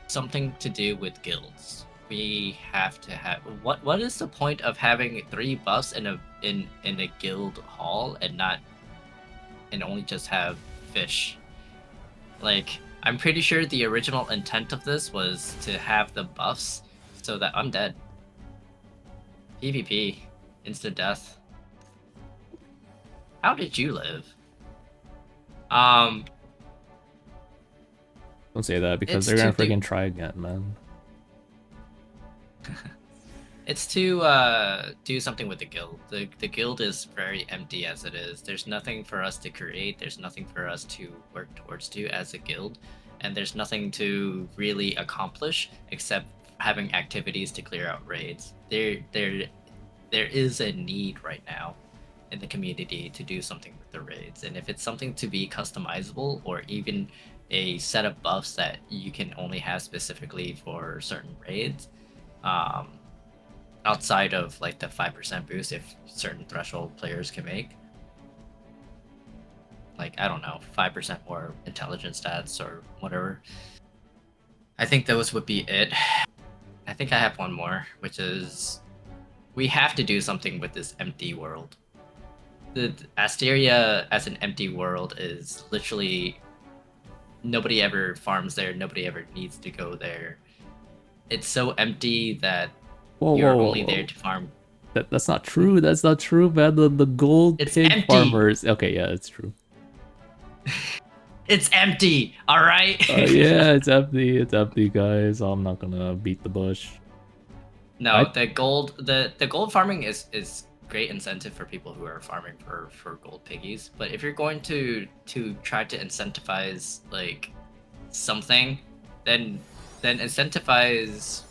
B: something to do with guilds. We have to have what is the point of having 3 buffs in a guild hall and only just have fish? Like, I'm pretty sure the original intent of this was to have the buffs so that I'm dead. PvP, instant death. How did you live?
A: Don't say that because they're gonna freaking try again, man.
B: It's to do something with the guild. The guild is very empty as it is. There's nothing for us to create. There's nothing for us to work towards as a guild, and there's nothing to really accomplish except having activities to clear out raids. There is a need right now in the community to do something with the raids, and if it's something to be customizable or even a set of buffs that you can only have specifically for certain raids, outside of like the 5% boost if certain threshold players can make, like, I don't know, 5% more intelligence stats or whatever, I think those would be it. I think I have one more, which is we have to do something with this empty world. The Asteria as an empty world is literally nobody ever farms there, nobody ever needs to go there. It's so empty that you're only there to farm.
A: That's not true. That's not true, man. The gold pig farmers. Okay, yeah, it's true.
B: It's empty, all right?
A: Yeah, it's empty. It's empty, guys. I'm not gonna beat the bush.
B: No, the gold farming is great incentive for people who are farming for gold piggies. But if you're going to try to incentivize like something, then incentivize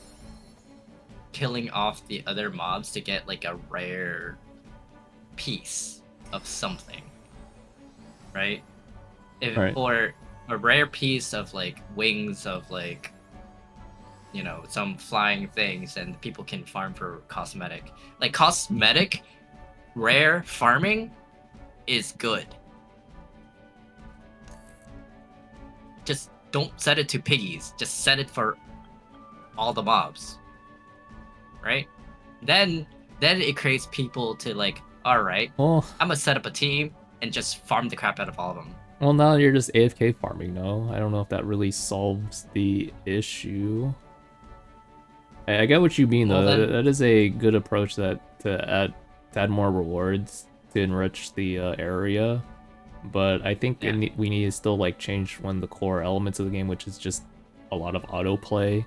B: killing off the other mobs to get like a rare piece of something, right? Or a rare piece of like wings of like, you know, some flying things, and people can farm for cosmetic. Like, cosmetic rare farming is good. Just don't set it to piggies. Just set it for all the mobs. Right? Then it creates people to like, all right, I'm gonna set up a team and just farm the crap out of all of them.
A: Well, now you're just AFK farming, no? I don't know if that really solves the issue. I get what you mean, though. That is a good approach to add more rewards to enrich the area. But I think we need to still like change one of the core elements of the game, which is just a lot of autoplay.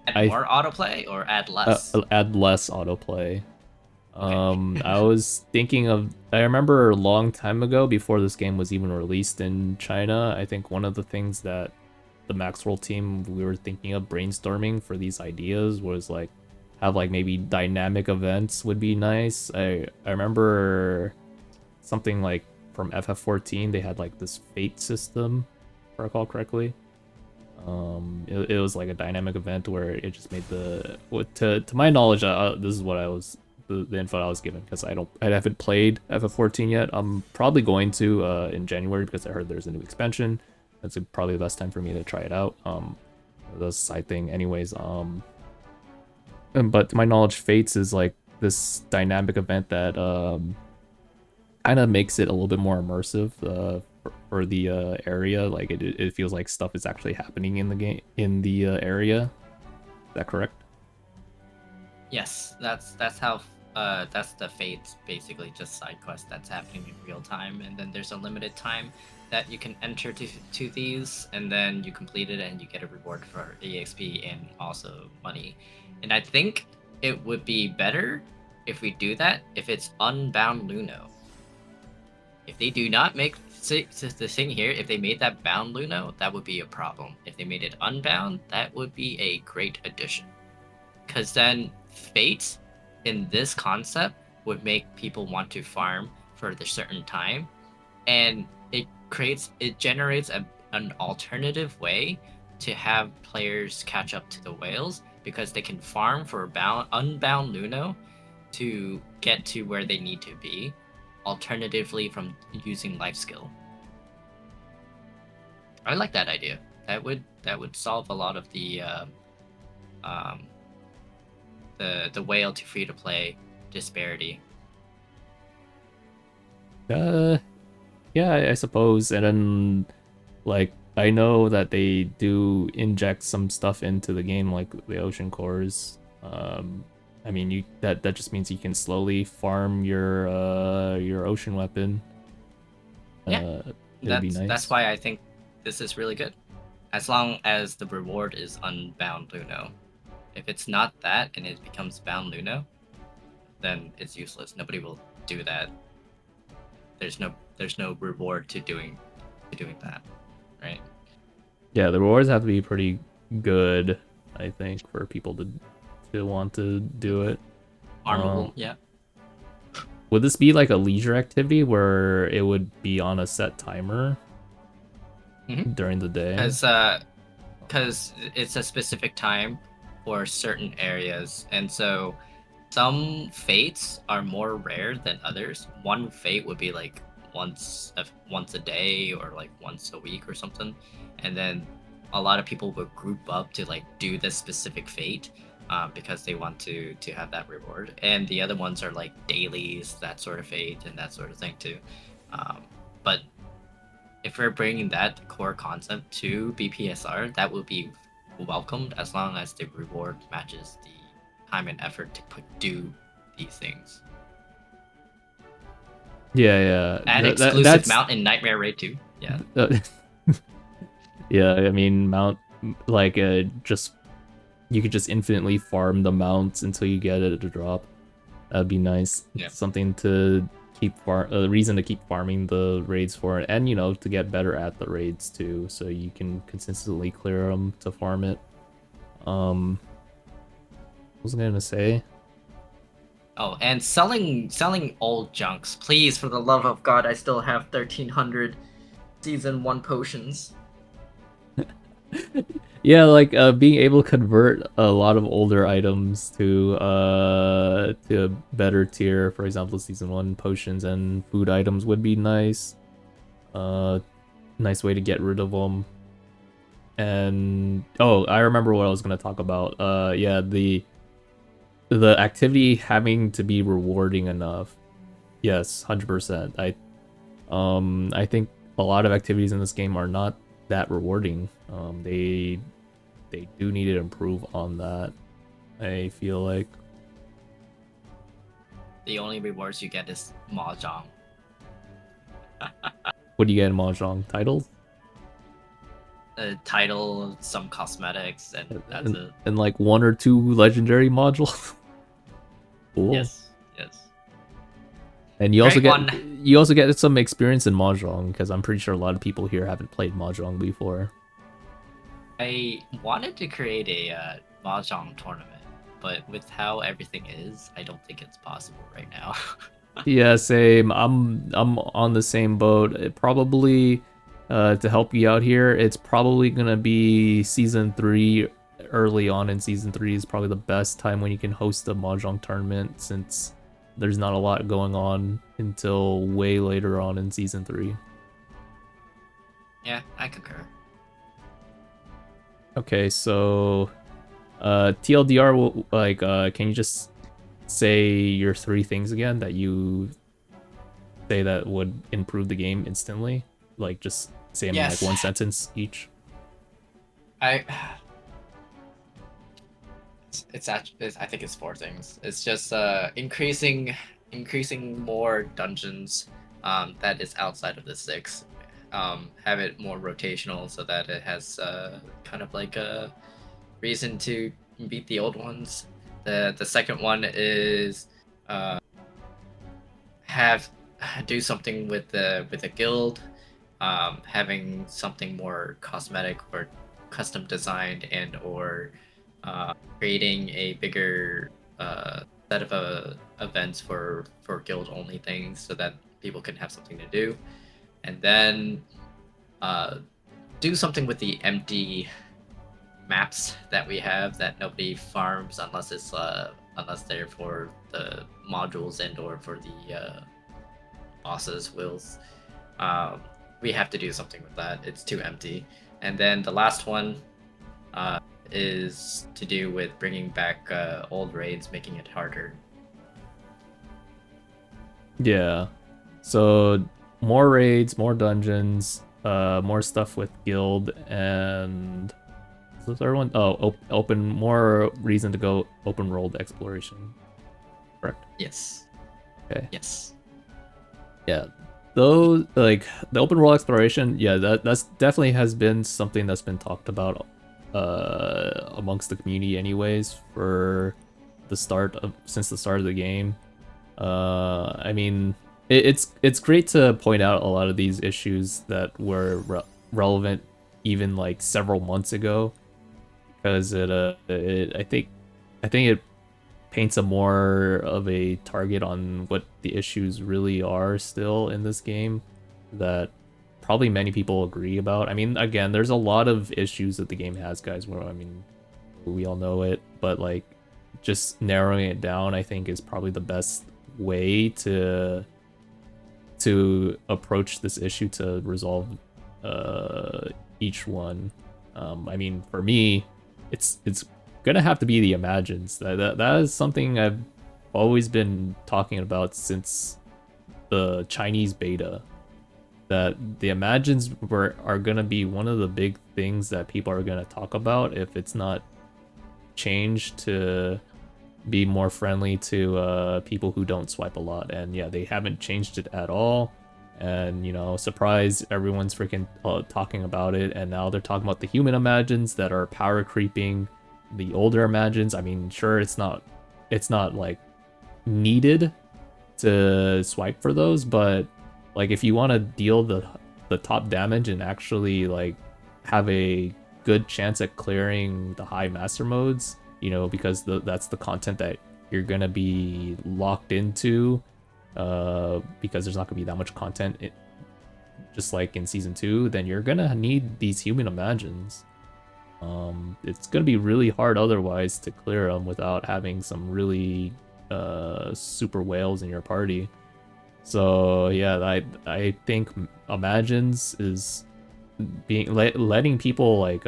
B: Add more autoplay or add less?
A: Add less autoplay. I was thinking of, I remember a long time ago, before this game was even released in China, I think one of the things that the Maxwell team, we were thinking of brainstorming for these ideas was like, have like maybe dynamic events would be nice. I remember something like from FF14, they had like this fate system, if I recall correctly. It was like a dynamic event where it just made to my knowledge, this is what I was, the info I was given, because I haven't played FF14 yet. I'm probably going to in January, because I heard there's a new expansion. That's probably the best time for me to try it out. The side thing anyways. But to my knowledge, Fates is like this dynamic event that kind of makes it a little bit more immersive for the area. Like it feels like stuff is actually happening in the game, in the area. Is that correct?
B: Yes, that's how that's the Fates, basically just side quest that's happening in real time, and then there's a limited time that you can enter to these, and then you complete it and you get a reward for EXP and also money. And I think it would be better if we do that if it's Unbound Luno. If they do not make the thing here, if they made that bound Luno, that would be a problem. If they made it unbound, that would be a great addition. Because then Fate in this concept would make people want to farm for a certain time, and it generates an alternative way to have players catch up to the whales, because they can farm for unbound Luno to get to where they need to be, alternatively from using life skill. I like that idea. That would solve a lot of um, the whale to free to play disparity.
A: Yeah, I suppose. And then, like, I know that they do inject some stuff into the game, like the ocean cores. I mean, that just means you can slowly farm your ocean weapon.
B: Yeah,
A: It'd be nice.
B: That's why I think this is really good. As long as the reward is unbound Luno. If it's not that and it becomes bound Luno, then it's useless. Nobody will do that. There's no reward to doing that, right?
A: Yeah, the rewards have to be pretty good, I think, for people to want to do it.
B: Armable, yeah.
A: Would this be like a leisure activity where it would be on a set timer during the day?
B: Because it's a specific time for certain areas, and so some fates are more rare than others. One fate would be like once a day or like once a week or something, and then a lot of people will group up to like do this specific fate because they want to have that reward. And the other ones are like dailies, that sort of fate, and that sort of thing too. But if we're bringing that core concept to BPSR, that will be welcomed as long as the reward matches the time and effort to do these things.
A: Yeah.
B: Add exclusive mount in Nightmare Raid 2. Yeah.
A: Yeah, I mean, mount, like, just, you could just infinitely farm the mounts until you get it to drop. That'd be nice.
B: Yeah.
A: Something to keep a reason to keep farming the raids for it, and, you know, to get better at the raids too, so you can consistently clear them to farm it. What was I gonna say?
B: Oh, and selling old junks, please, for the love of God. I still have 1300 season 1 potions.
A: Yeah, like being able to convert a lot of older items to a better tier, for example, season 1 potions and food items would be nice. Nice way to get rid of them. And oh, I remember what I was gonna talk about. Yeah, the activity having to be rewarding enough. Yes, 100%. I think a lot of activities in this game are not that rewarding. They do need to improve on that, I feel like.
B: The only rewards you get is Mahjong.
A: What do you get in Mahjong? Titles?
B: A title, some cosmetics, and that's it.
A: And like 1 or 2 legendary modules? Cool.
B: Yes.
A: And you also get some experience in Mahjong, because I'm pretty sure a lot of people here haven't played Mahjong before.
B: I wanted to create a Mahjong tournament, but with how everything is, I don't think it's possible right now.
A: Yeah, same. I'm on the same boat. It probably, to help you out here, it's probably gonna be season 3. Early on in season 3 is probably the best time when you can host a Mahjong tournament, since there's not a lot going on until way later on in season 3.
B: Yeah, I concur.
A: Okay, so TLDR, like, can you just say your 3 things again that you say that would improve the game instantly? Like, just say them in like 1 sentence each.
B: I think it's 4 things. It's just increasing more dungeons that is outside of the 6. Have it more rotational so that it has kind of like a reason to beat the old ones. The second one is do something with the guild, having something more cosmetic or custom designed, and or creating a bigger set of events for guild only things so that people can have something to do. And then do something with the empty maps that we have that nobody farms unless it's a unless they're for the modules and or for the bosses wills. We have to do something with that. It's too empty. And then the last one is to do with bringing back old raids, making it harder.
A: Yeah. So more raids, more dungeons, more stuff with guild, and the third one, oh, open more reason to go open world exploration. Correct.
B: Yes.
A: Okay.
B: Yes.
A: Yeah. Those, like the open world exploration, yeah, that's definitely has been something that's been talked about amongst the community anyways for since the start of the game. I mean, it's great to point out a lot of these issues that were relevant even like several months ago, because I think it paints a more of a target on what the issues really are still in this game that probably many people agree about. I mean, again, there's a lot of issues that the game has, guys, where, I mean, we all know it, but like just narrowing it down, I think, is probably the best way to approach this issue to resolve each one. I mean, for me, it's gonna have to be the Imagines. That is something I've always been talking about since the Chinese beta. That the Imagines are gonna be one of the big things that people are gonna talk about if it's not changed to be more friendly to people who don't swipe a lot. And yeah, they haven't changed it at all. And, you know, surprise, everyone's freaking talking about it. And now they're talking about the human Imagines that are power creeping the older Imagines. I mean, sure, it's not like needed to swipe for those, but like if you want to deal the top damage and actually like have a good chance at clearing the high master modes, you know, because that's the content that you're gonna be locked into, because there's not gonna be that much content just like in season 2, then you're gonna need these human Imagines. It's gonna be really hard otherwise to clear them without having some really super whales in your party. So yeah, I think Imagines is being letting people like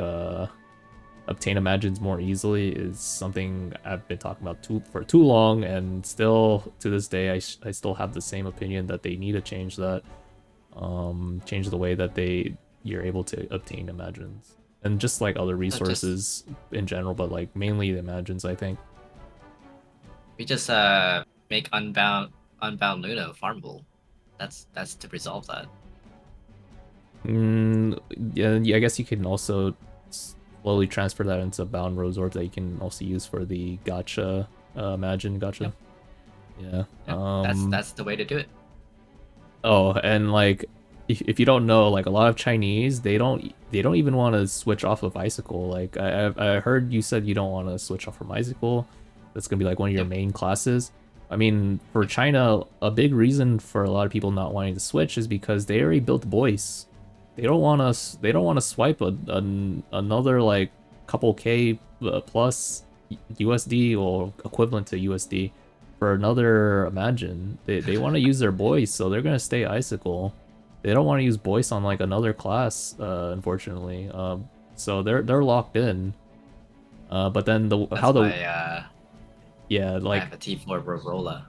A: obtain Imagines more easily is something I've been talking about for too long, and still to this day I still have the same opinion that they need to change that, change the way that you're able to obtain Imagines, and just like other resources in general, but like mainly the Imagines, I think.
B: We just make unbound Ludo farmable. That's to resolve that.
A: Yeah, I guess you can also slowly transfer that into bound resorts that you can also use for the gacha, Imagine gacha. Yep. Yeah.
B: That's the way to do it.
A: Oh, and like if you don't know, like a lot of Chinese, they don't even want to switch off of Icicle. Like I heard you said you don't want to switch off from Icicle. That's gonna be like one of your main classes. I mean, for China, a big reason for a lot of people not wanting to switch is because they already built Boyce. They don't want to swipe another like couple K plus USD or equivalent to USD for another Imagine. They want to use their Boyce, so they're gonna stay Icicle. They don't want to use Boyce on like another class, unfortunately. So they're locked in. But then yeah, like
B: I have a T4 Rorola.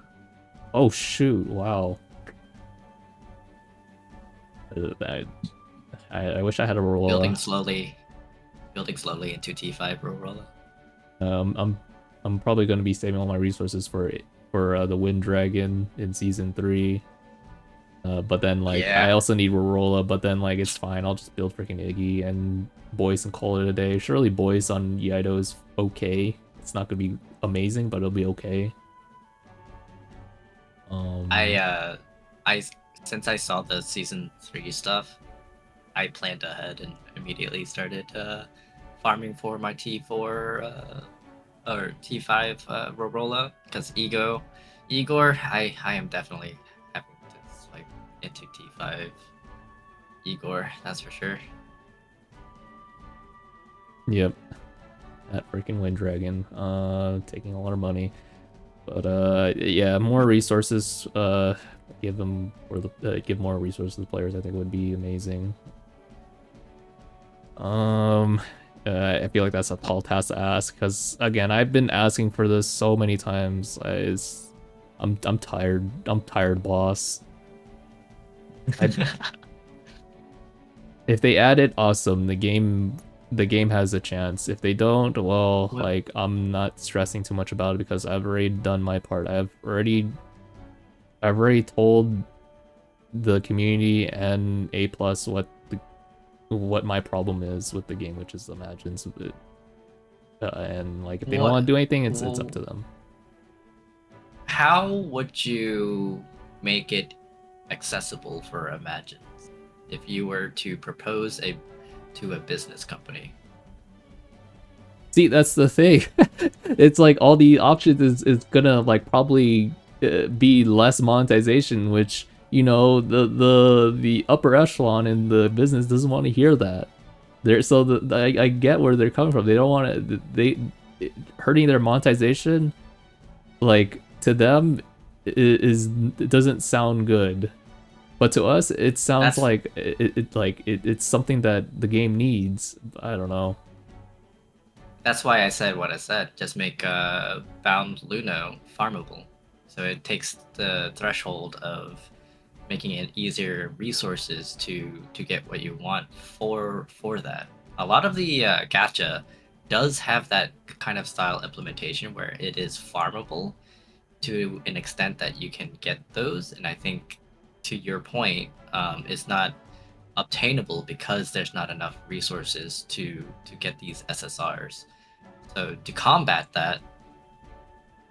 A: Oh shoot! Wow. I wish I had a Rorola.
B: Building slowly into T5 Rorola.
A: I'm probably going to be saving all my resources for the Wind Dragon in season 3. But then like I also need Rorola, but then like it's fine. I'll just build freaking Iggy and Boyce and call it a day. Surely Boyce on Yido is okay. It's not gonna be amazing, but it'll be okay.
B: I since I saw the season 3 stuff, I planned ahead and immediately started farming for my T4 or T5 Rorola, because Igor, I am definitely having to swipe into T5 Igor, that's for sure.
A: Yep. That freaking Wind Dragon, taking a lot of money. But yeah, more resources. Give them or give more resources to players. I think would be amazing. I feel like that's a tall task to ask because again, I've been asking for this so many times. I'm tired. I'm tired, boss. If they add it, awesome. The game has a chance. If they don't, well,
B: What?
A: like I'm not stressing too much about it because I've already done my part. I've already told the community and A plus what my problem is with the game, which is Imagines. And like if they don't want to do anything, it's up to them.
B: How would you make it accessible for Imagines if you were to propose to a business company?
A: See, that's the thing. It's like all the options is gonna like probably be less monetization, which you know the upper echelon in the business doesn't want to hear that. I get where they're coming from. They don't want to hurting their monetization. Like to them, it doesn't sound good, but to us, it sounds like it's something that the game needs. I don't know.
B: That's why I said what I said. Just make Bound Luno farmable, so it takes the threshold of making it easier resources to get what you want for that. A lot of the gacha does have that kind of style implementation where it is farmable to an extent that you can get those, and I think to your point, it's not obtainable because there's not enough resources to get these SSRs. So to combat that,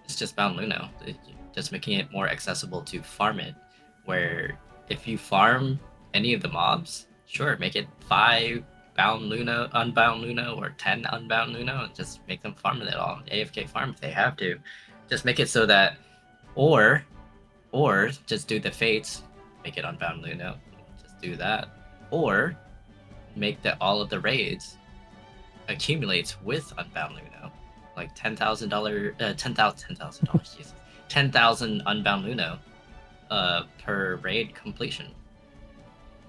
B: it's just Bound Luno, just making it more accessible to farm it. Where if you farm any of the mobs, sure, make it 5 Bound Luno, Unbound Luno, or 10 Unbound Luno, and just make them farm it all. AFK farm if they have to. Just make it so that, or just do the fates, make it Unbound Luno, just do that, or make that all of the raids accumulates with Unbound Luno, like $10,000, $10,000, Jesus, 10,000 Unbound Luno, per raid completion,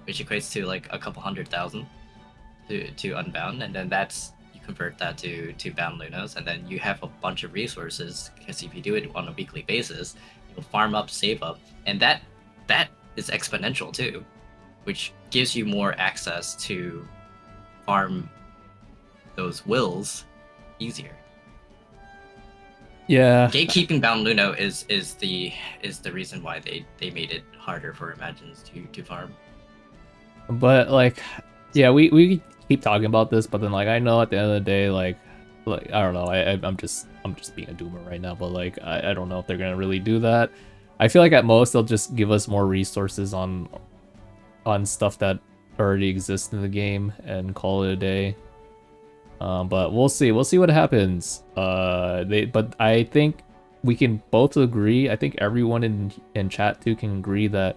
B: which equates to like a couple 100,000 to Unbound, and then you convert that to Bound Lunos, and then you have a bunch of resources because if you do it on a weekly basis, you'll farm up, save up, and that is exponential too, which gives you more access to farm those wills easier.
A: Yeah.
B: Gatekeeping Bound Luno is the reason why they made it harder for Imagines to farm.
A: But like, yeah, we keep talking about this, but then like I know at the end of the day, like I don't know, I'm just being a doomer right now, but like I don't know if they're gonna really do that. I feel like at most they'll just give us more resources on stuff that already exists in the game and call it a day. But we'll see what happens. But I think we can both agree. I think everyone in chat too can agree that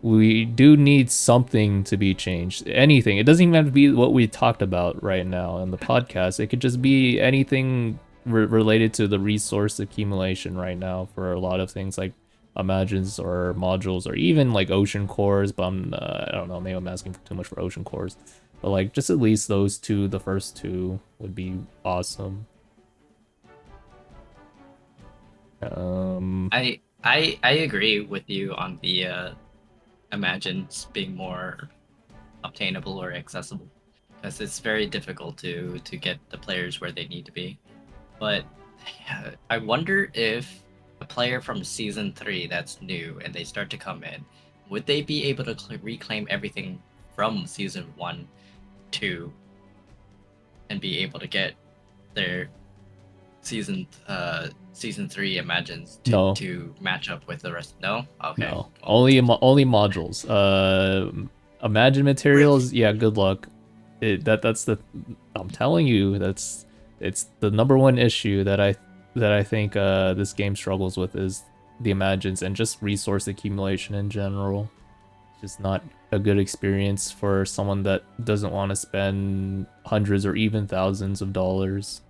A: we do need something to be changed. Anything. It doesn't even have to be what we talked about right now in the podcast. It could just be anything related to the resource accumulation right now for a lot of things like Imagines or modules or even like ocean cores. But I don't know. Maybe I'm asking for too much for ocean cores. But like just at least those two, the first two, would be awesome.
B: I agree with you on the Imagines being more obtainable or accessible, because it's very difficult to get the players where they need to be. But I wonder if a player from season 3 that's new and they start to come in, would they be able to reclaim everything from season 1, 2, and be able to get their season 3 Imagines to match up with the rest? No? Okay.
A: No. Only modules. Imagine materials, really? Yeah, good luck. I'm telling you, it's the #1 issue that I think this game struggles with is the Imagines and just resource accumulation in general. It's just not a good experience for someone that doesn't want to spend hundreds or even thousands of dollars.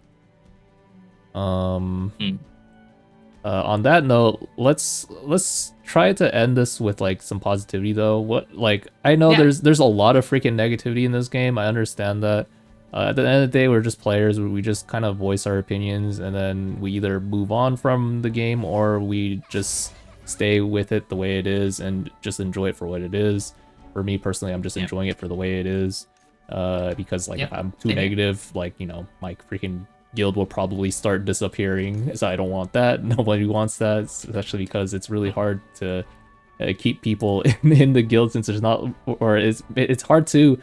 A: On that note, let's try to end this with like some positivity though. What like I know
B: Yeah.
A: there's a lot of freaking negativity in this game. I understand that. At the end of the day, we're just players. We just kind of voice our opinions, and then we either move on from the game or we just stay with it the way it is and just enjoy it for what it is. For me personally, I'm just enjoying it for the way it is. Because like if I'm too negative, like you know, my freaking guild will probably start disappearing. So I don't want that. Nobody wants that, especially because it's really hard to keep people in the guild since there's not, or it's hard to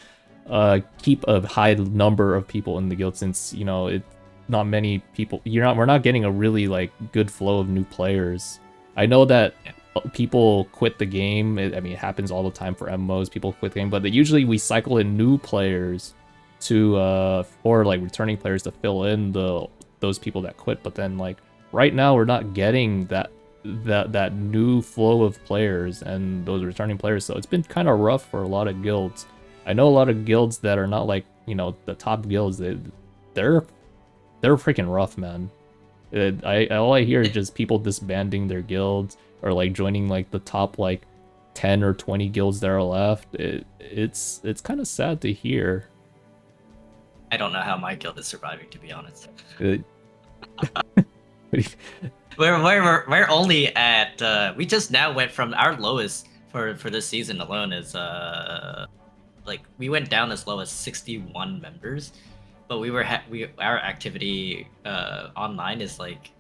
A: keep a high number of people in the guild since you know it's not many people. We're not getting a really like good flow of new players. I know that people quit the game. I mean, it happens all the time for MMOs. People quit the game, but usually we cycle in new players to or like returning players to fill in those people that quit. But then like right now we're not getting that new flow of players and those returning players. So it's been kind of rough for a lot of guilds. I know a lot of guilds that are not like, you know, the top guilds. They're freaking rough, man. All I hear is just people disbanding their guilds or like joining like the top like 10 or 20 guilds that are left. It's kind of sad to hear.
B: I don't know how my guild is surviving, to be honest. We're only at we just now went from our lowest for this season alone is like we went down as low as 61 members, but our activity online is like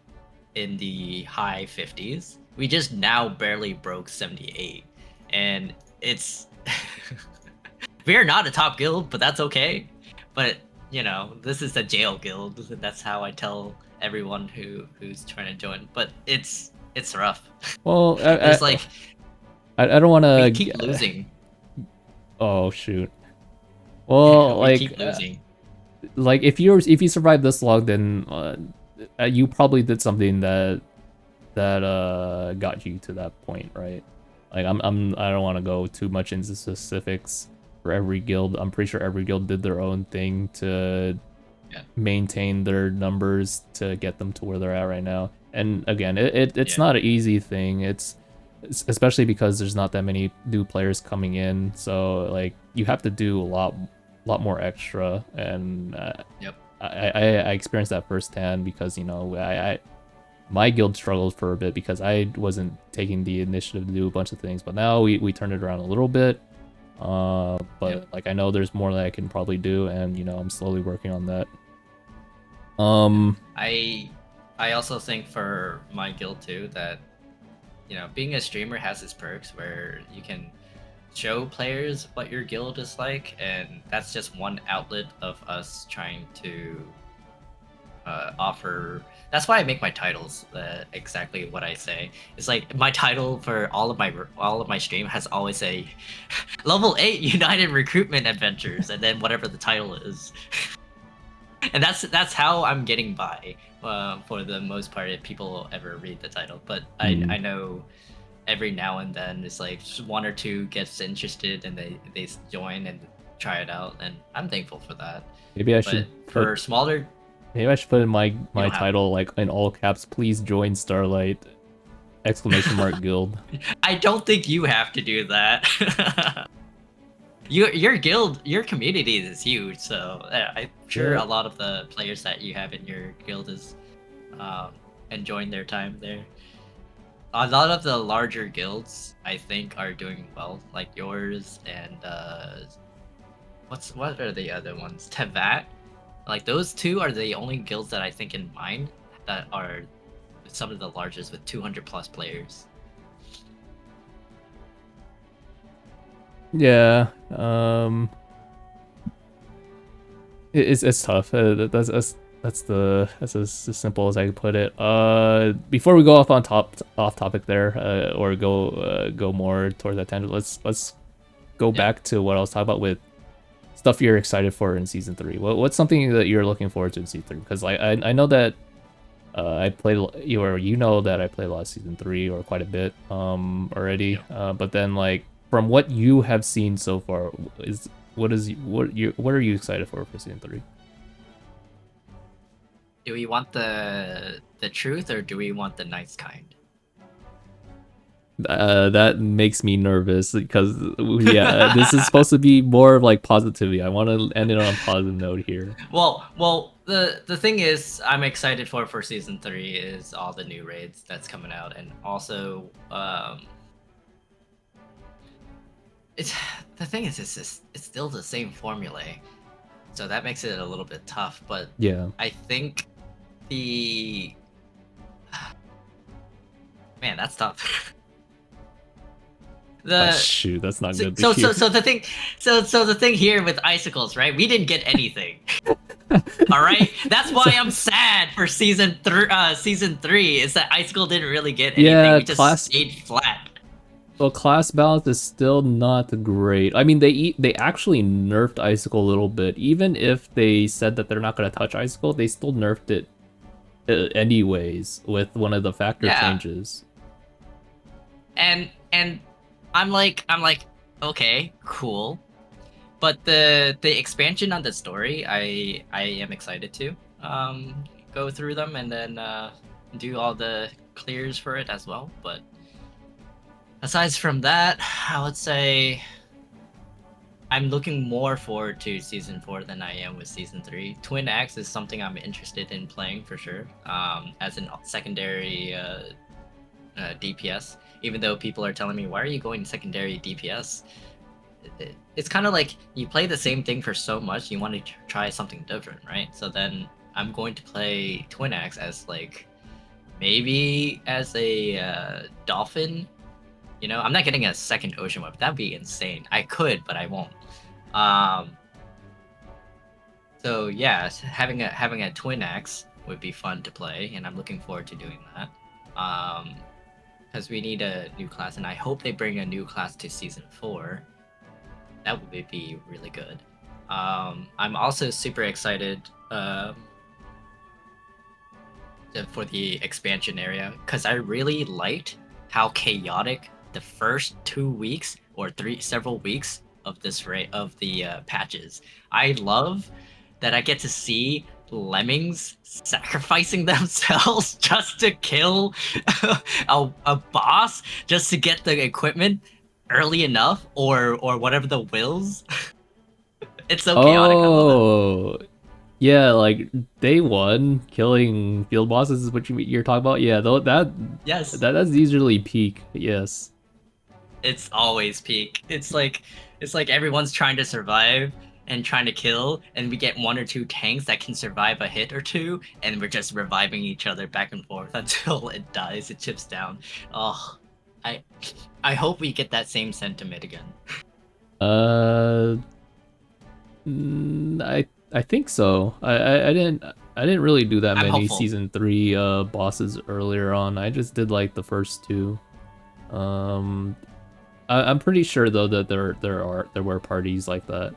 B: in the high 50s. We just now barely broke 78, and it's we are not a top guild, but that's okay. But you know, this is a jail guild. That's how I tell everyone who's trying to join. But it's rough.
A: Well,
B: it's like
A: I don't want to
B: keep losing.
A: Oh shoot. Well,
B: we keep losing.
A: Like if you survive this long, then you probably did something that got you to that point, right? Like I don't want to go too much into specifics for every guild. I'm pretty sure every guild did their own thing to maintain their numbers to get them to where they're at right now. And again, it's not an easy thing. It's especially because there's not that many new players coming in, so like you have to do a lot more extra. And I experienced that firsthand because you know my guild struggled for a bit because I wasn't taking the initiative to do a bunch of things, but now we turned it around a little bit. But like I know there's more that I can probably do, and you know I'm slowly working on that.
B: I also think for my guild too that you know being a streamer has its perks where you can show players what your guild is like, and that's just one outlet of us trying to offer. That's why I make my titles exactly what I say. It's like my title for all of my stream has always a level 8 United Recruitment Adventures, and then whatever the title is. And that's how I'm getting by for the most part if people ever read the title. But I know every now and then it's like one or two gets interested and they join and try it out, and I'm thankful for that.
A: Maybe I should
B: for smaller.
A: Maybe I should put in my title like in all caps. Please join Starlight! ! Guild.
B: I don't think you have to do that. Your guild, your community is huge, so I'm sure a lot of the players that you have in your guild is enjoying their time there. A lot of the larger guilds, I think, are doing well, like yours and what are the other ones? Tevat. Like those two are the only guilds that I think in mind that are some of the largest with 200 plus players.
A: Yeah, it's tough. That's as simple as I could put it. Before we go off topic there, or go more towards that tangent, let's go back to what I was talking about with stuff you're excited for in season 3. What's something that you're looking forward to in season 3? Because I know that I played you know that I played a lot of season 3 or quite a bit already. But then like from what you have seen so far, what are you excited for season 3?
B: Do we want the truth or do we want the nice kind?
A: That makes me nervous because yeah, this is supposed to be more of like positivity. I want to end it on a positive note here.
B: Well, the thing is, I'm excited for season 3 is all the new raids that's coming out, and also it's the thing is it's still the same formulae, so that makes it a little bit tough. But
A: Yeah.
B: I think the man, that's tough.
A: Oh, shoot, that's not good.
B: So the thing here with icicles, right? We didn't get anything. All right, that's why I'm sad for season 3 is that icicle didn't really get anything.
A: Yeah,
B: we just stayed flat.
A: Well, class balance is still not great. I mean, they actually nerfed icicle a little bit. Even if they said that they're not going to touch icicle, they still nerfed it anyways with one of the factor changes.
B: And I'm like, okay, cool. But the expansion on the story, I am excited to go through them and then do all the clears for it as well. But aside from that, I would say I'm looking more forward to season 4 than I am with season 3. Twin Axe is something I'm interested in playing for sure, as a secondary DPS. Even though people are telling me, why are you going secondary DPS? It's kind of like you play the same thing for so much, you want to try something different, right? So then I'm going to play Twin Axe as like maybe as a dolphin. You know, I'm not getting a second ocean whip. That'd be insane. I could, but I won't. So yeah, having a Twin Axe would be fun to play, and I'm looking forward to doing that. Because we need a new class, and I hope they bring a new class to season 4. That would be really good. I'm also super excited for the expansion area, because I really liked how chaotic the first 2 weeks or several weeks of this of the patches. I love that I get to see lemmings sacrificing themselves just to kill a boss, just to get the equipment early enough, or whatever the wills. It's so chaotic. I love it.
A: Yeah, like day 1 killing field bosses is what you're talking about. Yeah, though that's usually peak. Yes,
B: it's always peak. It's like everyone's trying to survive and trying to kill, and we get 1 or 2 tanks that can survive a hit or 2, and we're just reviving each other back and forth until it dies, it chips down. Oh, I hope we get that same sentiment again.
A: I think so. I didn't really do that many
B: hopeful.
A: season 3 bosses earlier on. I just did like the first 2. I'm pretty sure though that there were parties like that.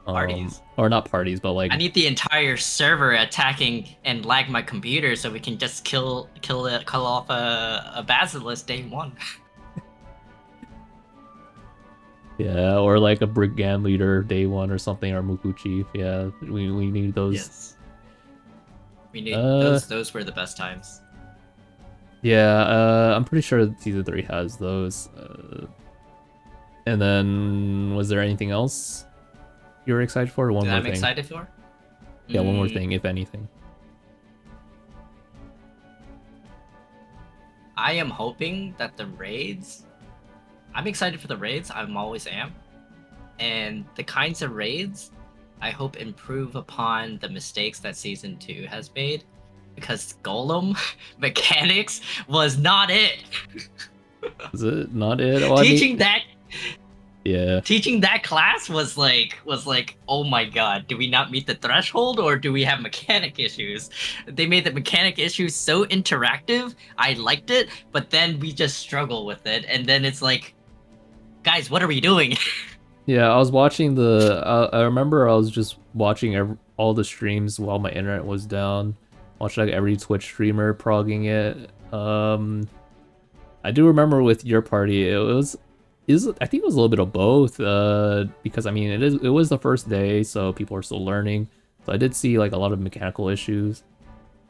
B: Parties.
A: Or not parties, but like
B: I need the entire server attacking and lag my computer so we can just kill off a basilisk day 1.
A: Yeah, or like a brigand leader day 1 or something, or Muku chief. Yeah, we need those.
B: Yes. We need those were the best times.
A: Yeah, I'm pretty sure season 3 has those. And then was there anything else you were excited for? One more thing. I'm
B: excited for?
A: Yeah, one more thing, if anything.
B: I am hoping that the raids... I'm excited for the raids, I always am. And the kinds of raids, I hope improve upon the mistakes that Season 2 has made. Because Golem mechanics was not it.
A: Is it not it?
B: Well, teaching that...
A: Yeah.
B: Teaching that class was like, oh my god, do we not meet the threshold, or do we have mechanic issues? They made the mechanic issues so interactive, I liked it, but then we just struggle with it, and then it's like, guys, what are we doing?
A: Yeah, I was watching I remember I was just watching all the streams while my internet was down. Watched like every Twitch streamer progging it. I do remember with your party, I think it was a little bit of both, because I mean it was the first day, so people are still learning. So I did see like a lot of mechanical issues.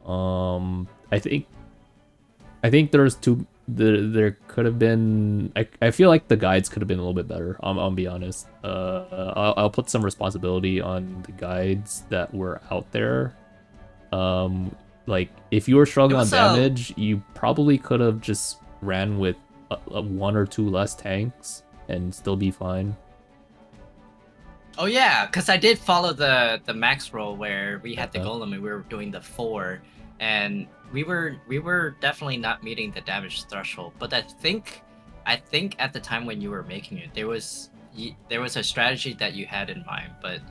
A: I think there's two. There could have been. I feel like the guides could have been a little bit better. I'll be honest. I'll put some responsibility on the guides that were out there. Like if you were
B: It
A: struggling on
B: was
A: damage, you probably could have just ran with one or two less tanks and still be fine.
B: Oh yeah, because I did follow the max roll where we had the
A: Yeah.
B: golem and we were doing the 4, and we were definitely not meeting the damage threshold. But I think at the time when you were making it, there was a strategy that you had in mind. But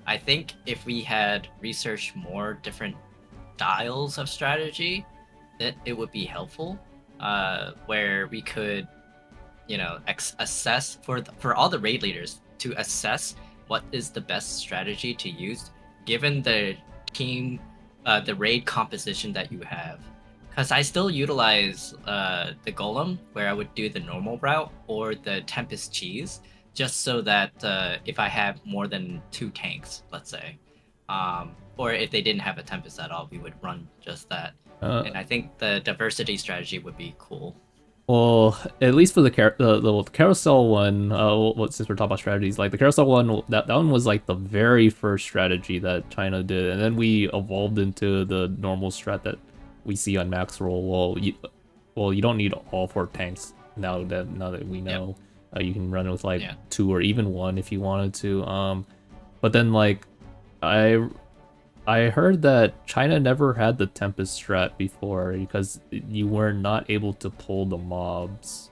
B: I think if we had researched more different styles of strategy, that it would be helpful. Where we could, assess for all the raid leaders to assess what is the best strategy to use given the team, the raid composition that you have. Because I still utilize the golem, where I would do the normal route or the tempest cheese, just so that if I have more than 2 tanks, let's say, or if they didn't have a tempest at all, we would run just that. And I think the diversity strategy would be cool.
A: Well, at least for the carousel one, since we're talking about strategies, like the carousel one, that one was like the very first strategy that China did, and then we evolved into the normal strat that we see on max roll. Well, you don't need all 4 tanks now that we know. Yep. You can run it with like 2 or even 1 if you wanted to. But then like I heard that China never had the Tempest strat before because you were not able to pull the mobs.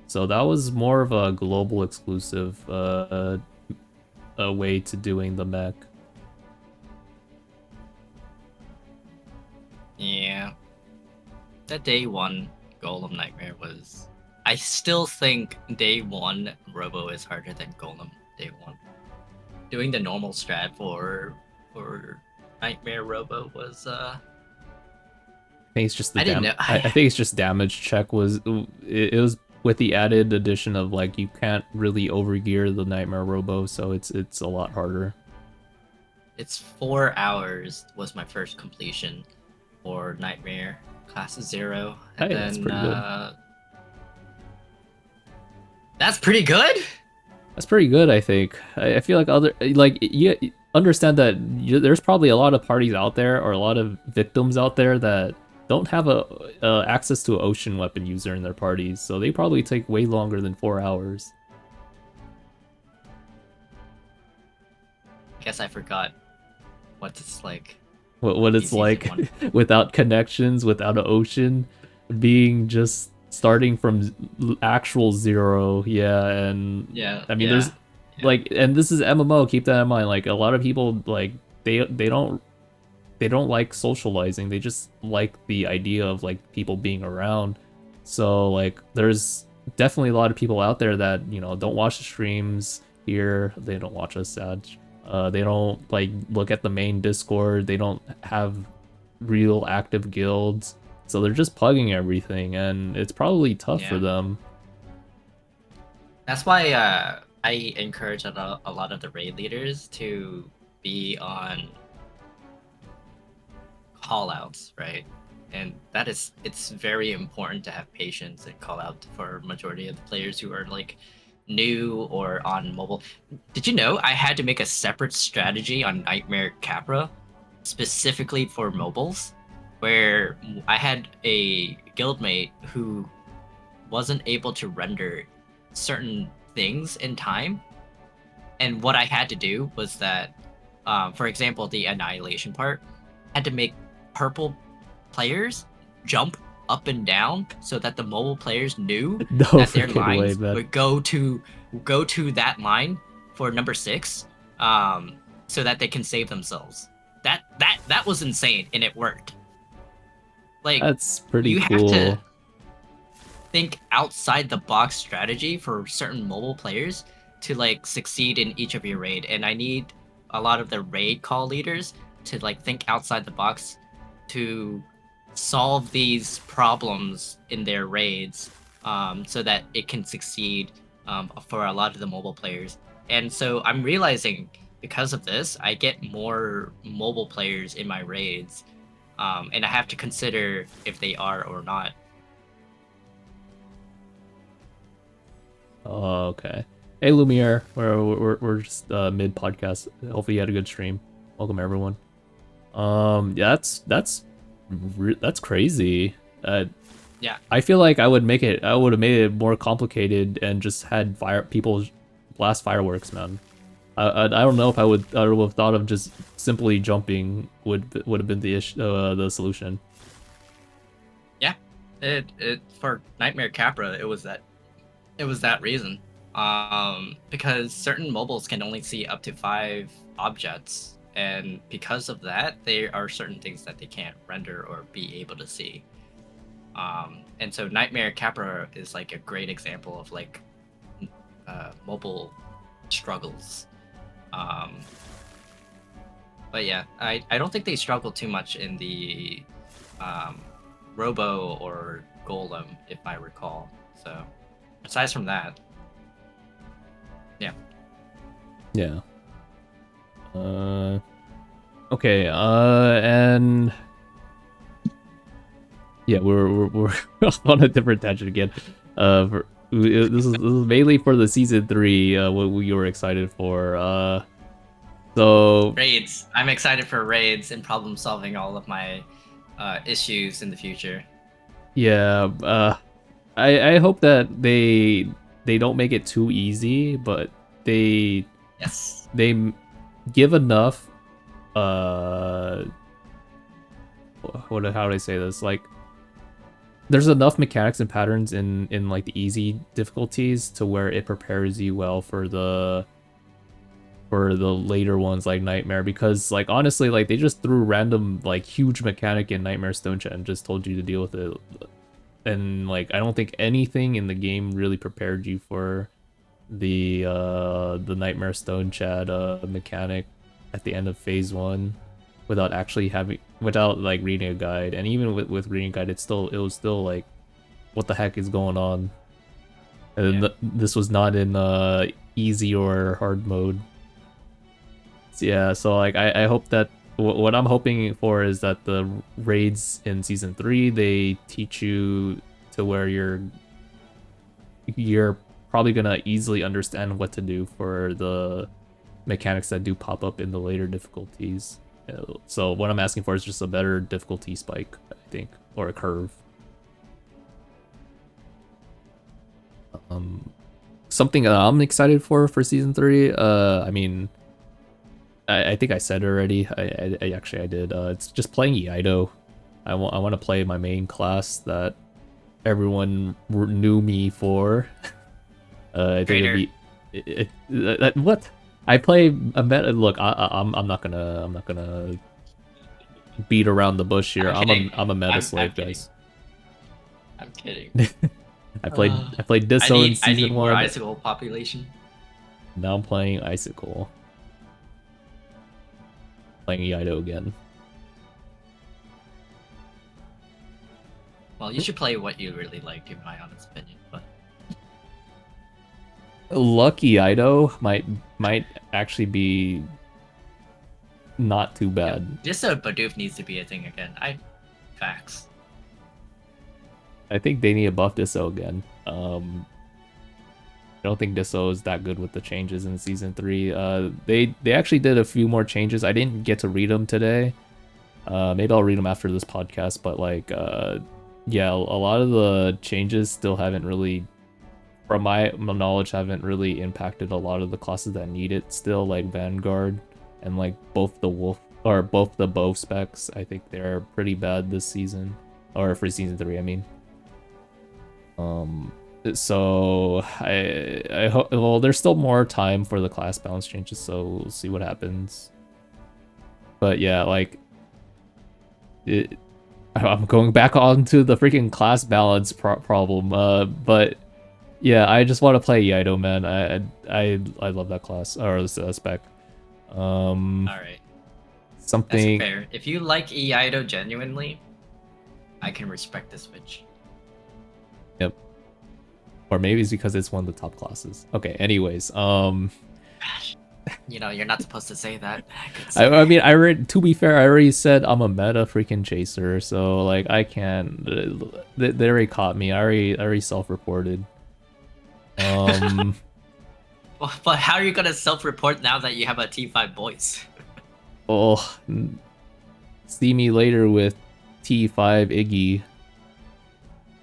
A: So that was more of a global exclusive a way to doing the mech.
B: Yeah. The day 1 Golem Nightmare was... I still think day 1 Robo is harder than Golem day 1. Doing the normal strat for Nightmare Robo was
A: I think it's just the I think it's just damage check was it was with the added addition of like you can't really overgear the Nightmare Robo, so it's a lot harder.
B: It's 4 hours was my first completion for Nightmare class 0, and then
A: that's pretty good.
B: That's pretty good.
A: That's pretty good, I think. I feel like you understand that there's probably a lot of parties out there or a lot of victims out there that don't have access to an ocean weapon user in their parties, so they probably take way longer than 4 hours.
B: I guess I forgot what it's like.
A: What it's like without connections, without an ocean, being just starting from actual 0. I mean there's like, and this is MMO, keep that in mind. Like a lot of people, like they don't like socializing, they just like the idea of like people being around. So like there's definitely a lot of people out there that don't watch the streams here, they don't watch us they don't like look at the main Discord, they don't have real active guilds, so they're just plugging everything, and it's probably tough for them.
B: That's why I encourage a lot of the raid leaders to be on callouts, right? And it's very important to have patience and call out for majority of the players who are like new or on mobile. Did you know I had to make a separate strategy on Nightmare Capra specifically for mobiles, where I had a guildmate who wasn't able to render certain things in time, and what I had to do was that, for example, the annihilation part, I had to make purple players jump up and down so that the mobile players knew that their lines would go to that line for number 6, so that they can save themselves. That was insane, and it worked. Like,
A: that's pretty cool.
B: You have to think outside the box strategy for certain mobile players to like succeed in each of your raid, and I need a lot of the raid call leaders to like think outside the box to solve these problems in their raids, so that it can succeed for a lot of the mobile players. And so I'm realizing because of this, I get more mobile players in my raids, and I have to consider if they are or not.
A: Oh, okay. Hey, Lumiere. We're just mid podcast. Hopefully you had a good stream. Welcome everyone. Yeah, that's crazy.
B: Yeah.
A: I feel like I would have made it more complicated and just had people blast fireworks, man. I don't know if I would have thought of just simply jumping would have been the solution.
B: Yeah, it for Nightmare Capra, it was that reason. Because certain mobiles can only see up to 5 objects, and because of that, there are certain things that they can't render or be able to see. And so Nightmare Capra is like a great example of like mobile struggles. But yeah, I don't think they struggle too much in the Robo or Golem, if I recall. So aside from that, yeah.
A: Yeah. Okay. And yeah, we're on a different tangent again. This is mainly for the season 3. What we were excited for. So
B: Raids. I'm excited for raids and problem solving all of my issues in the future.
A: Yeah. I hope that they don't make it too easy, but they give enough. How do I say this? Like, there's enough mechanics and patterns in like the easy difficulties to where it prepares you well for the later ones like Nightmare, because like honestly, like they just threw random like huge mechanic in Nightmare Stone Chat and just told you to deal with it, and like I don't think anything in the game really prepared you for the Nightmare Stone Chat mechanic at the end of phase 1 without like reading a guide. And even with reading a guide, it was still like, what the heck is going on? And this was not in easy or hard mode. So, yeah, so like I hope that what I'm hoping for is that the raids in season 3, they teach you to where you're probably gonna easily understand what to do for the mechanics that do pop up in the later difficulties. So what I'm asking for is just a better difficulty spike, I think, or a curve. Something that I'm excited for season 3. I mean, I think I said it already. I actually did. It's just playing Iaido. I want to play my main class that everyone knew me for. I think it'd be what I play a meta. Look, I'm not gonna beat around the bush here. I'm a meta slave, guys.
B: I'm kidding.
A: I played Disso in season 1.
B: I need more Icicle population.
A: Now I'm playing Icicle. Playing Iaido again.
B: Well, you should play what you really like, in my honest opinion. But
A: Lucky Iaido might actually be not too bad.
B: Yeah, just so Bidoof needs to be a thing again. Facts.
A: I think they need to buff Disso again. I don't think Disso is that good with the changes in season 3. They actually did a few more changes. I didn't get to read them today. Maybe I'll read them after this podcast. But like, yeah, a lot of the changes still haven't really, from my knowledge, haven't really impacted a lot of the classes that need it still, like Vanguard and like both the bow specs. I think they're pretty bad this season, or for season 3, I mean. So I hope, well, there's still more time for the class balance changes, so we'll see what happens. But yeah, like I'm going back onto the freaking class balance problem. But yeah, I just want to play Iaido, man. I love that class, or spec.
B: All right.
A: Something.
B: That's fair. If you like Iaido genuinely, I can respect the switch.
A: Yep. Or maybe it's because it's one of the top classes. Okay, anyways,
B: You know, you're not supposed to say that.
A: I mean, I already, to be fair, I already said I'm a meta freaking chaser, so like I can't. They already caught me. I already self-reported.
B: But how are you gonna self-report now that you have a T5 voice?
A: Oh, see me later with T5 Iggy.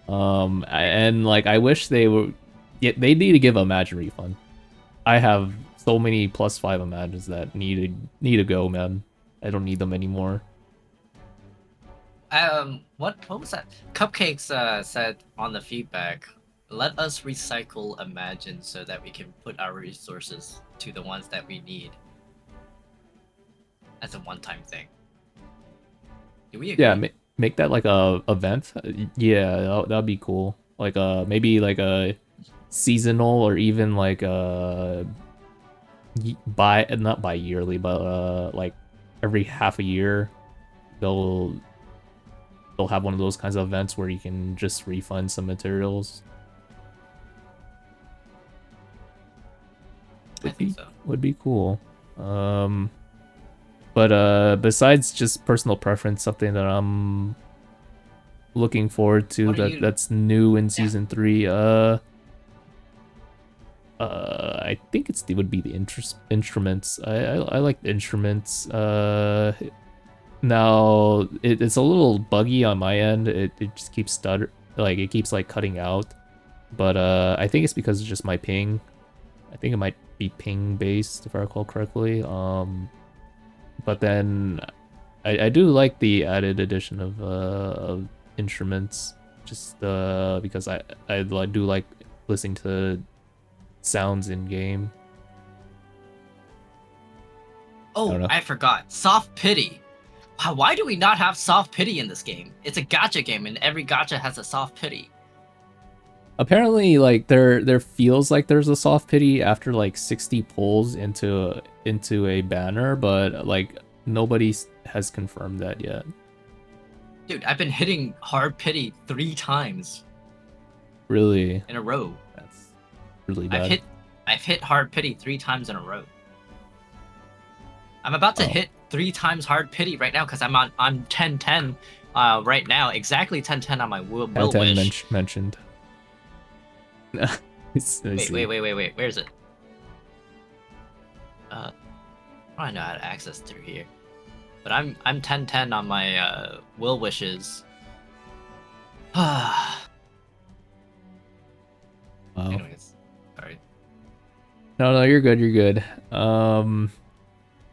A: And like I wish they were. Yeah, they need to give a Imagine refund. I have so many +5 Imagines that need to go, man. I don't need them anymore.
B: What was that? Cupcakes said on the feedback, let us recycle Imagine so that we can put our resources to the ones that we need. As a one-time thing. Do we agree?
A: Yeah, make that like a event. Yeah, that'd be cool. Like maybe like a seasonal or even like not bi-yearly, but like every half a year they'll have one of those kinds of events where you can just refund some materials.
B: I think so.
A: Would be cool. But besides just personal preference, something that I'm looking forward to that's new in season 3. I think it would be the instruments. I like the instruments. Now it's a little buggy on my end. It just keeps it keeps like cutting out. But I think it's because of just my ping. I think it might be ping based if I recall correctly. But then I do like the added addition of instruments, just because I do like listening to sounds in game.
B: Oh, I forgot. Soft pity. Why do we not have soft pity in this game? It's a gacha game, and every gacha has a soft pity.
A: Apparently, like there feels like there's a soft pity after like 60 pulls into a banner, but like nobody has confirmed that yet.
B: Dude, I've been hitting hard pity 3 times.
A: Really?
B: In a row.
A: That's really bad.
B: I've hit hard pity 3 times in a row. I'm about to hit 3 times hard pity right now because I'm 10-10 right now. Exactly 10-10 on my will wish.
A: Mentioned.
B: Wait. Where is it? I don't know how to access through here. But I'm 10-10 on my will wishes.
A: Wow.
B: Anyways, sorry.
A: No, you're good.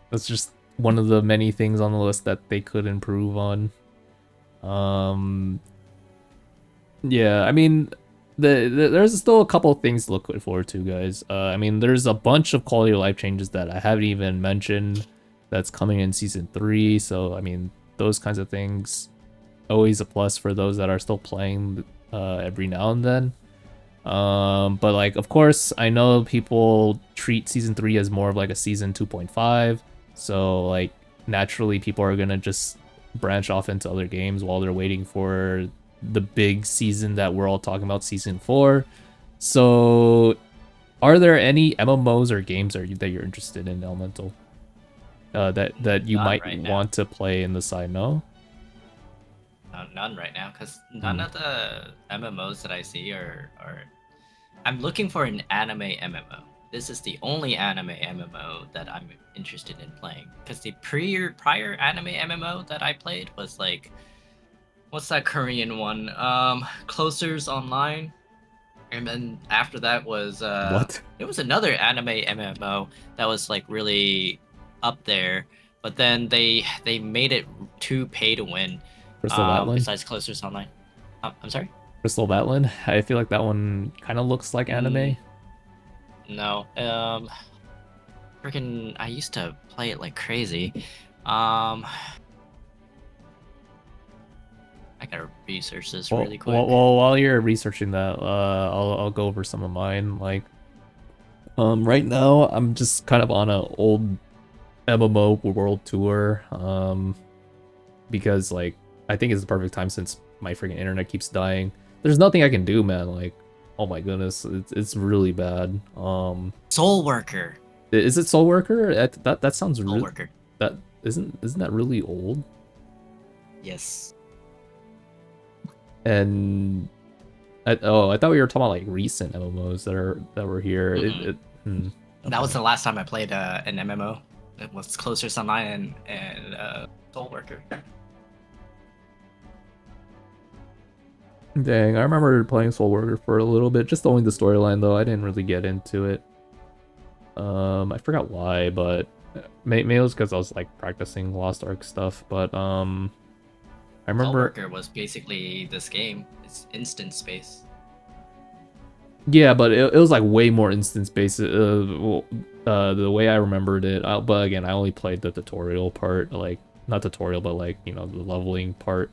A: That's just one of the many things on the list that they could improve on. Yeah, I mean, there's still a couple of things to look forward to, guys. I mean, there's a bunch of quality of life changes that I haven't even mentioned that's coming in season 3. So, I mean, those kinds of things, always a plus for those that are still playing every now and then. But like, of course, I know people treat season 3 as more of like a season 2.5. So like, naturally, people are gonna just branch off into other games while they're waiting for the big season that we're all talking about, season 4. So are there any MMOs or games that you're interested in, Elemental, that you might want to play in the side? No,
B: none right now, because none of the MMOs that I see are I'm looking for an anime MMO. This is the only anime MMO that I'm interested in playing, because the prior anime MMO that I played was like, what's that Korean one? Closer's Online. And then after that was
A: what?
B: It was another anime MMO that was like really up there, but then they made it too pay to win.
A: Crystal Battling?
B: Besides Closer's Online. I'm sorry?
A: Crystal Battling? I feel like that one kind of looks like anime.
B: No. Freaking, I used to play it like crazy. I gotta research this really quick.
A: Well, while you're researching that, I'll go over some of mine. Like, right now I'm just kind of on an old MMO world tour. Because like I think it's the perfect time since my freaking internet keeps dying. There's nothing I can do, man. Like, oh my goodness, it's really bad.
B: Soul Worker.
A: Is it Soul Worker? That sounds
B: Soul
A: really
B: Worker.
A: that isn't that really old?
B: Yes.
A: And I thought we were talking about like recent MMOs that were here.
B: That was
A: Okay.
B: the last time I played an MMO. It was Closer Sunlight and Soul Worker.
A: Dang, I remember playing Soul Worker for a little bit, just only the storyline though. I didn't really get into it. I forgot why, but maybe it was because I was like practicing Lost Ark stuff. But I
B: Soul
A: remember,
B: Worker was basically this game. It's instant space.
A: yeah, but it was like way more instance based. The way I remembered it, but again, I only played the tutorial part, like not tutorial, but like the leveling part.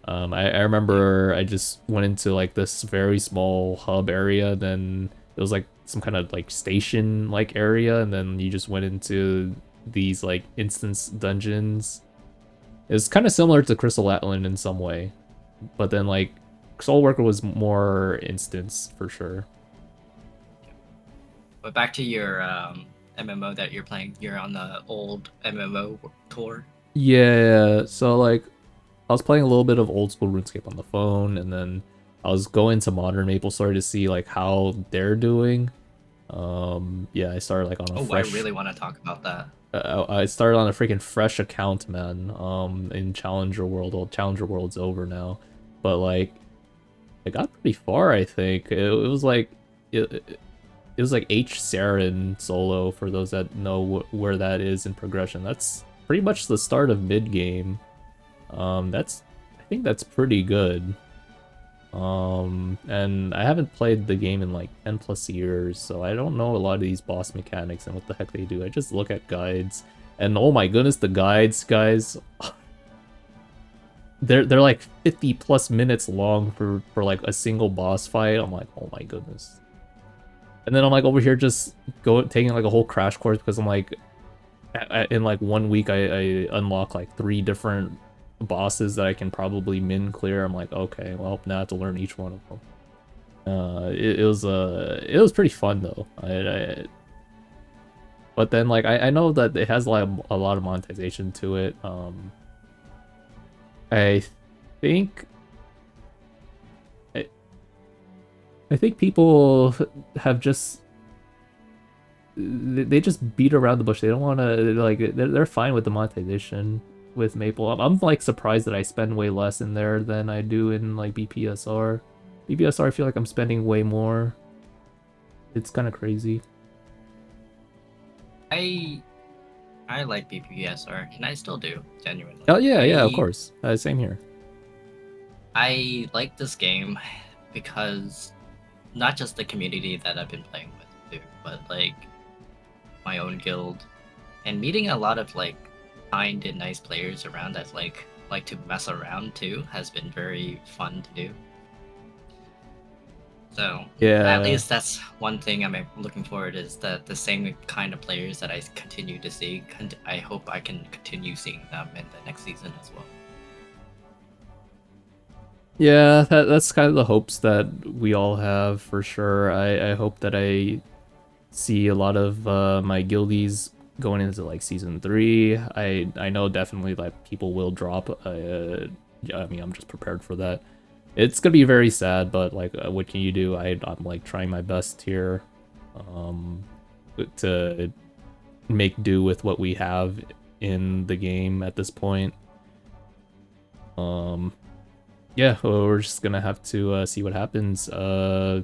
A: I remember I just went into like this very small hub area, then it was like some kind of like station like area, and then you just went into these like instance dungeons. It's kind of similar to Crystal Atlan in some way, but then like Soul Worker was more instance for sure.
B: But back to your MMO that you're playing. You're on the old MMO tour.
A: Yeah, so like I was playing a little bit of old school RuneScape on the phone, and then I was going to modern MapleStory to see like how they're doing. Yeah, I started like on a
B: Oh, I
A: fresh.
B: really want to talk about that.
A: I started on a freaking fresh account, man. In Challenger World. Well, Challenger World's over now, but like I got pretty far. I think it was like it was like H Saren solo for those that know where that is in progression. That's pretty much the start of mid game. That's I think that's pretty good. And I haven't played the game in like 10 plus years, so I don't know a lot of these boss mechanics and what the heck they do. I just look at guides, and oh my goodness, the guides, guys, they're like 50 plus minutes long for like a single boss fight. I'm like, oh my goodness. And then I'm like over here just taking like a whole crash course because I'm like in like 1 week I unlock like 3 different bosses that I can probably min clear. I'm like, okay, well now I have to learn each one of them. It was pretty fun though. But then like I know that it has like a lot of monetization to it. I think I, I think people have just they just beat around the bush. They don't want to like they're fine with the monetization with Maple. I'm like surprised that I spend way less in there than I do in like BPSR. BPSR, I feel like I'm spending way more. It's kind of crazy.
B: I I like BPSR, and I still do genuinely.
A: Oh yeah, yeah, of course. Same here.
B: I like this game because not just the community that I've been playing with too, but like my own guild and meeting a lot of like kind and nice players around that like to mess around too has been very fun to do. So at
A: Yeah,
B: least that's one thing I'm looking forward is that the same kind of players that I continue to see. I hope I can continue seeing them in the next season as well.
A: yeah. That's kind of the hopes that we all have for sure. I hope that I see a lot of my guildies going into like season 3. I know definitely that people will drop. I mean, I'm just prepared for that. It's gonna be very sad, but like, what can you do? I'm like trying my best here, to make do with what we have in the game at this point. Yeah, well, we're just gonna have to see what happens. Again,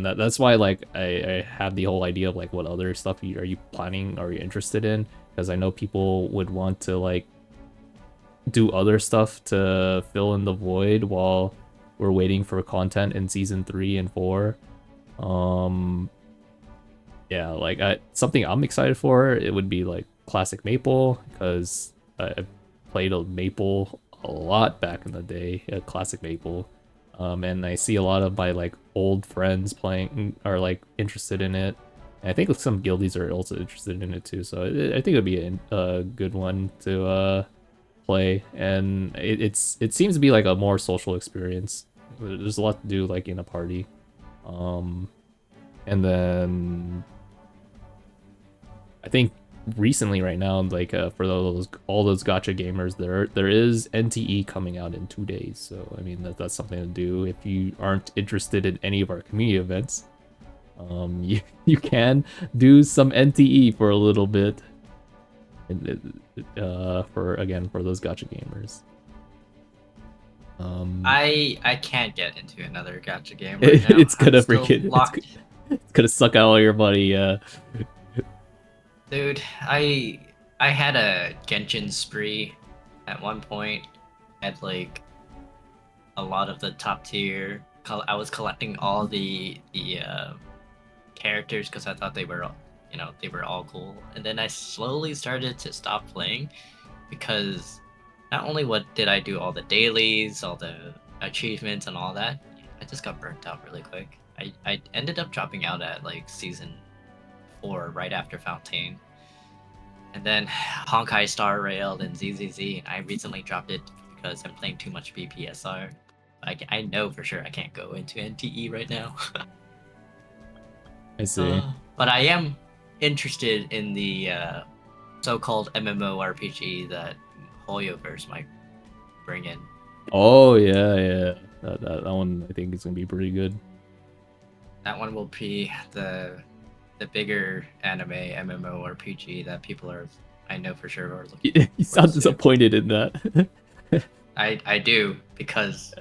A: that's why like I have the whole idea of like what other stuff are you planning, are you interested in? Because I know people would want to like do other stuff to fill in the void while we're waiting for content in season 3 and 4. Yeah, like something I'm excited for, it would be like classic Maple, because I played a Maple a lot back in the day, classic Maple. And I see a lot of my like old friends playing are like interested in it. And I think some guildies are also interested in it too. So I think it'd be a good one to play, and it seems to be like a more social experience. There's a lot to do like in a party, And then I think recently right now, like for all those gacha gamers, there is NTE coming out in 2 days. So I mean that's something to do if you aren't interested in any of our community events. You can do some NTE for a little bit. For those gacha gamers.
B: I can't get into another gacha game right now.
A: It's gonna
B: I'm still
A: freaking
B: locked.
A: it's gonna suck out all your money.
B: Dude, I had a Genshin spree at one point. Had like a lot of the top tier. I was collecting all the characters because I thought they were all cool. And then I slowly started to stop playing because not only did I do all the dailies, all the achievements and all that, I just got burnt out really quick. I ended up dropping out at like season 4 right after Fontaine. And then Honkai Star Rail and ZZZ, and I recently dropped it because I'm playing too much BPSR. I know for sure I can't go into NTE right now.
A: I see.
B: But I am interested in the so-called MMORPG that Hoyoverse might bring in.
A: Oh yeah. That one I think is gonna be pretty good.
B: That one will be the bigger anime MMORPG that people are, I know for sure, are looking.
A: You sound disappointed in that.
B: I do, because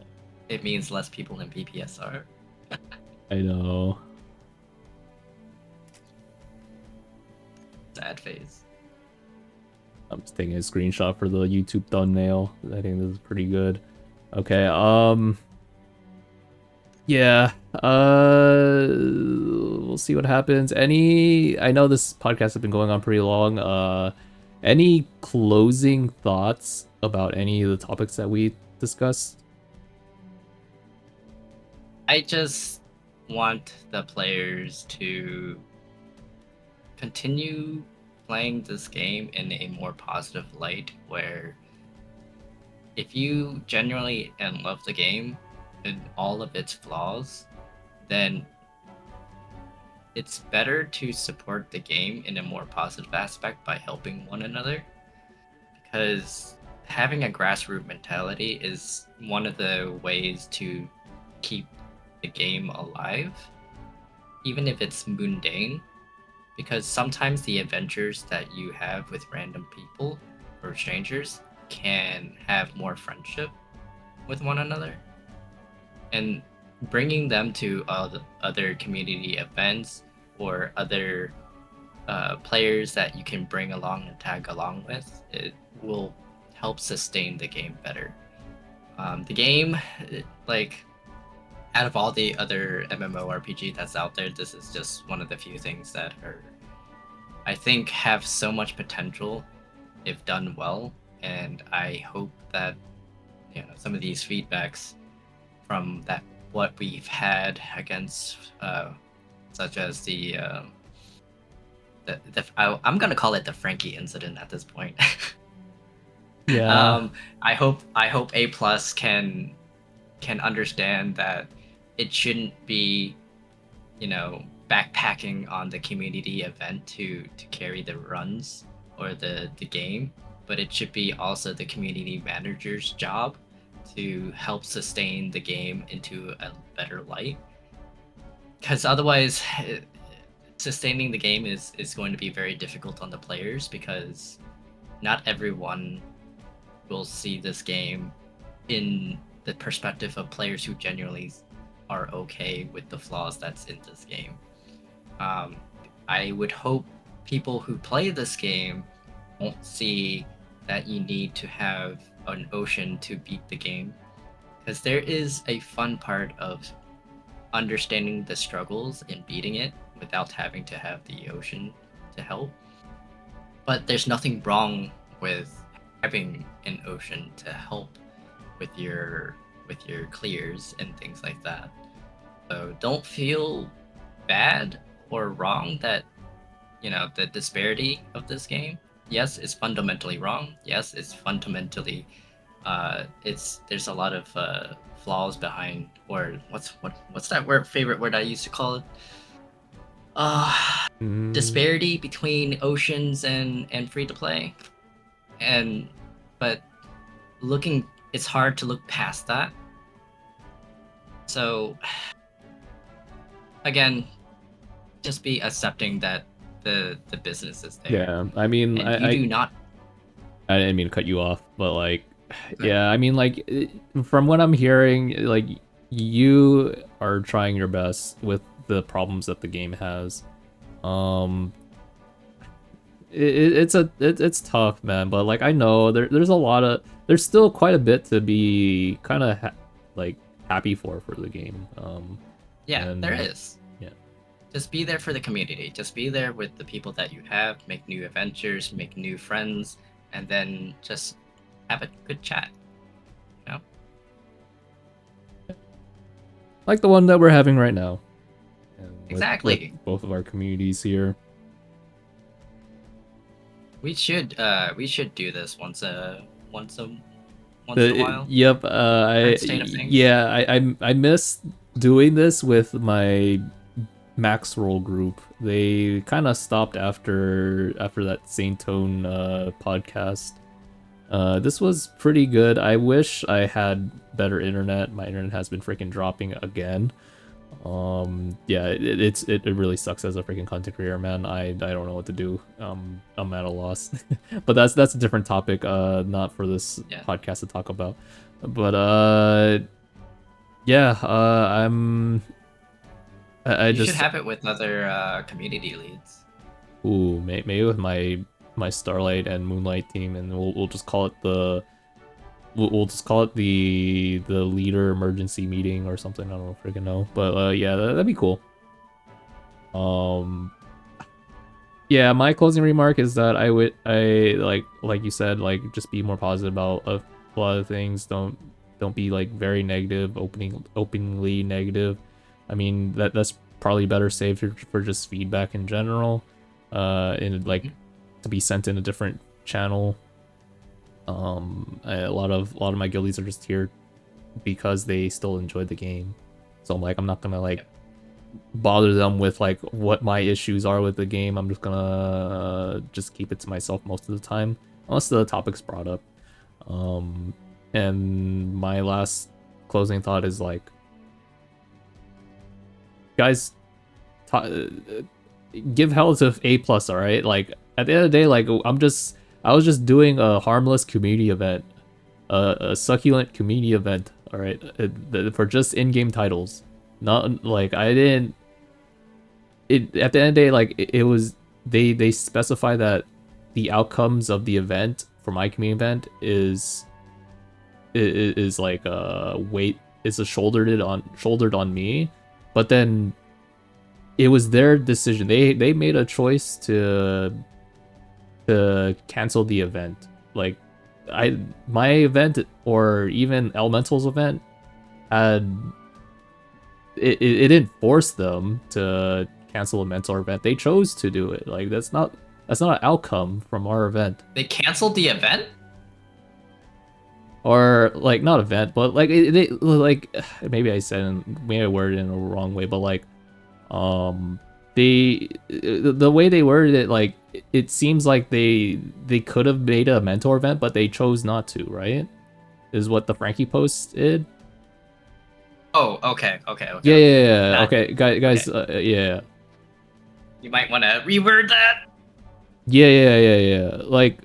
B: it means less people in BPSR.
A: I know.
B: Sad face.
A: I'm just taking a screenshot for the YouTube thumbnail. I think this is pretty good. Okay, yeah, we'll see what happens. I know this podcast has been going on pretty long. Any closing thoughts about any of the topics that we discussed?
B: I just want the players to continue playing this game in a more positive light, where if you genuinely love the game and all of its flaws, then it's better to support the game in a more positive aspect by helping one another, because having a grassroots mentality is one of the ways to keep the game alive, even if it's mundane, because sometimes the adventures that you have with random people or strangers can have more friendship with one another, and bringing them to other community events or other players that you can bring along and tag along with, it will help sustain the game better. The game, like, out of all the other MMORPG that's out there, this is just one of the few things that are, I think, have so much potential if done well. And I hope that some of these feedbacks from what we've had against such as I'm gonna call it the Frankie incident at this point.
A: Yeah.
B: I hope A+ can understand that it shouldn't be backpacking on the community event to carry the runs or the game, but it should be also the community manager's job to help sustain the game into a better light, because otherwise sustaining the game is going to be very difficult on the players, because not everyone will see this game in the perspective of players who genuinely are okay with the flaws that's in this game. I would hope people who play this game won't see that you need to have an ocean to beat the game, because there is a fun part of understanding the struggles in beating it without having to have the ocean to help. But there's nothing wrong with having an ocean to help with your clears and things like that. So don't feel bad or wrong that the disparity of this game. Yes, it's fundamentally wrong. Yes, it's fundamentally there's a lot of flaws behind, or what's that favorite word I used to call it? disparity between oceans and free to play, but it's hard to look past that. So again, just be accepting that the business is there.
A: Yeah, I mean,
B: and you do not.
A: I didn't mean to cut you off, but like, yeah, I mean, like, from what I'm hearing, like, you are trying your best with the problems that the game has. It's tough, man, but like, I know there's still quite a bit to be kind of like happy for the game.
B: Yeah, there is.
A: Yeah.
B: Just be there for the community. Just be there with the people that you have. Make new adventures, make new friends, and then just have a good chat. You know?
A: Like the one that we're having right now.
B: Exactly.
A: With both of our communities here.
B: We should do this once in a while.
A: Yep. I miss doing this with my Max Roll group. They kind of stopped after that Saint Tone podcast. This was pretty good. I wish I had better internet. My internet has been freaking dropping again. Yeah, it really sucks as a freaking content creator, man. I don't know what to do. I'm at a loss. But that's a different topic, not for this podcast to talk about. But yeah, I
B: you
A: just
B: should have it with other community leads.
A: Ooh, maybe with my Starlight and Moonlight team, and we'll just call it the leader emergency meeting or something. I don't freaking know, but yeah, that'd be cool. Yeah, my closing remark is that I like you said, like, just be more positive about a lot of things. Don't be like very negative, openly negative. I mean, that's probably better saved for just feedback in general, and like to be sent in a different channel. A lot of my guildies are just here because they still enjoyed the game, so I'm like, I'm not gonna like bother them with like what my issues are with the game. I'm just gonna just keep it to myself most of the time, unless the topic's brought up. And my last closing thought is like, guys, give hell to A+, all right? Like, at the end of the day, like, I was just doing a harmless community event, a succulent community event, all right, for just in-game titles. Not like I didn't. At the end of the day, like, it was they specify that the outcomes of the event for my community event is like weight is shouldered on me, but then it was their decision. They made a choice to cancel the event. Like, my event, or even Elemental's event, had it didn't force them to cancel a mentor event. They chose to do it. Like, that's not an outcome from our event.
B: They canceled the event?
A: Or like, not event, but like they like, maybe I worded it in a wrong way, but like the way they worded it, like, it seems like they could have made a mentor event, but they chose not to, right? Is what the Frankie post did.
B: Oh, okay.
A: Yeah. Okay, guys,
B: okay.
A: Yeah.
B: You might want to reword that.
A: Yeah. Like,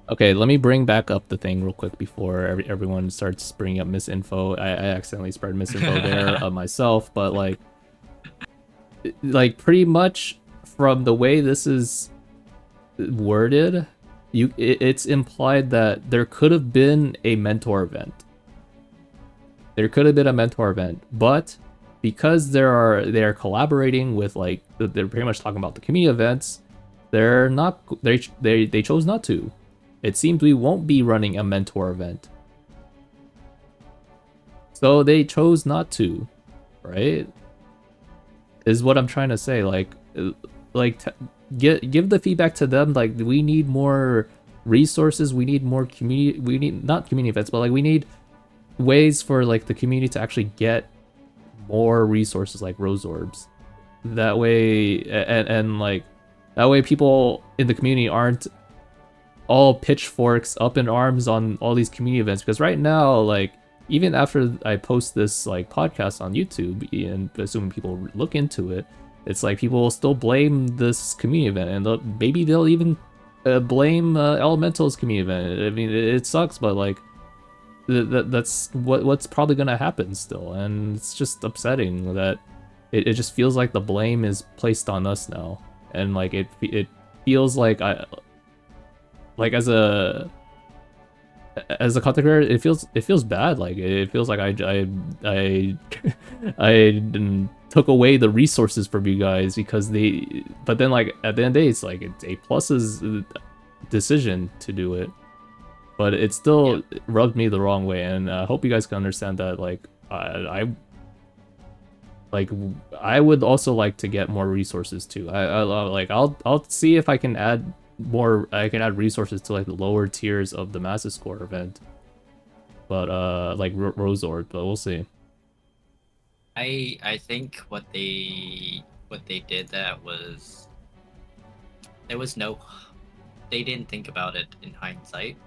A: okay, let me bring back up the thing real quick before everyone starts bringing up misinfo. I accidentally spread misinfo there myself, but like pretty much from the way this is worded, it's implied that there could have been a mentor event. But because they are collaborating with, like, they're pretty much talking about the community events, they chose not to. It seems we won't be running a mentor event. So they chose not to, right? Is what I'm trying to say. Like give the feedback to them. Like, we need more resources. We need more not community events, but like, we need ways for like the community to actually get more resources like rose orbs. That way, and like that way, people in the community aren't all pitchforks up in arms on all these community events. Because right now, like even after I post this like podcast on YouTube, and assuming people look into it, it's like people will still blame this community event, and maybe they'll even blame Elemental's community event. I mean, it sucks, but like that's what's probably gonna happen still, and it's just upsetting that it just feels like the blame is placed on us now, and like it feels like as a content creator, it feels bad. Like it feels like I took away the resources from you guys because but then like at the end of the day, it's like it's A Plus's decision to do it, but it still rubbed me the wrong way, and I hope you guys can understand that. Like I would also like to get more resources too. I'll see if I can add more. I can add resources to like the lower tiers of the Massive Score event, but like Rose Orb, but we'll see.
B: I think what they did, that was there was no, they didn't think about it in hindsight,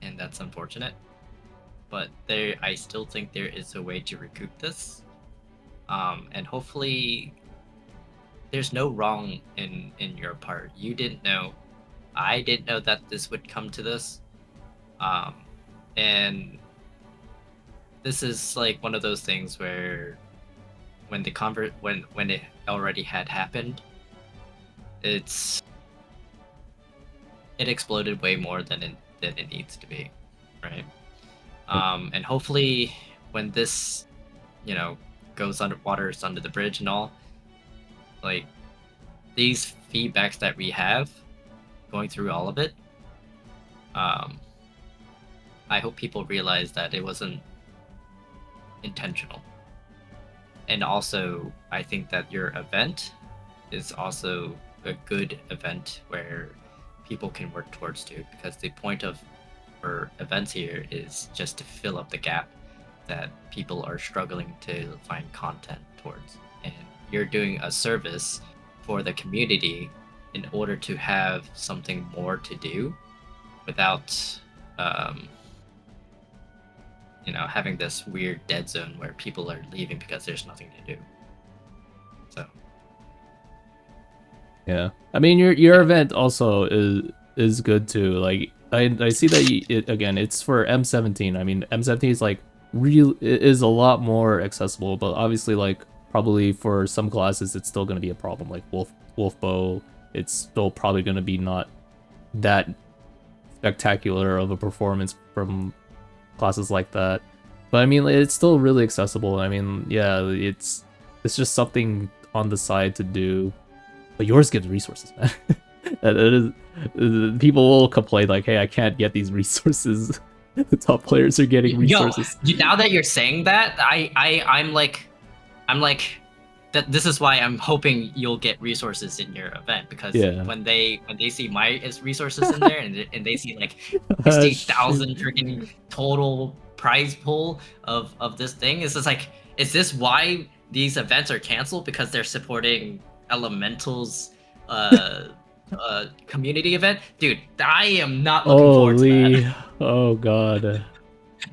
B: and that's unfortunate. But I still think there is a way to recoup this, and hopefully there's no wrong in your part. You didn't know, I didn't know that this would come to this, and this is like one of those things where when it already had happened, it exploded way more than it needs to be, right? And hopefully when this, goes under the bridge and all, like these feedbacks that we have going through all of it, I hope people realize that it wasn't intentional. And also, I think that your event is also a good event where people can work towards too, because the point of our events here is just to fill up the gap that people are struggling to find content towards. And you're doing a service for the community in order to have something more to do without having this weird dead zone where people are leaving because there's nothing to do. So
A: yeah, I mean your event also is good too. Like I see that again, it's for M17. I mean M17 is like is a lot more accessible, but obviously like probably for some classes it's still going to be a problem. Like wolf bow, it's still probably going to be not that spectacular of a performance from classes like that. But I mean, it's still really accessible. I mean, yeah, it's just something on the side to do. But yours gives resources, man. It is, people will complain like, "Hey, I can't get these resources." The top players are getting resources.
B: Yo, now that you're saying that, I'm like, that this is why I'm hoping you'll get resources in your event, because when they see my resources in there and they see like 60,000 freaking total prize pool of this thing, it's just like, is this why these events are canceled? Because they're supporting Elemental's community event? Dude, I am not looking forward to that.
A: Oh god.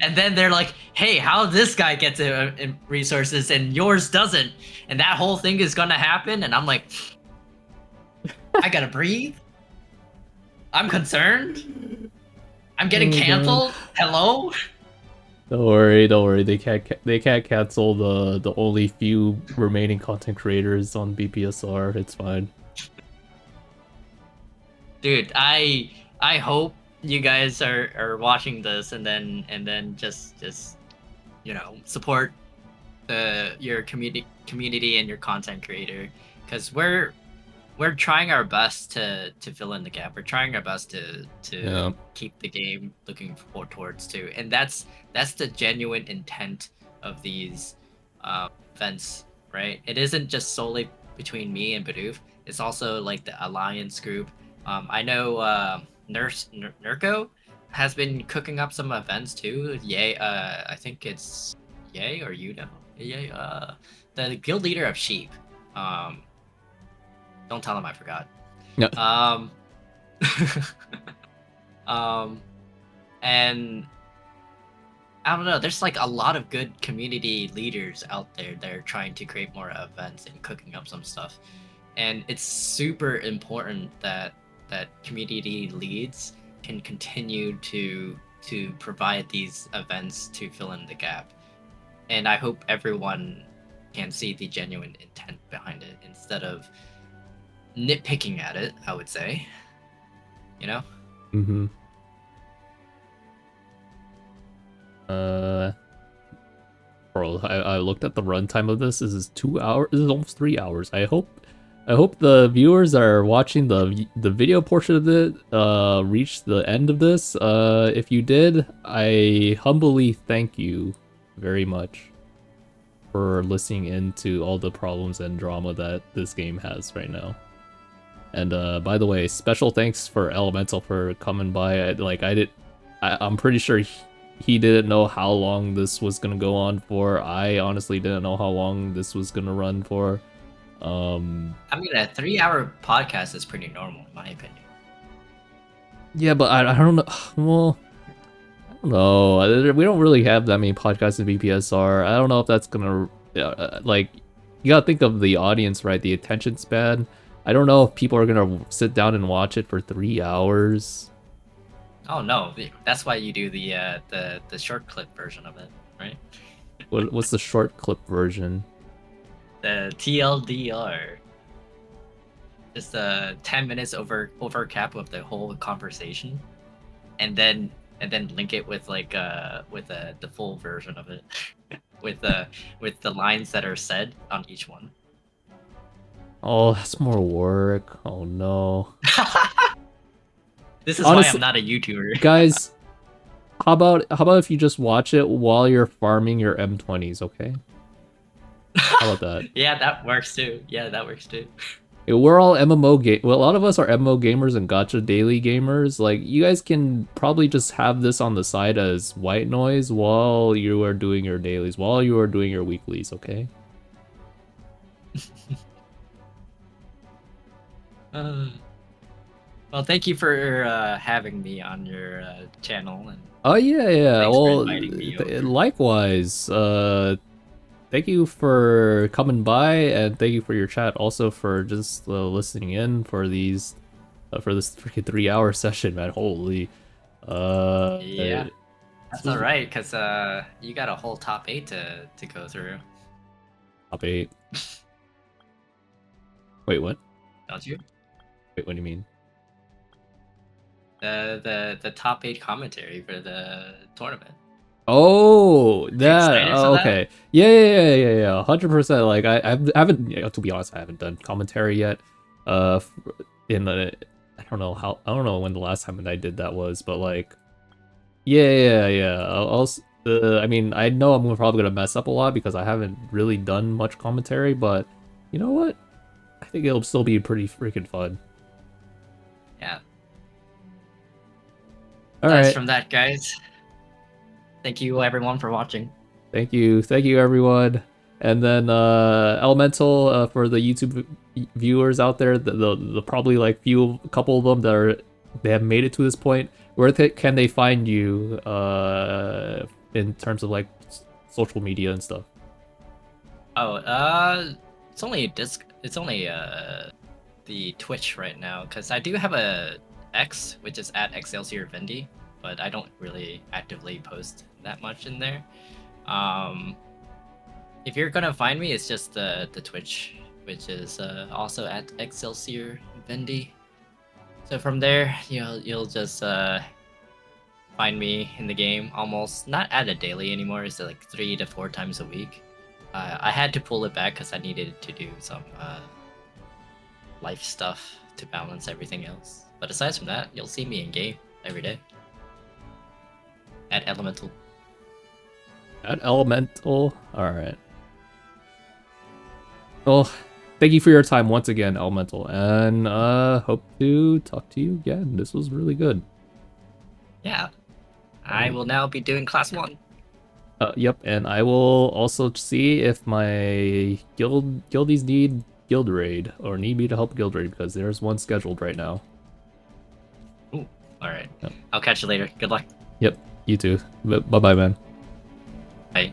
B: And then they're like, hey, how this guy gets resources and yours doesn't? And that whole thing is gonna happen, and I'm like, I gotta breathe. I'm concerned. I'm getting canceled. Hello?
A: Don't worry. They can't cancel the only few remaining content creators on BPSR. It's fine. Dude,
B: I hope you guys are watching this and then just support your community and your content creator, because we're trying our best to fill in the gap. We're trying our best to keep the game looking towards too, and that's the genuine intent of these events, right? It isn't just solely between me and Bidoof. It's also like the Alliance group. I know Nurko has been cooking up some events too. Yay, I think it's Yay or The guild leader of sheep. Don't tell him I forgot.
A: Yeah.
B: And I don't know. There's like a lot of good community leaders out there that are trying to create more events and cooking up some stuff, and it's super important that community leads can continue to provide these events to fill in the gap. And I hope everyone can see the genuine intent behind it instead of nitpicking at it, I would say. You know?
A: Mm-hmm. Bro, I looked at the runtime of this. This is 2 hours. This is almost 3 hours. I hope the viewers that are watching the video portion of it reach the end of this. If you did, I humbly thank you very much for listening into all the problems and drama that this game has right now. And by the way, special thanks for Elemental for coming by. I'm pretty sure he didn't know how long this was gonna go on for. I honestly didn't know how long this was gonna run for.
B: I mean, a 3-hour podcast is pretty normal in my opinion.
A: Yeah, but I don't know. Well, I don't know. We don't really have that many podcasts in BPSR. I don't know if that's gonna like. You gotta think of the audience, right? The attention span. I don't know if people are gonna sit down and watch it for 3 hours.
B: Oh no, that's why you do the short clip version of it, right?
A: What's the short clip version?
B: The TLDR. Just 10 minutes over cap of the whole conversation, and then link it with like the full version of it, with the lines that are said on each one.
A: Oh, that's more work. Oh no.
B: This is honestly, why I'm not a YouTuber.
A: Guys, how about if you just watch it while you're farming your M20s, okay? How about that?
B: Yeah, that works too.
A: Yeah, we're all MMO well, a lot of us are MMO gamers and Gacha daily gamers. Like, you guys can probably just have this on the side as white noise while you are doing your dailies, while you are doing your weeklies, okay?
B: Well, thank you for having me on your channel. And
A: oh yeah. Well,
B: likewise.
A: Thank you for coming by, and thank you for your chat. Also for just listening in for these for this freaking 3-hour session, man. Holy.
B: Yeah. That's all right, because you got a whole top 8 to go through.
A: Top 8. Wait, what?
B: Don't you?
A: Wait, what do you mean?
B: The top 8 commentary for the tournament.
A: Oh, that. Oh, okay. That? Yeah. 100%. Like I haven't. To be honest, I haven't done commentary yet. I don't know when the last time I did that was, but like, yeah. I mean, I know I'm probably gonna mess up a lot because I haven't really done much commentary, but you know what? I think it'll still be pretty freaking fun.
B: Yeah.
A: All right.
B: From that, guys. Thank you, everyone, for watching.
A: Thank you, everyone. And then Elemental for the YouTube viewers out there, the probably like a couple of them that have made it to this point. Where can they find you in terms of like social media and stuff?
B: Oh, it's only the Twitch right now, because I do have a X, which is at ExcelsiorVindi, but I don't really actively post that much in there. If you're gonna find me, it's just the Twitch, which is also at ExcelsiorVindi. So from there, you'll just find me in the game, almost not at a daily anymore. It's like 3 to 4 times a week. I had to pull it back because I needed to do some life stuff to balance everything else. But aside from that, you'll see me in game every day. At Elemental.
A: At Elemental? Alright. Well, thank you for your time once again, Elemental. And hope to talk to you again. This was really good.
B: Yeah. I will now be doing class 1.
A: Yep, and I will also see if my guildies need guild raid or need me to help guild raid because there's one scheduled right now.
B: Ooh, all right.
A: Yep.
B: I'll catch you later. Good luck.
A: Yep, you too. Bye bye, man.
B: Bye.